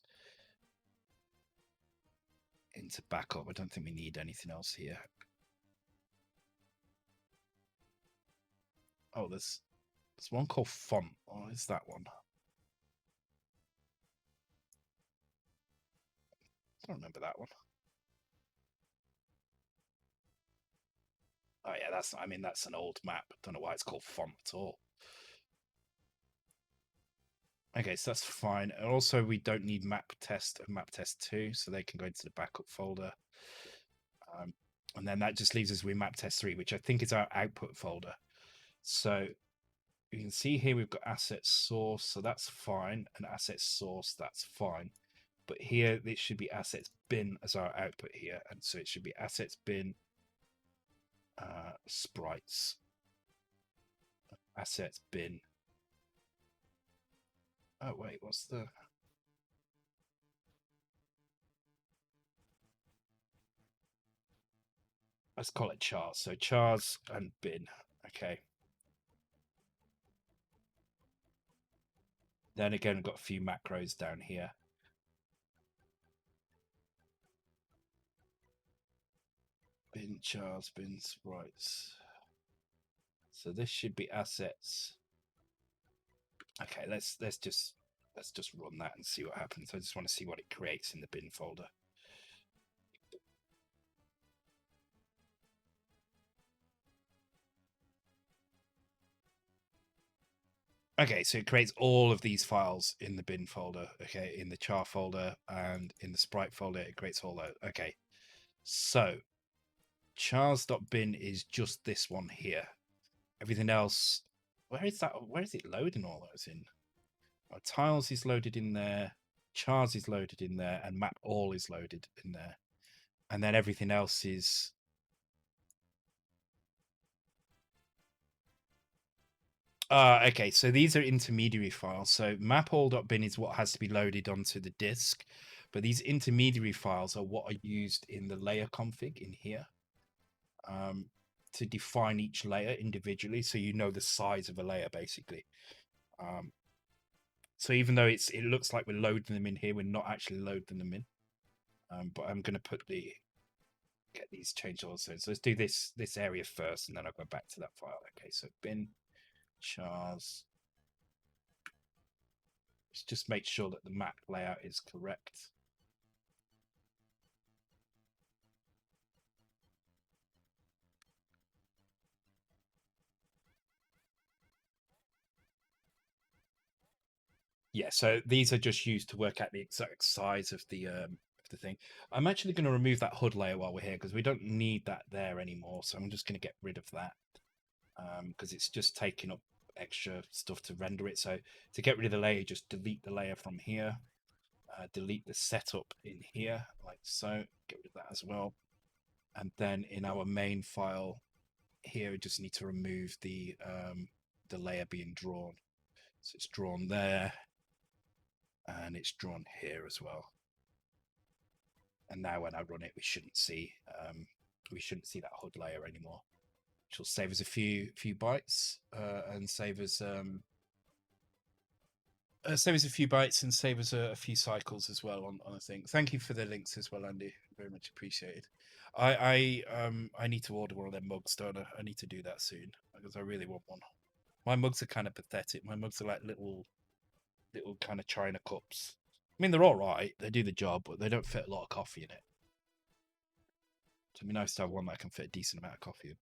into backup. I don't think we need anything else here. Oh, there's one called Font. Oh, is that one? I don't remember that one. Oh yeah, that's an old map. I don't know why it's called Font at all. Okay, so that's fine. And also, we don't need map test and map test 2, so they can go into the backup folder. And then that just leaves us with map test 3, which I think is our output folder. So you can see here we've got asset source, so that's fine, and asset source, that's fine. But here this should be assets bin as our output here, and so it should be assets bin sprites, assets bin. Oh wait, what's the? Let's call it chars. So chars and bin. Okay. Then again, we've got a few macros down here. Bin chars, bin sprites. So this should be assets Okay, let's just run that and see what happens. I just want to see what it creates in the bin folder. Okay, so it creates all of these files in the bin folder. Okay, in the char folder and in the sprite folder, it creates all those. Okay, so chars.bin is just this one here. Everything else, where is that? Where is it loading all those in? Tiles is loaded in there, chars is loaded in there, and map all is loaded in there. And then everything else is okay, so these are intermediary files. So mapall.bin is what has to be loaded onto the disk, but these intermediary files are what are used in the layer config in here to define each layer individually, so you know the size of a layer basically. So even though it looks like we're loading them in here, we're not actually loading them in. But I'm going to get these changed also. So let's do this area first, and then I'll go back to that file. Okay, so bin chars. Let's just make sure that the map layout is correct. Yeah, so these are just used to work out the exact size of the thing. I'm actually going to remove that HUD layer while we're here because we don't need that there anymore. So I'm just going to get rid of that because it's just taking up extra stuff to render it. So to get rid of the layer, just delete the layer from here. Delete the setup in here, like so. Get rid of that as well. And then in our main file here, we just need to remove the layer being drawn. So it's drawn there, and it's drawn here as well. And now when I run it, we shouldn't see that HUD layer anymore, which will save us a few bytes and save us a few bytes and save us a few cycles as well on a thing. Thank you for the links as well, Andy. Very much appreciated. I need to order one of them mugs, don't I? I need to do that soon because I really want one. My mugs are kind of pathetic. My mugs are like little kind of China cups. I mean, they're all right. They do the job, but they don't fit a lot of coffee in it. So it'd be nice to have one that can fit a decent amount of coffee in.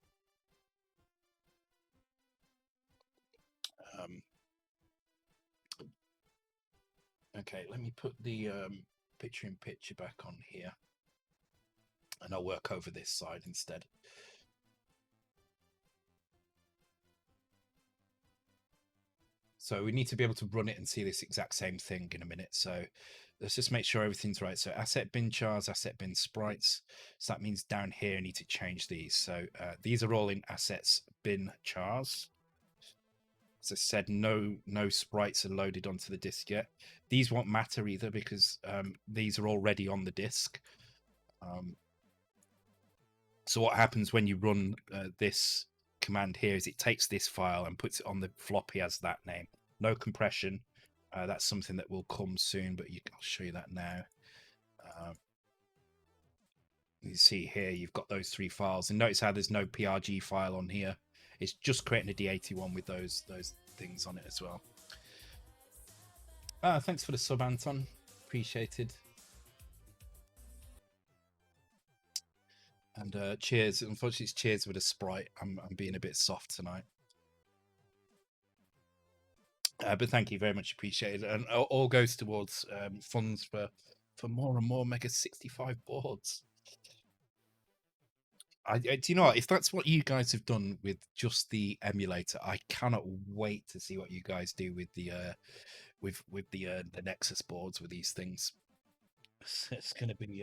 Okay, let me put the picture in picture back on here, and I'll work over this side instead. So we need to be able to run it and see this exact same thing in a minute. So let's just make sure everything's right. So asset bin chars, asset bin sprites. So that means down here I need to change these. So these are all in assets bin chars. As I said, no sprites are loaded onto the disk yet. These won't matter either because these are already on the disk. So what happens when you run this command here is it takes this file and puts it on the floppy as that name. No compression. That's something that will come soon, but I'll show you that now. You see here, you've got those three files, and notice how there's no PRG file on here. It's just creating a D81 with those things on it as well. Thanks for the sub, Anton. Appreciated. And cheers. Unfortunately, it's cheers with a Sprite. I'm being a bit soft tonight. But thank you very much, appreciated. And all goes towards funds for more and more Mega65 boards. Do you know what? If that's what you guys have done with just the emulator, I cannot wait to see what you guys do with the Nexus boards with these things. It's gonna be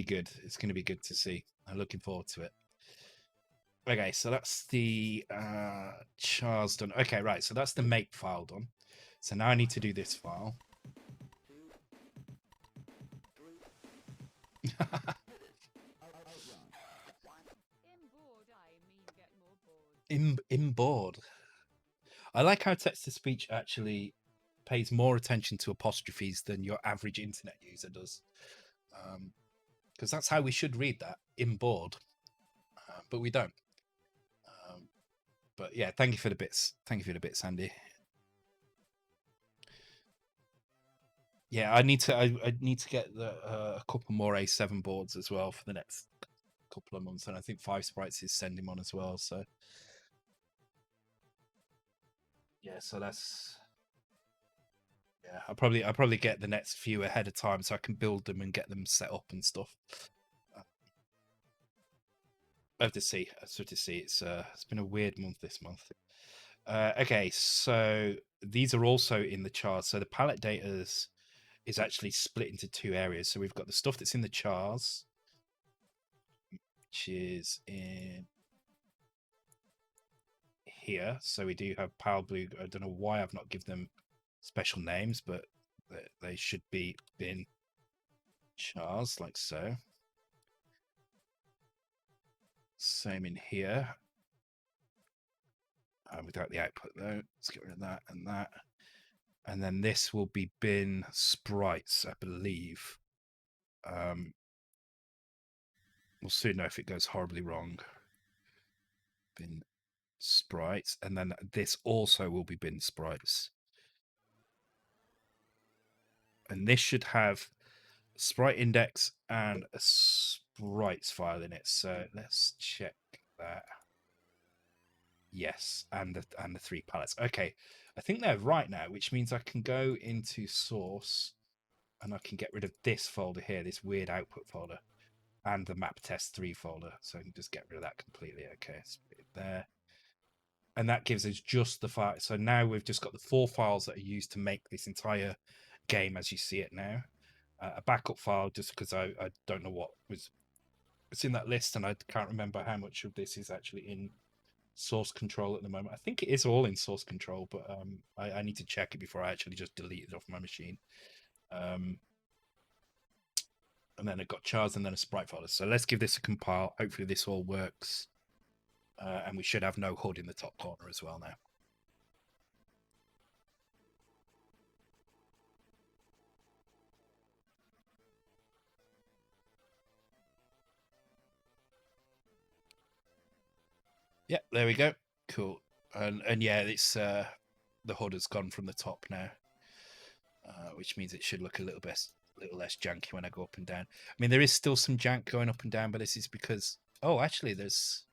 good. It's gonna be good to see. I'm looking forward to it. Okay, so that's the chars done. Okay, right. So that's the make file done. So now I need to do this file. Inboard. I like how text-to-speech actually pays more attention to apostrophes than your average internet user does. Because that's how we should read that, inboard. But we don't. But yeah, thank you for the bits. Thank you for the bits, Andy. Yeah, I need to. I need to get a couple more A7 boards as well for the next couple of months, and I think 5 Sprites is sending one as well. So yeah, so that's yeah. I'll probably get the next few ahead of time so I can build them and get them set up and stuff. I have to see. I have to see. It's been a weird month this month. Okay, so these are also in the chars. So the palette data is actually split into 2 areas. So we've got the stuff that's in the chars, which is in here. So we do have Power Blue. I don't know why I've not given them special names, but they should be in chars like so. Same in here. Without the output though, let's get rid of that and that. And then this will be bin sprites, I believe. We'll soon know if it goes horribly wrong. Bin sprites, and then this also will be bin sprites. And this should have sprite index and a sprites file in it. So let's check that. Yes, and the 3 palettes. Okay, I think they're right now, which means I can go into source and I can get rid of this folder here, this weird output folder, and the map test 3 folder. So I can just get rid of that completely. Okay, let's put it there. And that gives us just the file. So now we've just got the 4 files that are used to make this entire game as you see it now. A backup file, just because I don't know what was it's in that list, and I can't remember how much of this is actually in source control at the moment. I think it is all in source control, but I need to check it before I actually just delete it off my machine. And then I've got chars and then a sprite folder. So let's give this a compile. Hopefully this all works. And we should have no HUD in the top corner as well now. Yeah, there we go. Cool. And yeah, it's the HUD has gone from the top now, which means it should look a little less janky when I go up and down. I mean, there is still some jank going up and down, but this is because actually there is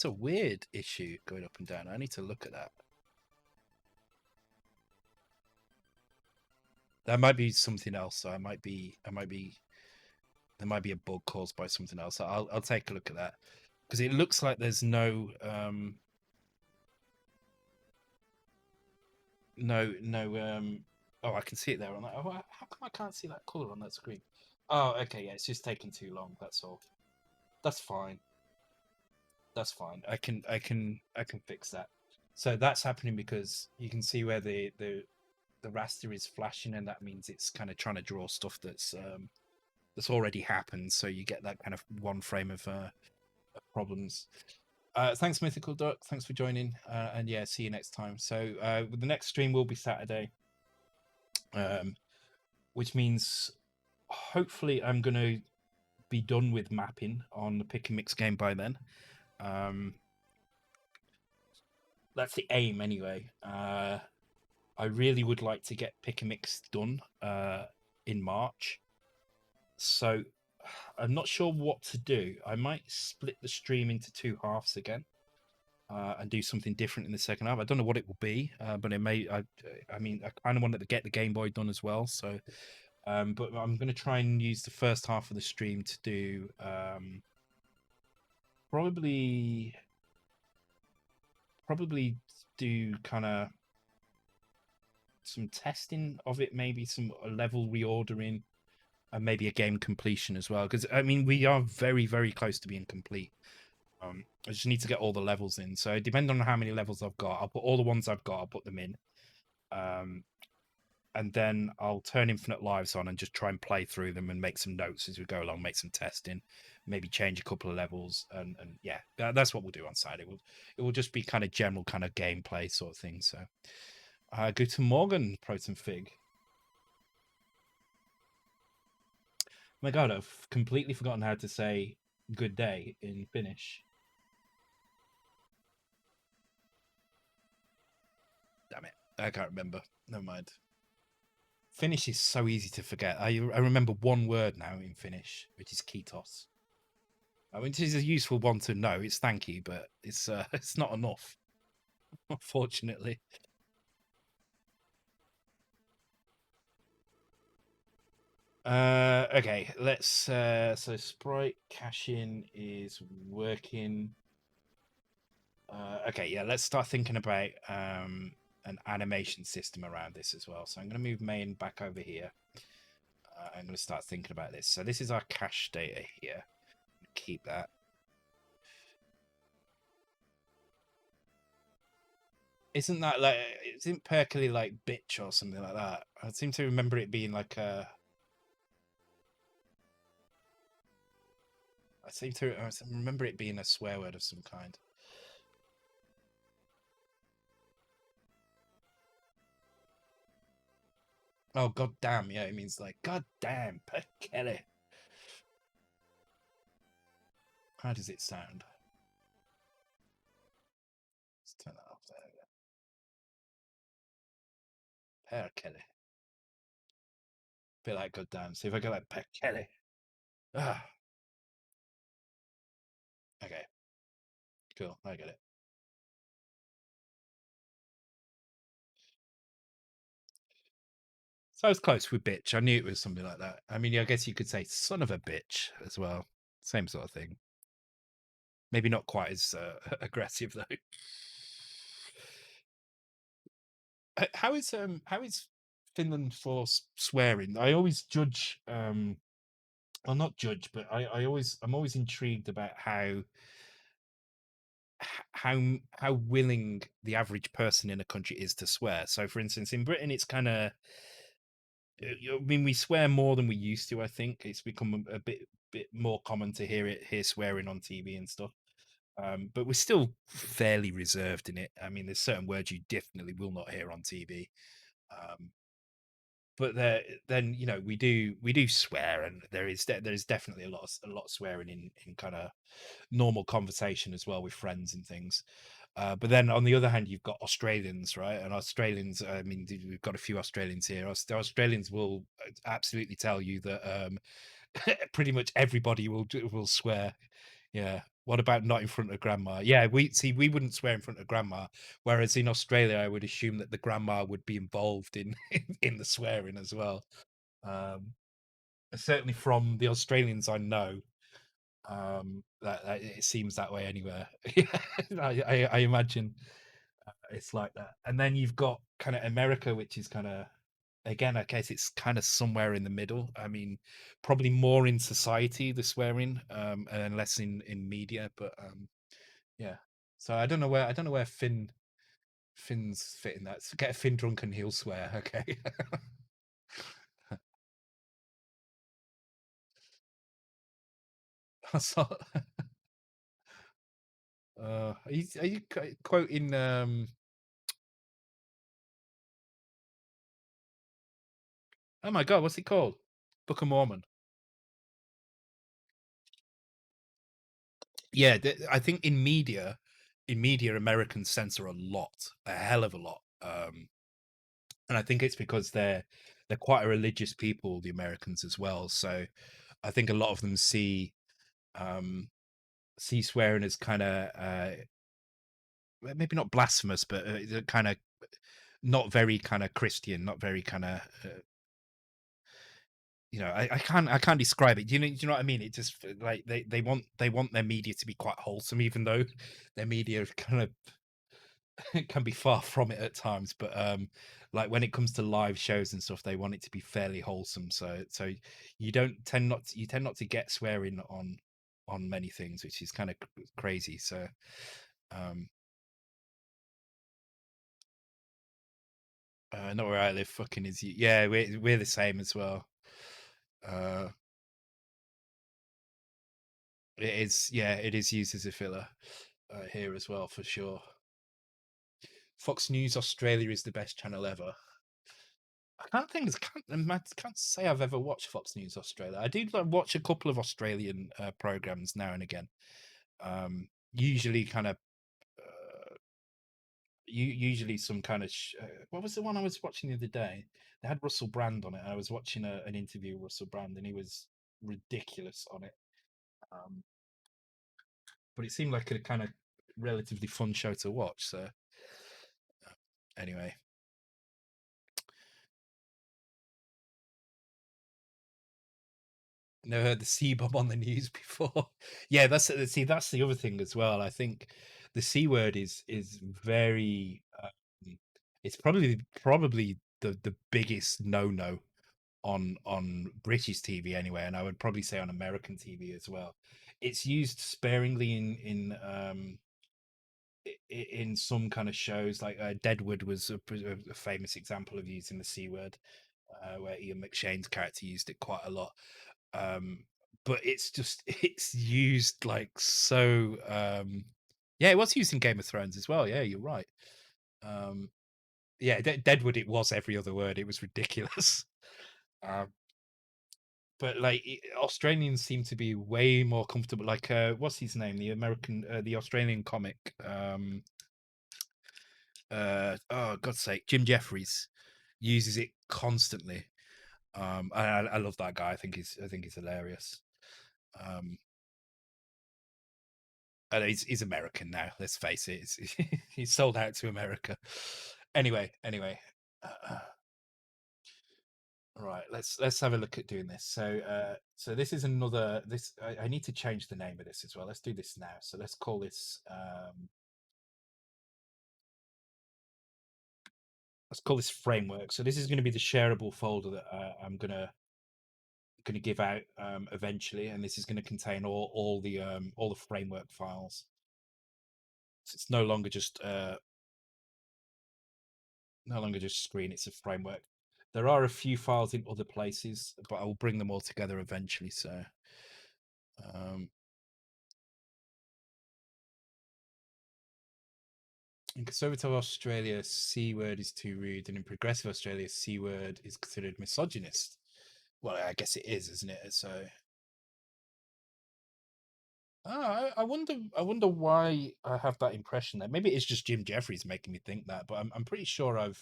a weird issue going up and down. I need to look at that. That might be something else. So there might be a bug caused by something else. So I'll take a look at that, because it looks like there's no I can see it there on that. Oh, how come I can't see that color on that screen? Oh, okay, yeah, it's just taking too long. That's all. That's fine. That's fine. I can fix that. So that's happening because you can see where the raster is flashing, and that means it's kind of trying to draw stuff that's already happened. So you get that kind of one frame of problems. Thanks, Mythical Duck. Thanks for joining. And yeah, see you next time. So the next stream will be Saturday, which means hopefully I'm going to be done with mapping on the pick and mix game by then. That's the aim anyway. I really would like to get pick and mix done in March. So I'm not sure what to do. I might split the stream into 2 halves again. And do something different in the second half. I don't know what it will be, but it may. I mean, I kind of wanted to get the Game Boy done as well. So, but I'm going to try and use the first half of the stream to do probably do kind of some testing of it, maybe some level reordering, and maybe a game completion as well. Because I mean, we are very, very close to being complete. I just need to get all the levels in. So depending on how many levels I've got, I'll put all the ones I've got, I'll put them in. And then I'll turn Infinite Lives on and just try and play through them and make some notes as we go along, make some testing, maybe change a couple of levels. And yeah, that's what we'll do on Saturday. It will just be kind of general kind of gameplay sort of thing. So Guten Morgen, Proton Fig. My God, I've completely forgotten how to say good day in Finnish. Damn it. I can't remember. Never mind. Finnish is so easy to forget. I remember one word now in Finnish, which is kiitos. I mean, it is a useful one to know. It's thank you, but it's it's not enough, unfortunately. Okay, let's so Sprite cache-in is working. Okay, yeah, let's start thinking about an animation system around this as well. So I'm going to move main back over here. I'm going to start thinking about this. So this is our cache data here. Keep that. Isn't that like, isn't Perkily like bitch or something like that? I seem to remember it being like a. I remember it being a swear word of some kind. Oh, god damn. Yeah, it means like, god damn, Perkily. How does it sound? Let's turn that off. There we go. Perkily. Bit like god damn. See if I go like Perkily. Ah. Okay. Cool. I get it. So I was close with bitch. I knew it was something like that. I mean, I guess you could say son of a bitch as well. Same sort of thing. Maybe not quite as aggressive though. How is Finland for swearing? I always judge. Well, not judge, but I'm always intrigued about how willing the average person in a country is to swear. So, for instance, in Britain, it's kind of. I mean, we swear more than we used to. I think it's become a bit more common to hear swearing on TV and stuff. But we're still fairly reserved in it. I mean, there's certain words you definitely will not hear on TV. Um, but then we do swear, and there is definitely a lot of swearing in kind of normal conversation as well with friends and things. But then on the other hand, you've got Australians, right? And Australians, I mean, we've got a few Australians here. Australians will absolutely tell you that pretty much everybody will swear. Yeah. What about not in front of grandma? Yeah, we wouldn't swear in front of grandma. Whereas in Australia, I would assume that the grandma would be involved in the swearing as well. Um, Certainly from the Australians I know, that it seems that way anywhere. I imagine it's like that. And then you've got kind of America, which is kind of again, I guess it's kind of somewhere in the middle. I mean, probably more in society the swearing, and less in media. But yeah. So I don't know where Finn's fit in that. So get a Finn drunk and he'll swear. Okay. So, are you quoting? Oh my God, what's it called? Book of Mormon. Yeah, I think in media, Americans censor a lot, a hell of a lot. And I think it's because they're quite a religious people, the Americans as well. So I think a lot of them see swearing as kind of maybe not blasphemous, but kind of not very kind of Christian, not very kind of I can't describe it. Do you know what I mean? It just like they want their media to be quite wholesome, even though their media kind of can be far from it at times. But like when it comes to live shows and stuff, they want it to be fairly wholesome. So you tend not to get swearing on many things, which is kind of crazy. So um not where I live fucking is yeah, we're the same as well. uh it is, yeah, it is used as a filler here as well for sure. Fox News Australia is the best channel ever. I can't say I've ever watched Fox News Australia. I do like, watch a couple of Australian programs now and again. Usually, kind of, usually some kind of what was the one I was watching the other day? They had Russell Brand on it. I was watching an interview with Russell Brand, and he was ridiculous on it. Um, but it seemed like a kind of relatively fun show to watch. So anyway, never heard the C bomb on the news before. Yeah, that's that's the other thing as well. I think the C word is very. It's probably the biggest no on British TV anyway, and I would probably say on American TV as well. It's used sparingly in some kind of shows, like Deadwood was a famous example of using the C word, where Ian McShane's character used it quite a lot. Um, but it's just it's used like so. Yeah, it was used in Game of Thrones as well. Yeah, you're right. Um, yeah, Deadwood. It was every other word. It was ridiculous. Um, but like Australians seem to be way more comfortable. Like, what's his name? The Australian comic. Oh God's sake, Jim Jeffries uses it constantly. I love that guy. I think he's hilarious. Um, and he's American now. Let's face it. He's sold out to America. Anyway. Uh, right. Let's have a look at doing this. So this is another. This I need to change the name of this as well. Let's do this now. So let's call this. Let's call this framework. So this is going to be the shareable folder that I'm gonna give out eventually, and this is going to contain all the framework files. So it's no longer just screen, it's a framework. There are a few files in other places, but I will bring them all together eventually. So um, in conservative Australia, C word is too rude, and in progressive Australia, C word is considered misogynist. Well, I guess it is, isn't it? So I wonder. I wonder why I have that impression there. Maybe it's just Jim Jeffries making me think that, but I'm pretty sure I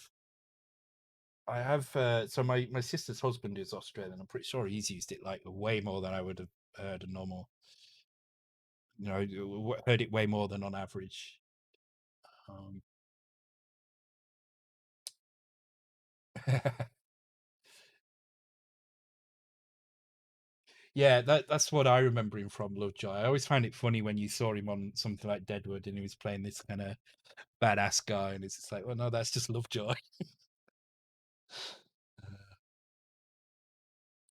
have. So my sister's husband is Australian. I'm pretty sure he's used it like way more than I would have heard a normal. You know, heard it way more than on average. Um, yeah, that's what I remember him from Lovejoy. I always find it funny when you saw him on something like Deadwood and he was playing this kind of badass guy, and it's just like, well, no, that's just Lovejoy.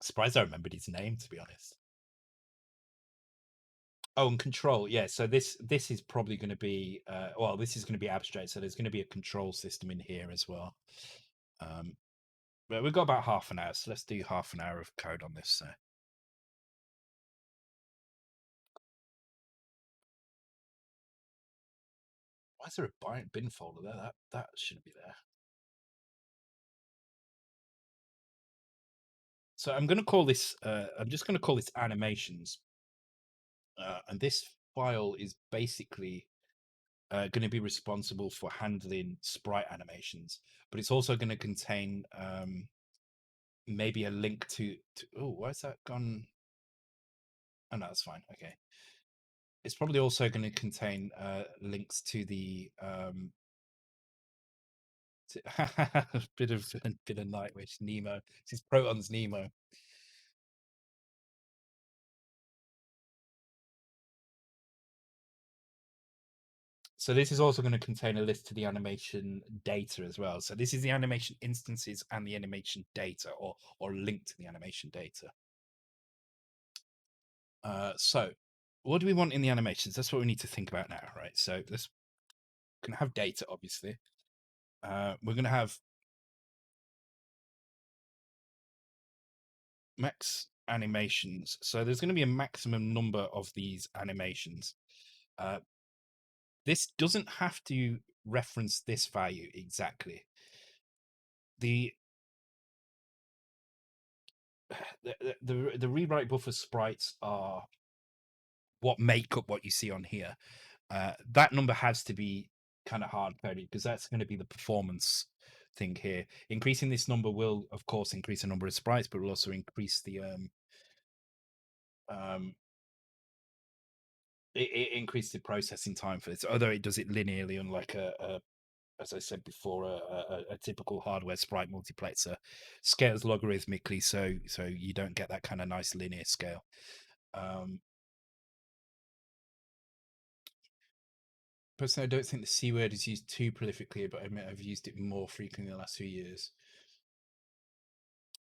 Surprised I remembered his name, to be honest. Oh, and control, yeah. So this is probably going to be well, this is going to be abstract. So there's going to be a control system in here as well. Um, but we've got about half an hour, so let's do half an hour of code on this. So why is there a bin folder there? That shouldn't be there. So I'm going to call this. I'm just going to call this animations, and this file is basically going to be responsible for handling sprite animations, but it's also going to contain maybe a link to. Oh, why is that gone? Oh no, that's fine. Okay, it's probably also going to contain links to the a bit of Nightwish Nemo. This is Proton's Nemo. So this is also going to contain a list to the animation data as well. So this is the animation instances and the animation data, or link to the animation data. So what do we want in the animations? That's what we need to think about now, right? So let's going to have data, obviously. We're going to have max animations. So there's going to be a maximum number of these animations. Uh, this doesn't have to reference this value exactly. The the rewrite buffer sprites are what make up what you see on here. That number has to be kind of hard coded because that's going to be the performance thing here. Increasing this number will, of course, increase the number of sprites, but will also increase the um it increases the processing time for this. Although it does it linearly, unlike a as I said before, a typical hardware sprite multiplexer scales logarithmically, so you don't get that kind of nice linear scale. Personally, I don't think the C word is used too prolifically, but I admit I've used it more frequently in the last few years.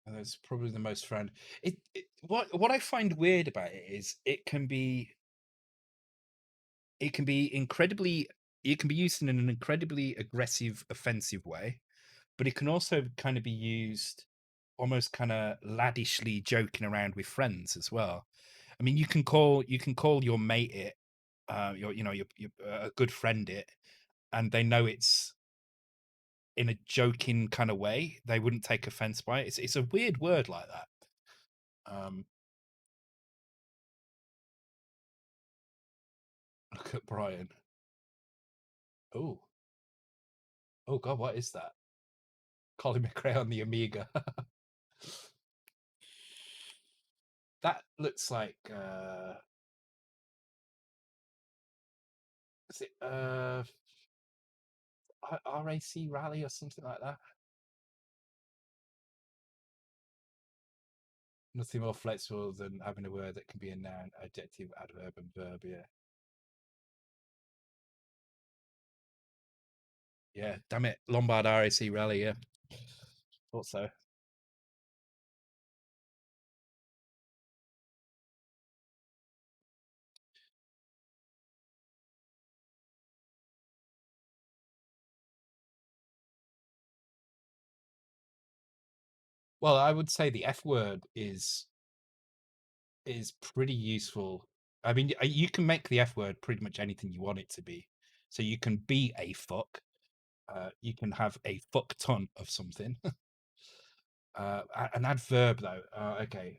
And that's probably the most friend. What I find weird about it is it can be incredibly it can be used in an incredibly aggressive, offensive way, but it can also kind of be used almost kind of laddishly joking around with friends as well. I mean, you can call your mate it, your you know your a good friend it, and they know it's in a joking kind of way. They wouldn't take offense by it. It's a weird word like that. Um, look at Brian. Oh, oh God, what is that? Colin McRae on the Amiga. That looks like is it RAC Rally or something like that? Nothing more flexible than having a word that can be a noun, adjective, adverb, and verb. Yeah, yeah. Damn it, Lombard RAC Rally. Yeah, thought so. Well, I would say the F word is pretty useful. I mean, you can make the F word pretty much anything you want it to be. So you can be a fuck. You can have a fuck ton of something. An adverb though. Okay.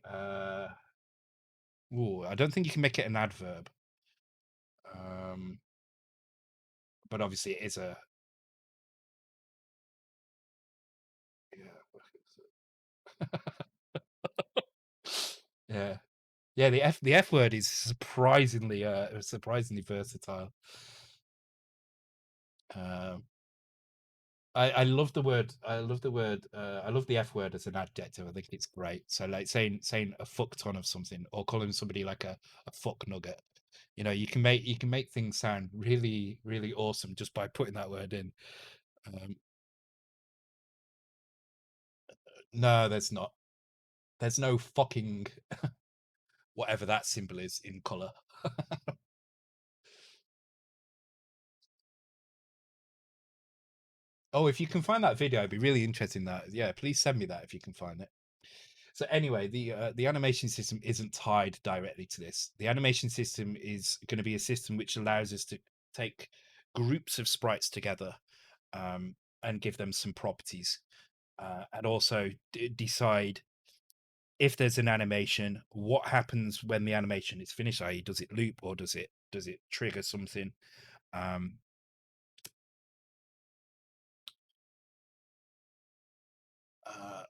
Ooh, I don't think you can make it an adverb. Um, but obviously it is a yeah. Yeah. Yeah, the F word is surprisingly versatile. Um, I love the word. I love the word. I love the F word as an adjective. I think it's great. So like saying a fuck ton of something, or calling somebody like a fuck nugget. You know, you can make things sound really awesome just by putting that word in. Um, no, there's not. There's no fucking whatever that symbol is in color. Oh, if you can find that video, I'd be really interested in that. Yeah, please send me that if you can find it. So anyway, the animation system isn't tied directly to this. The animation system is going to be a system which allows us to take groups of sprites together and give them some properties, and also decide if there's an animation, what happens when the animation is finished. I.e., does it loop or does it trigger something? Um,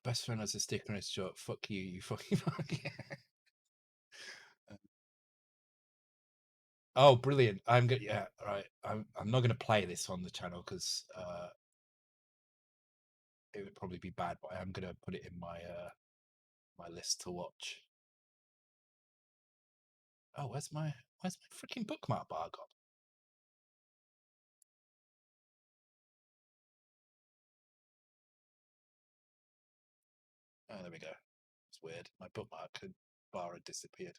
best friend has a sticker on his shirt. Fuck you, you fucking fuck. Oh, brilliant! I'm good. Yeah, right. I'm not going to play this on the channel because it would probably be bad, but I am going to put it in my my list to watch. Oh, where's my freaking bookmark bar gone? Oh, there we go. It's weird. My bookmark bar had disappeared.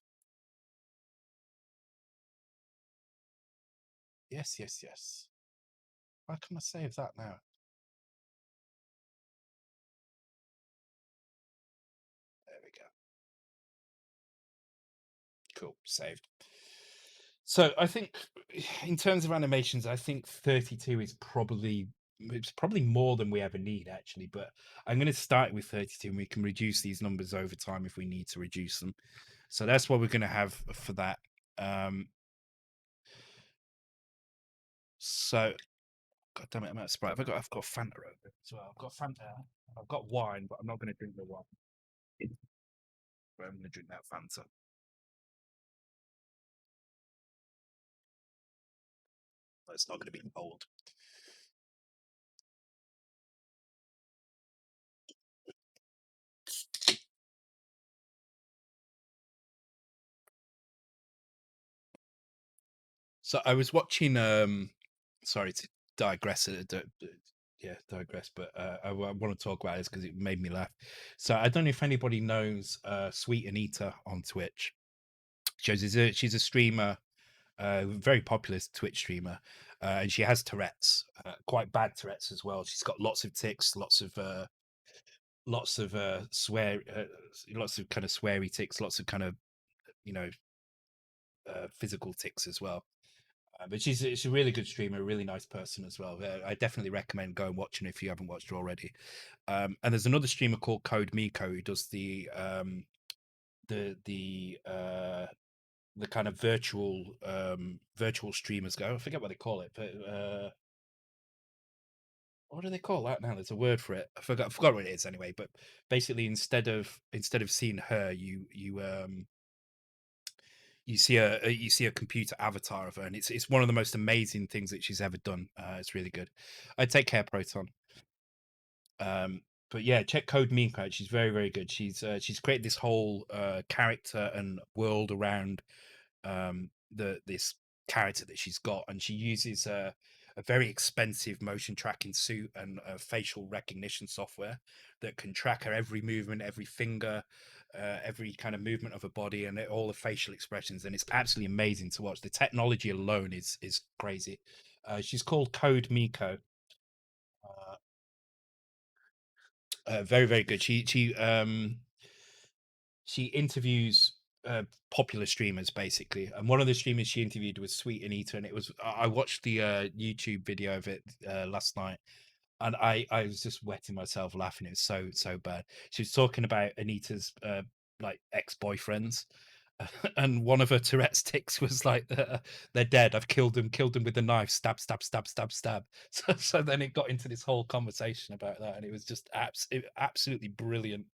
Yes, yes, yes. Why can't I save that now? There we go. Cool, saved. So I think in terms of animations, I think 32 is probably it's probably more than we ever need actually, but I'm going to start with 32 and we can reduce these numbers over time if we need to reduce them. So that's what we're going to have for that. So God damn it, I'm out of Sprite. I've got Fanta over as well. I've got Fanta. I've got wine, but I'm not going to drink the wine. I'm going to drink that Fanta. It's not going to be cold. So I was watching. Sorry to digress. Digress. But I want to talk about this because it made me laugh. So I don't know if anybody knows Sweet Anita on Twitch. She's a streamer, very popular Twitch streamer, and she has Tourette's, quite bad Tourette's as well. She's got lots of tics, lots of lots of kind of sweary tics, lots of kind of you know physical tics as well. But she's a really good streamer, a really nice person as well. I definitely recommend going watching if you haven't watched her already. And there's another streamer called Code Miko who does the kind of virtual streamers go. I forget what they call it, but what do they call that now? There's a word for it. I forgot what it is anyway. But basically, instead of seeing her, you see a computer avatar of her, and it's one of the most amazing things that she's ever done. It's really good. I take care, Proton. But yeah, check Code Miko out. She's very very good. She's created this whole character and world around this character that she's got, and she uses a very expensive motion tracking suit and facial recognition software that can track her every movement, every finger, every kind of movement of her body, and all the facial expressions. And it's absolutely amazing to watch. The technology alone is crazy. She's called Code Miko. Very very good. She interviews popular streamers basically, and one of the streamers she interviewed was Sweet Anita, and I watched the YouTube video of it last night, and I was just wetting myself laughing. It was so bad. She was talking about Anita's like ex-boyfriends, and one of her Tourette's tics was like, they're dead, I've killed them with the knife, stab stab stab stab stab. So then it got into this whole conversation about that, and it was just absolutely brilliant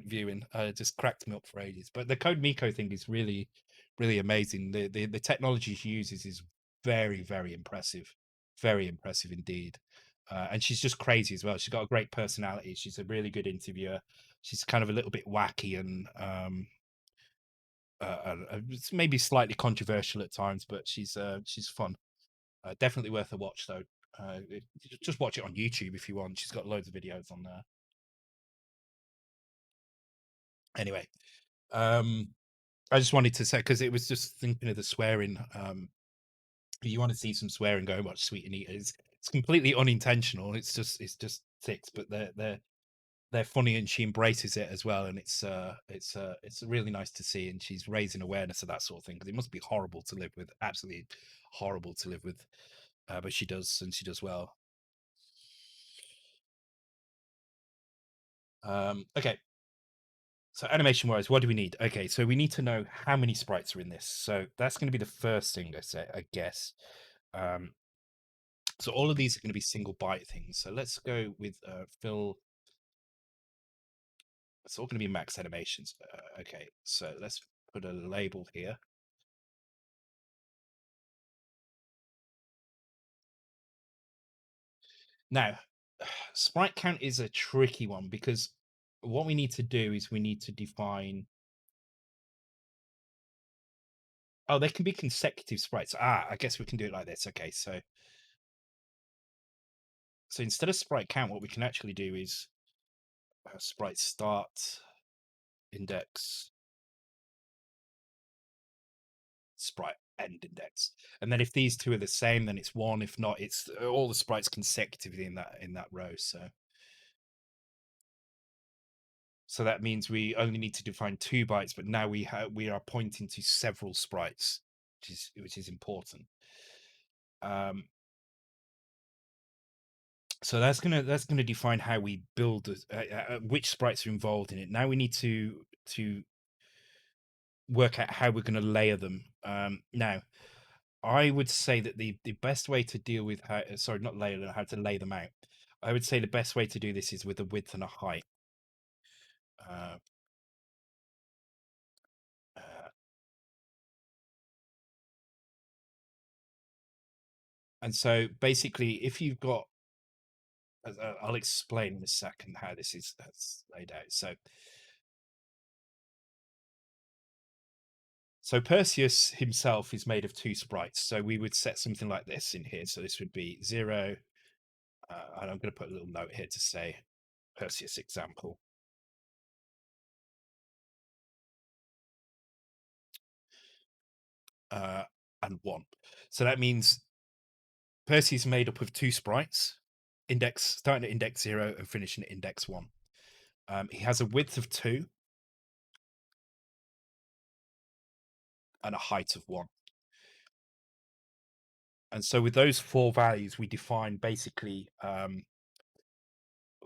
viewing. It just cracked me up for ages. But the Code Miko thing is really, really amazing. The technology she uses is very very impressive indeed. And she's just crazy as well. She's got a great personality. She's a really good interviewer. She's kind of a little bit wacky and it's maybe slightly controversial at times, but she's fun. Definitely worth a watch though. Just watch it on YouTube if you want. She's got loads of videos on there. Anyway, I just wanted to say because it was just thinking of the swearing. If you want to see some swearing, go and watch Sweet Anita. It's completely unintentional. It's just ticks, but they're funny and she embraces it as well. And it's really nice to see. And she's raising awareness of that sort of thing because it must be horrible to live with, absolutely horrible to live with. But she does, and she does well. Okay. So animation wise, what do we need? Okay, so we need to know how many sprites are in this. So that's going to be the first thing I say, I guess. Um, so all of these are going to be single byte things. So let's go with Phil. It's all going to be max animations. Okay, so let's put a label here. Now, sprite count is a tricky one because what we need to do is we need to define. Oh, they can be consecutive sprites. I guess we can do it like this. Okay, so instead of sprite count, what we can actually do is sprite start index sprite end index, and then if these two are the same, then it's one. If not, it's all the sprites consecutively in that row. So that means we only need to define 2 bytes, but now we are pointing to several sprites, which is important. So that's gonna define how we build which sprites are involved in it. Now we need to work out how we're going to layer them. Now I would say that the best way to deal with how, sorry, not lay them, how to lay them out. I would say the best way to do this is with a width and a height. Uh, uh, and so basically, if you've got, I'll explain in a second how this is that's laid out. So Perseus himself is made of two sprites. So we would set something like this in here. So this would be 0. And I'm going to put a little note here to say Perseus example. And 1. So that means Perseus is made up of two sprites, starting at index 0 and finishing at index 1. He has a width of 2 and a height of 1. And so with those 4 values, we define basically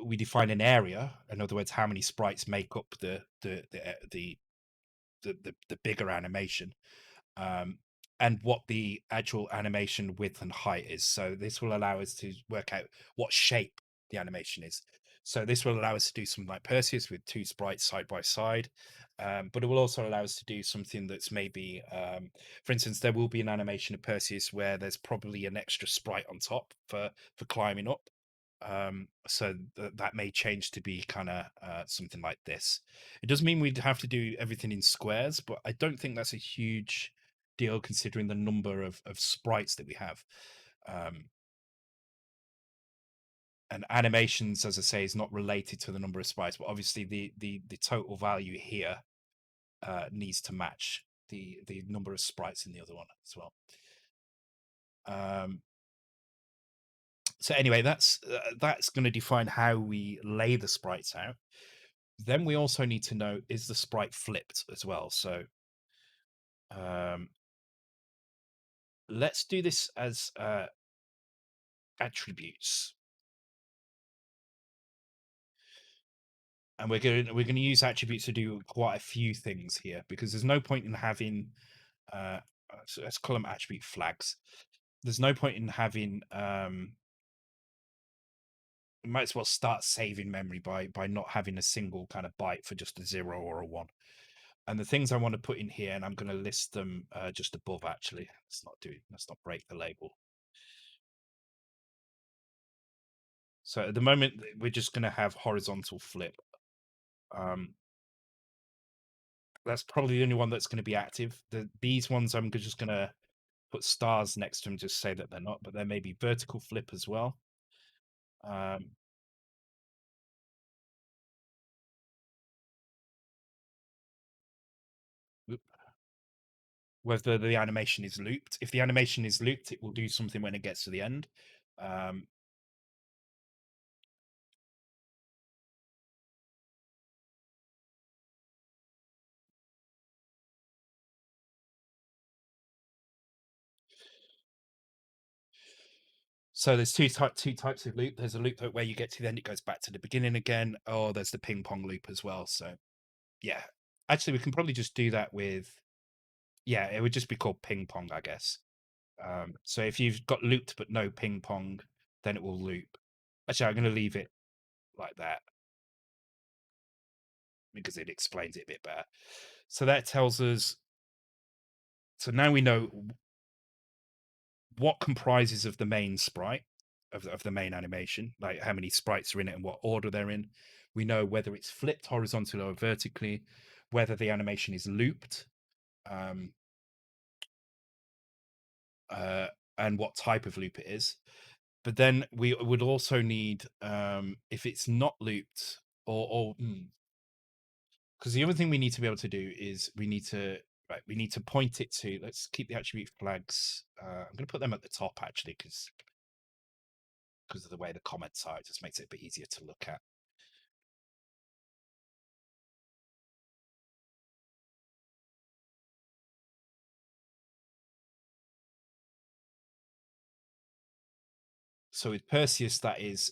we define an area. In other words, how many sprites make up the bigger animation, and what the actual animation width and height is. So this will allow us to work out what shape the animation is. So this will allow us to do something like Perseus with 2 sprites side by side, but it will also allow us to do something that's maybe, for instance, there will be an animation of Perseus where there's probably an extra sprite on top for climbing up. So that may change to be kind of something like this. It doesn't mean we'd have to do everything in squares, but I don't think that's a huge deal considering the number of sprites that we have. And animations, as I say, is not related to the number of sprites, but obviously the total value here needs to match the number of sprites in the other one as well. So anyway, that's going to define how we lay the sprites out. Then we also need to know, is the sprite flipped as well? So let's do this as attributes. And we're going to use attributes to do quite a few things here, because there's no point in having so let's call them attribute flags. There's no point in having we might as well start saving memory by not having a single kind of byte for just a 0 or a 1. And the things I want to put in here, and I'm going to list them just above. Actually, let's not break the label. So at the moment, we're just going to have horizontal flip. That's probably the only one that's going to be active. These ones, I'm just going to put stars next to them, just say that they're not, but there may be vertical flip as well. Whether the animation is looped. If the animation is looped, it will do something when it gets to the end. So there's two types of loop. There's a loop where you get to the end, it goes back to the beginning again, or there's the ping pong loop as well. So yeah, actually, we can probably just do that with, yeah, it would just be called ping pong, I guess. So if you've got looped but no ping pong, then it will loop. Actually, I'm going to leave it like that because it explains it a bit better. So that tells us. So now we know what comprises of the main sprite of the main animation, like how many sprites are in it and what order they're in. We know whether it's flipped horizontally or vertically, whether the animation is looped, and what type of loop it is. But then we would also need, if it's not looped, or because the other thing we need to be able to do is we need to point it to. Let's keep the attribute flags. I'm going to put them at the top actually, because of the way the comments are, it just makes it a bit easier to look at. So with Perseus, that is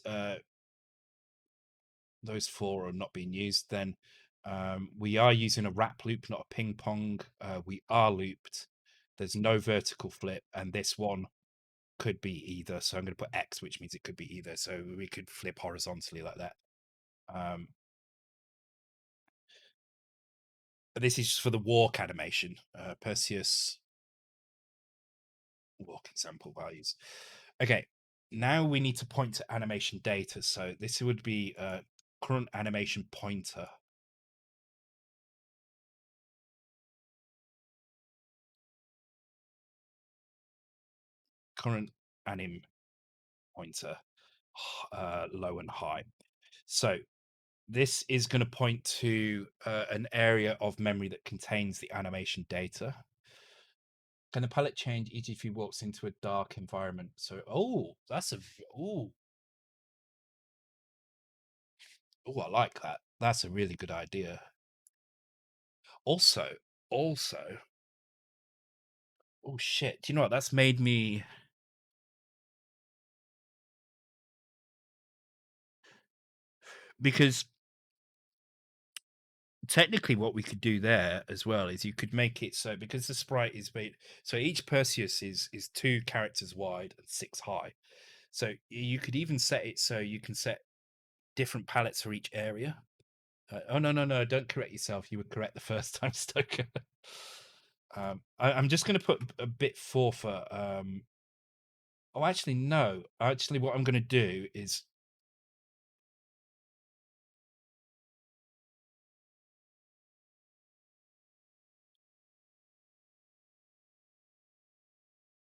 those 4 are not being used. Then we are using a wrap loop, not a ping pong. We are looped. There's no vertical flip, and this one could be either. So I'm going to put X, which means it could be either. So we could flip horizontally like that. But this is just for the walk animation. Perseus walk example values. Okay, now we need to point to animation data. So this would be current animation pointer. Current anim pointer, low and high. So this is going to point to an area of memory that contains the animation data. Can the palette change each if he walks into a dark environment? So, that's a oh, I like that. That's a really good idea. Also, oh shit! Do you know what? That's made me because technically what we could do there as well is you could make it so because the sprite is made so each Perseus is 2 characters wide and 6 high. So you could even set it so you can set different palettes for each area. Oh no! Don't correct yourself. You were correct the first time, Stoker. I'm just going to put a bit four for. Oh, actually, no. Actually, what I'm going to do is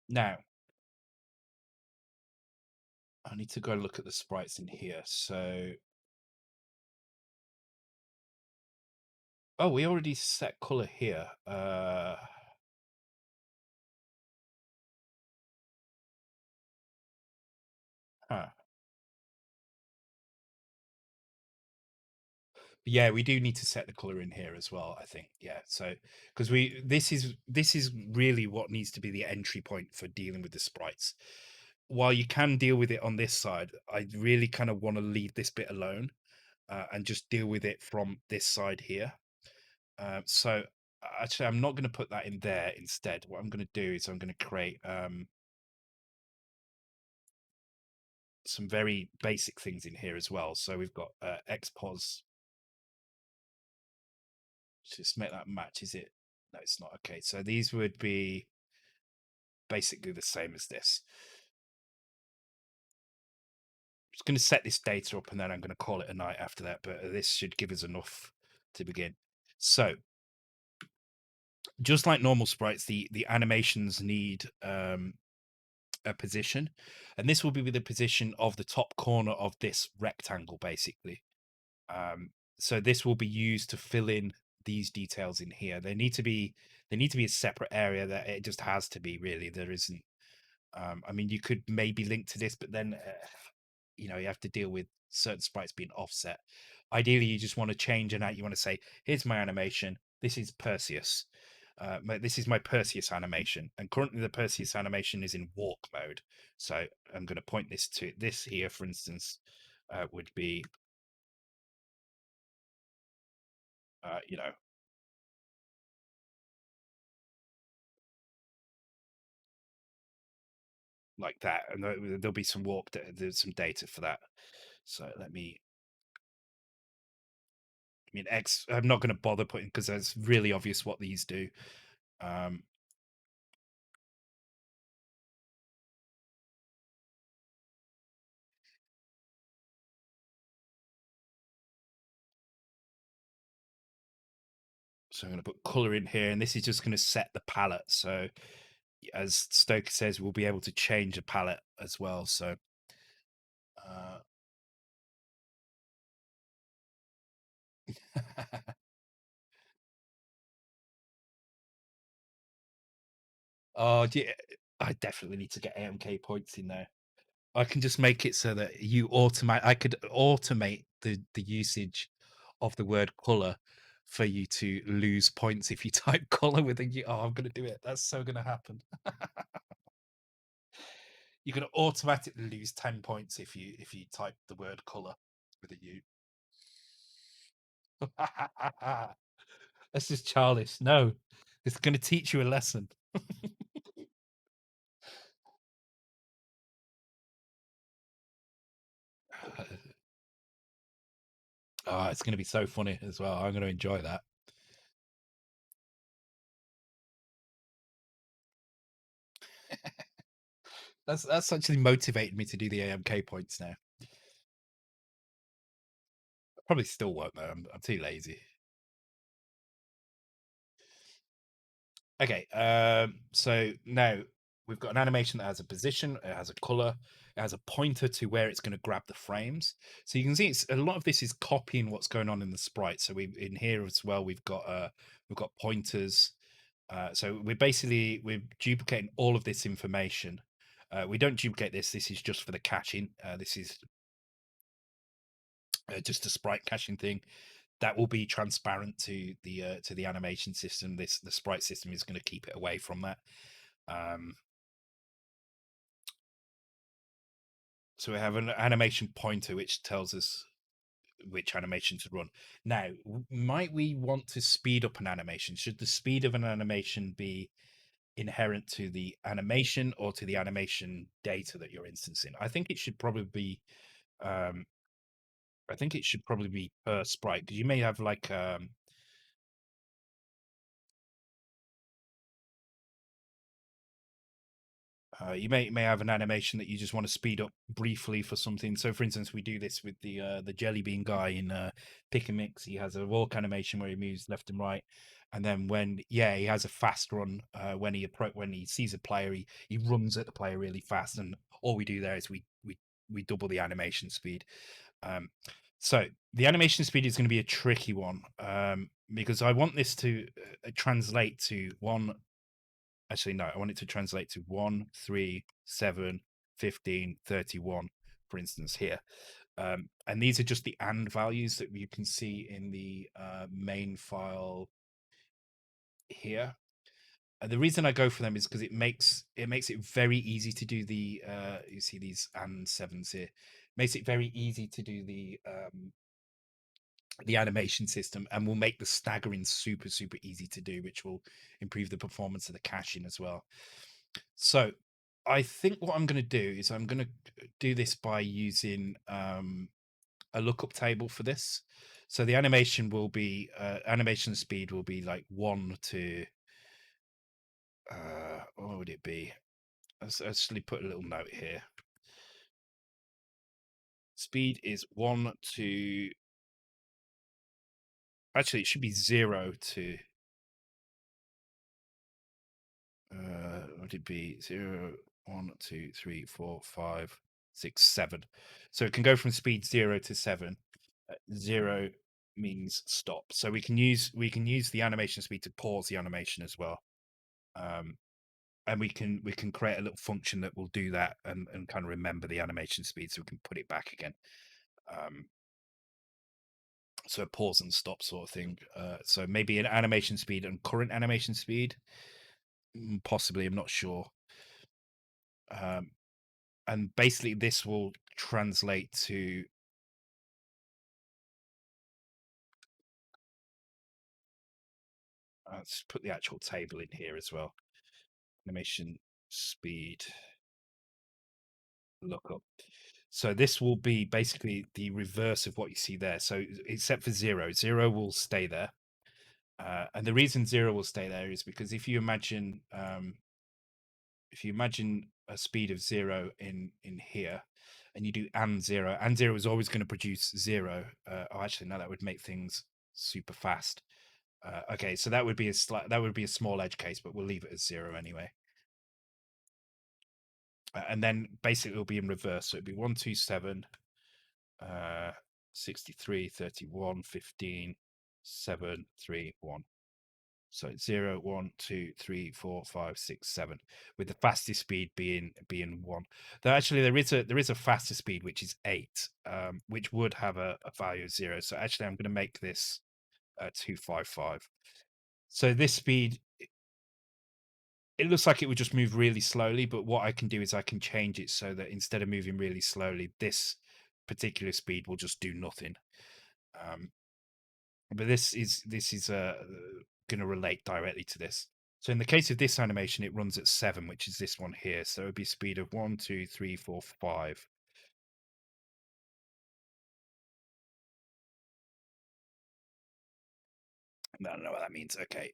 now. I need to go look at the sprites in here. So, oh, we already set color here. Huh. Yeah, we do need to set the color in here as well, I think. Yeah, so because this is really what needs to be the entry point for dealing with the sprites. While you can deal with it on this side, I really kind of want to leave this bit alone and just deal with it from this side here. So actually, I'm not going to put that in there. Instead, what I'm going to do is I'm going to create some very basic things in here as well. So we've got xpos. Just make that match. Is it? No, it's not. Okay, so these would be basically the same as this. I'm just going to set this data up and then I'm going to call it a night after that, but this should give us enough to begin. So just like normal sprites, the animations need a position, and this will be the position of the top corner of this rectangle, basically. So this will be used to fill in these details in here. They need to be a separate area. That it just has to be. Really, there isn't. I mean, you could maybe link to this, but then you have to deal with certain sprites being offset. Ideally, you just want to change and out. You want to say, "Here's my animation. This is Perseus. This is my Perseus animation, and currently the Perseus animation is in walk mode. So I'm going to point this to this here, for instance, would be, you know, like that, and there'll be some there's some data for that. So let me. I mean, X. I'm not going to bother putting because it's really obvious what these do. Um, so I'm going to put color in here, and this is just going to set the palette. So as Stoker says, we'll be able to change a palette as well. So. Oh, yeah, I definitely need to get AMK points in there. I can just make it so that I could automate the usage of the word color for you to lose points if you type color with a U. Oh, I'm gonna do it. That's so gonna happen. You're gonna automatically lose 10 points if you type the word color with a U. That's just childish. No, it's gonna teach you a lesson. Oh, it's going to be so funny as well. I'm going to enjoy that. That's actually motivated me to do the AMK points now. Probably still won't though. I'm too lazy. Okay, so now we've got an animation that has a position, it has a color, it has a pointer to where it's going to grab the frames. So you can see it's a lot of this is copying what's going on in the sprite. So we in here as well, we've got pointers. So we're duplicating all of this information. We don't duplicate this. This is just for the caching. This is just a sprite caching thing that will be transparent to the animation system. The sprite system is going to keep it away from that. So we have an animation pointer which tells us which animation to run. Now, might we want to speed up an animation? Should the speed of an animation be inherent to the animation or to the animation data that you're instancing? I think it should probably be. Um, I think it should probably be per sprite because you may have like you may have an animation that you just want to speed up briefly for something. So, for instance, we do this with the jelly bean guy in Pick and Mix. He has a walk animation where he moves left and right, and then he has a fast run when he sees a player, he runs at the player really fast, and all we do there is we double the animation speed. Um, so the animation speed is going to be a tricky one because I want this to translate to one. Actually, no, I want it to translate to 1, 3, 7, 15, 31, for instance, here. And these are just the and values that you can see in the main file here. And the reason I go for them is because it makes it very easy to do the you see these and sevens here. Makes it very easy to do the animation system and will make the staggering super super easy to do, which will improve the performance of the caching as well. So I think what I'm going to do is I'm going to do this by using a lookup table for this. So the animation speed will be like 1 to what would it be? Let's actually put a little note here. Speed is 1 to actually it should be 0 to would it be 0, 1, 2, 3, 4, 5, 6, 7? So it can go from speed 0 to 7. 0 means stop. So we can use the animation speed to pause the animation as well. And we can create a little function that will do that and kind of remember the animation speed so we can put it back again. Um, so pause and stop sort of thing. So maybe an animation speed and current animation speed, possibly. I'm not sure. Um, and basically, this will translate to. Let's put the actual table in here as well. Animation speed lookup. So this will be basically the reverse of what you see there. So except for 0, 0 will stay there. And the reason 0 will stay there is because if you imagine a speed of 0 in here, and you do and 0 is always going to produce 0. Actually, no, that would make things super fast. Okay, so that would be a small edge case, but we'll leave it as 0 anyway. And then basically it'll be in reverse. So it'd be 127, 63, 31, 15, 7, 3, 1. So 0, 1, 2, 3, 4, 5, 6, 7, with the fastest speed being 1. Though actually there is a faster speed which is 8, which would have a value of 0. So actually I'm going to make this 255. So this speed, it looks like it would just move really slowly, but what I can do is I can change it so that instead of moving really slowly, this particular speed will just do nothing. But this is going to relate directly to this. So in the case of this animation, it runs at 7, which is this one here. So it would be speed of 1, 2, 3, 4, 5. I don't know what that means. Okay.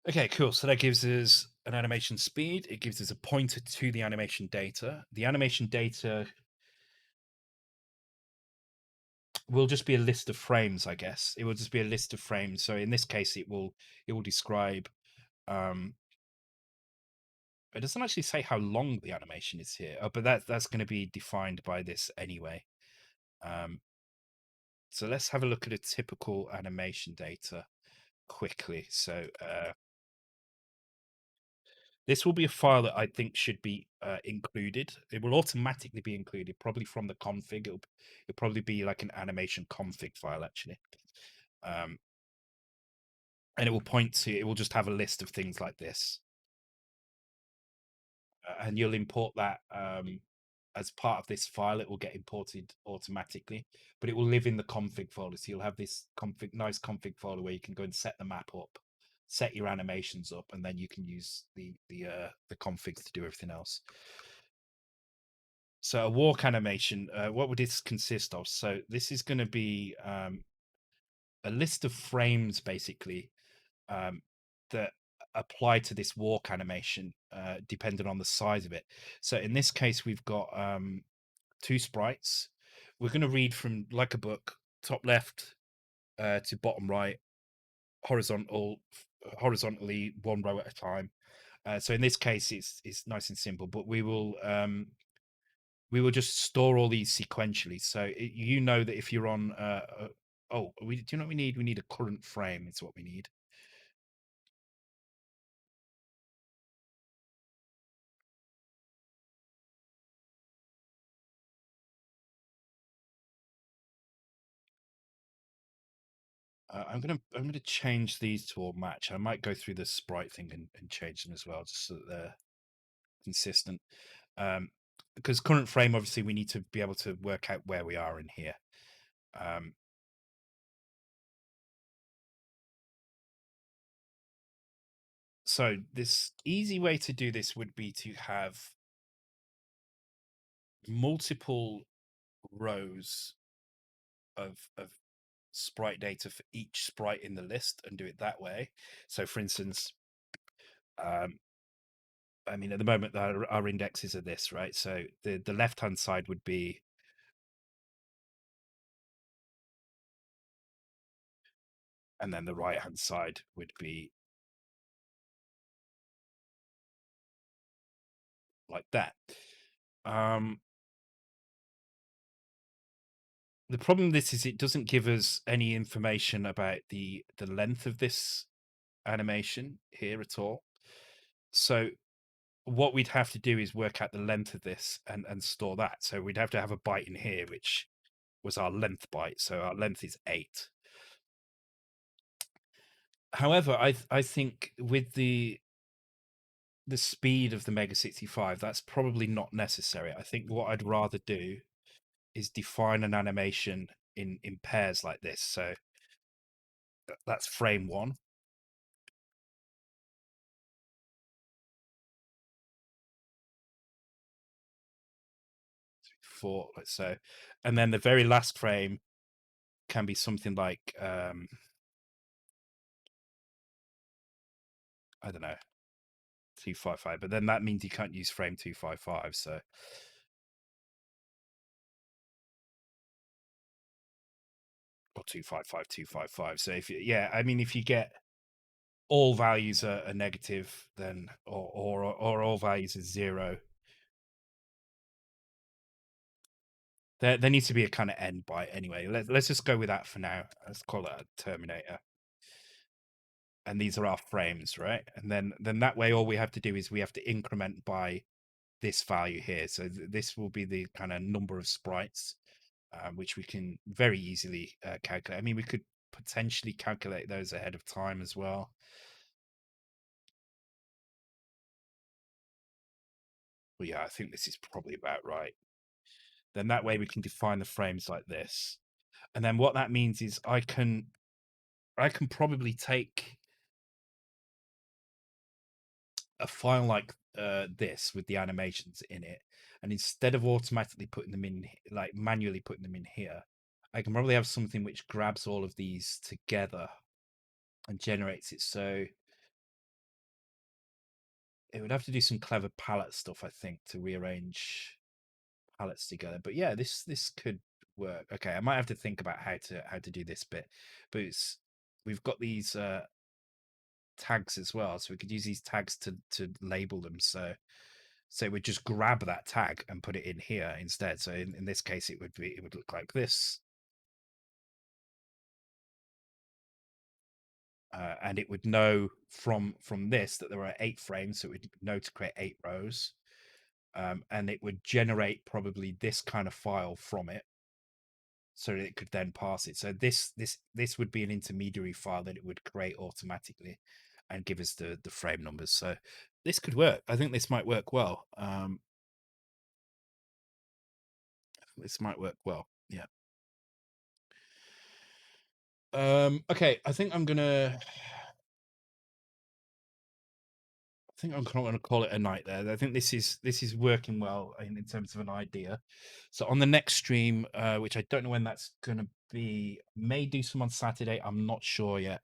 Okay, cool. So that gives us an animation speed. It gives us a pointer to the animation data. The animation data will just be a list of frames, I guess. It will just be a list of frames. So in this case, it will describe. Um, it doesn't actually say how long the animation is here. Oh, but that's going to be defined by this anyway. Um, so let's have a look at a typical animation data quickly. So this will be a file that I think should be included. It will automatically be included, probably from the config. It'll probably be like an animation config file, actually. Um, and it will point to, it will just have a list of things like this. And you'll import that as part of this file. It will get imported automatically, but it will live in the config folder. So you'll have this nice config folder where you can go and set the map up, set your animations up, and then you can use the configs to do everything else. So a walk animation, what would this consist of? So this is going to be a list of frames, basically, that apply to this walk animation, depending on the size of it. So in this case, we've got two sprites. We're going to read from like a book, top left to bottom right, horizontally, one row at a time. So in this case, it's nice and simple, but we will just store all these sequentially. So you know that if you're on, do you know what we need? We need a current frame. It's what we need. I'm gonna change these to all match. I might go through the sprite thing and change them as well, just so that they're consistent. Because current frame, obviously, we need to be able to work out where we are in here. So this easy way to do this would be to have multiple rows of sprite data for each sprite in the list and do it that way. So for instance, I mean, at the moment, our indexes are this, right? So the left-hand side would be, and then the right-hand side would be like that. The problem with this is it doesn't give us any information about the length of this animation here at all. So what we'd have to do is work out the length of this and store that. So we'd have to have a byte in here, which was our length byte. So our length is 8. However, I think with the speed of the Mega65, that's probably not necessary. I think what I'd rather do is define an animation in pairs like this. So that's frame 1. 4, let's say, and then the very last frame can be something like I don't know, 255, but then that means you can't use frame 255. So or 255 255. So if yeah, I mean, if you get all values are negative, then or all values are 0, there needs to be a kind of end byte anyway. Let's just go with that for now. Let's call it a terminator. And these are our frames, right? And then that way, all we have to do is we have to increment by this value here. So this will be the kind of number of sprites, which we can very easily calculate. I mean, we could potentially calculate those ahead of time as well. But yeah, I think this is probably about right. Then that way we can define the frames like this. And then what that means is I can probably take a file like this with the animations in it, and instead of automatically putting them in, like manually putting them in here, I can probably have something which grabs all of these together and generates it. So it would have to do some clever palette stuff, I think, to rearrange palettes together. But yeah, this could work. Okay, I might have to think about how to do this bit, but we've got these tags as well, so we could use these tags to label them. So it would just grab that tag and put it in here instead. So in this case, it would look like this, and it would know from this that there are 8 frames, so it would know to create 8 rows, and it would generate probably this kind of file from it, so that it could then pass it. So this would be an intermediary file that it would create automatically and give us the frame numbers. So this could work. I think this might work well. This might work well. Yeah. Okay, I think I'm gonna call it a night there. I think this is working well in terms of an idea. So on the next stream, which I don't know when that's gonna be, may do some on Saturday. I'm not sure yet.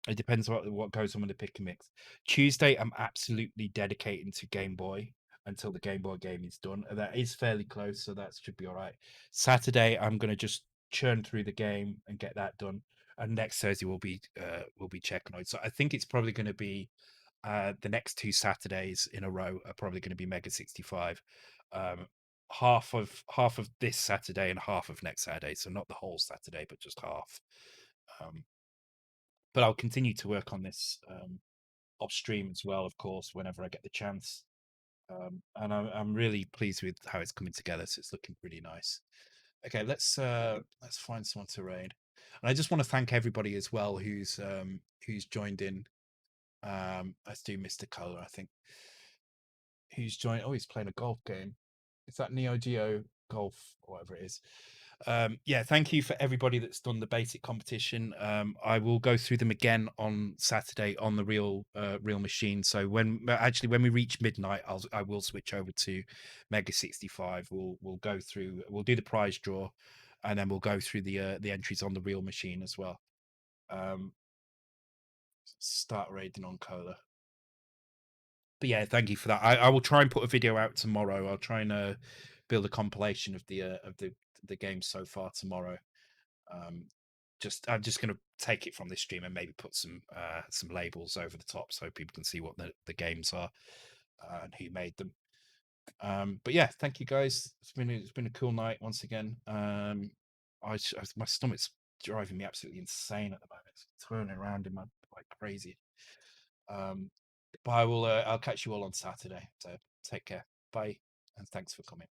It depends what goes on with the pick and mix. Tuesday, I'm absolutely dedicating to Game Boy until the Game Boy game is done. That is fairly close, so that should be all right. Saturday, I'm gonna just churn through the game and get that done. And next Thursday we'll be checking out. So I think it's probably going to be the next 2 Saturdays in a row are probably going to be Mega65. Um, half of this Saturday and half of next Saturday. So not the whole Saturday, but just half. Um, but I'll continue to work on this off stream as well, of course, whenever I get the chance. And I'm really pleased with how it's coming together. So it's looking pretty nice. Okay, let's find someone to raid. And I just want to thank everybody as well who's joined in. Let's do Mr. Color, I think. Who's joined? Oh, he's playing a golf game. Is that Neo Geo Golf or whatever it is? Yeah, thank you for everybody that's done the basic competition. I will go through them again on Saturday on the real machine. So when we reach midnight, I will switch over to Mega65. We'll go through. We'll do the prize draw, and then we'll go through the entries on the real machine as well. Start raiding on Cola. But yeah, thank you for that. I will try and put a video out tomorrow. I'll try and build a compilation of the game so far tomorrow. I'm just going to take it from this stream and maybe put some labels over the top so people can see what the games are and who made them. But yeah, thank you guys. It's been a cool night once again. My stomach's driving me absolutely insane at the moment. It's twirling around in my like crazy. But I'll catch you all on Saturday. So take care. Bye, and thanks for coming.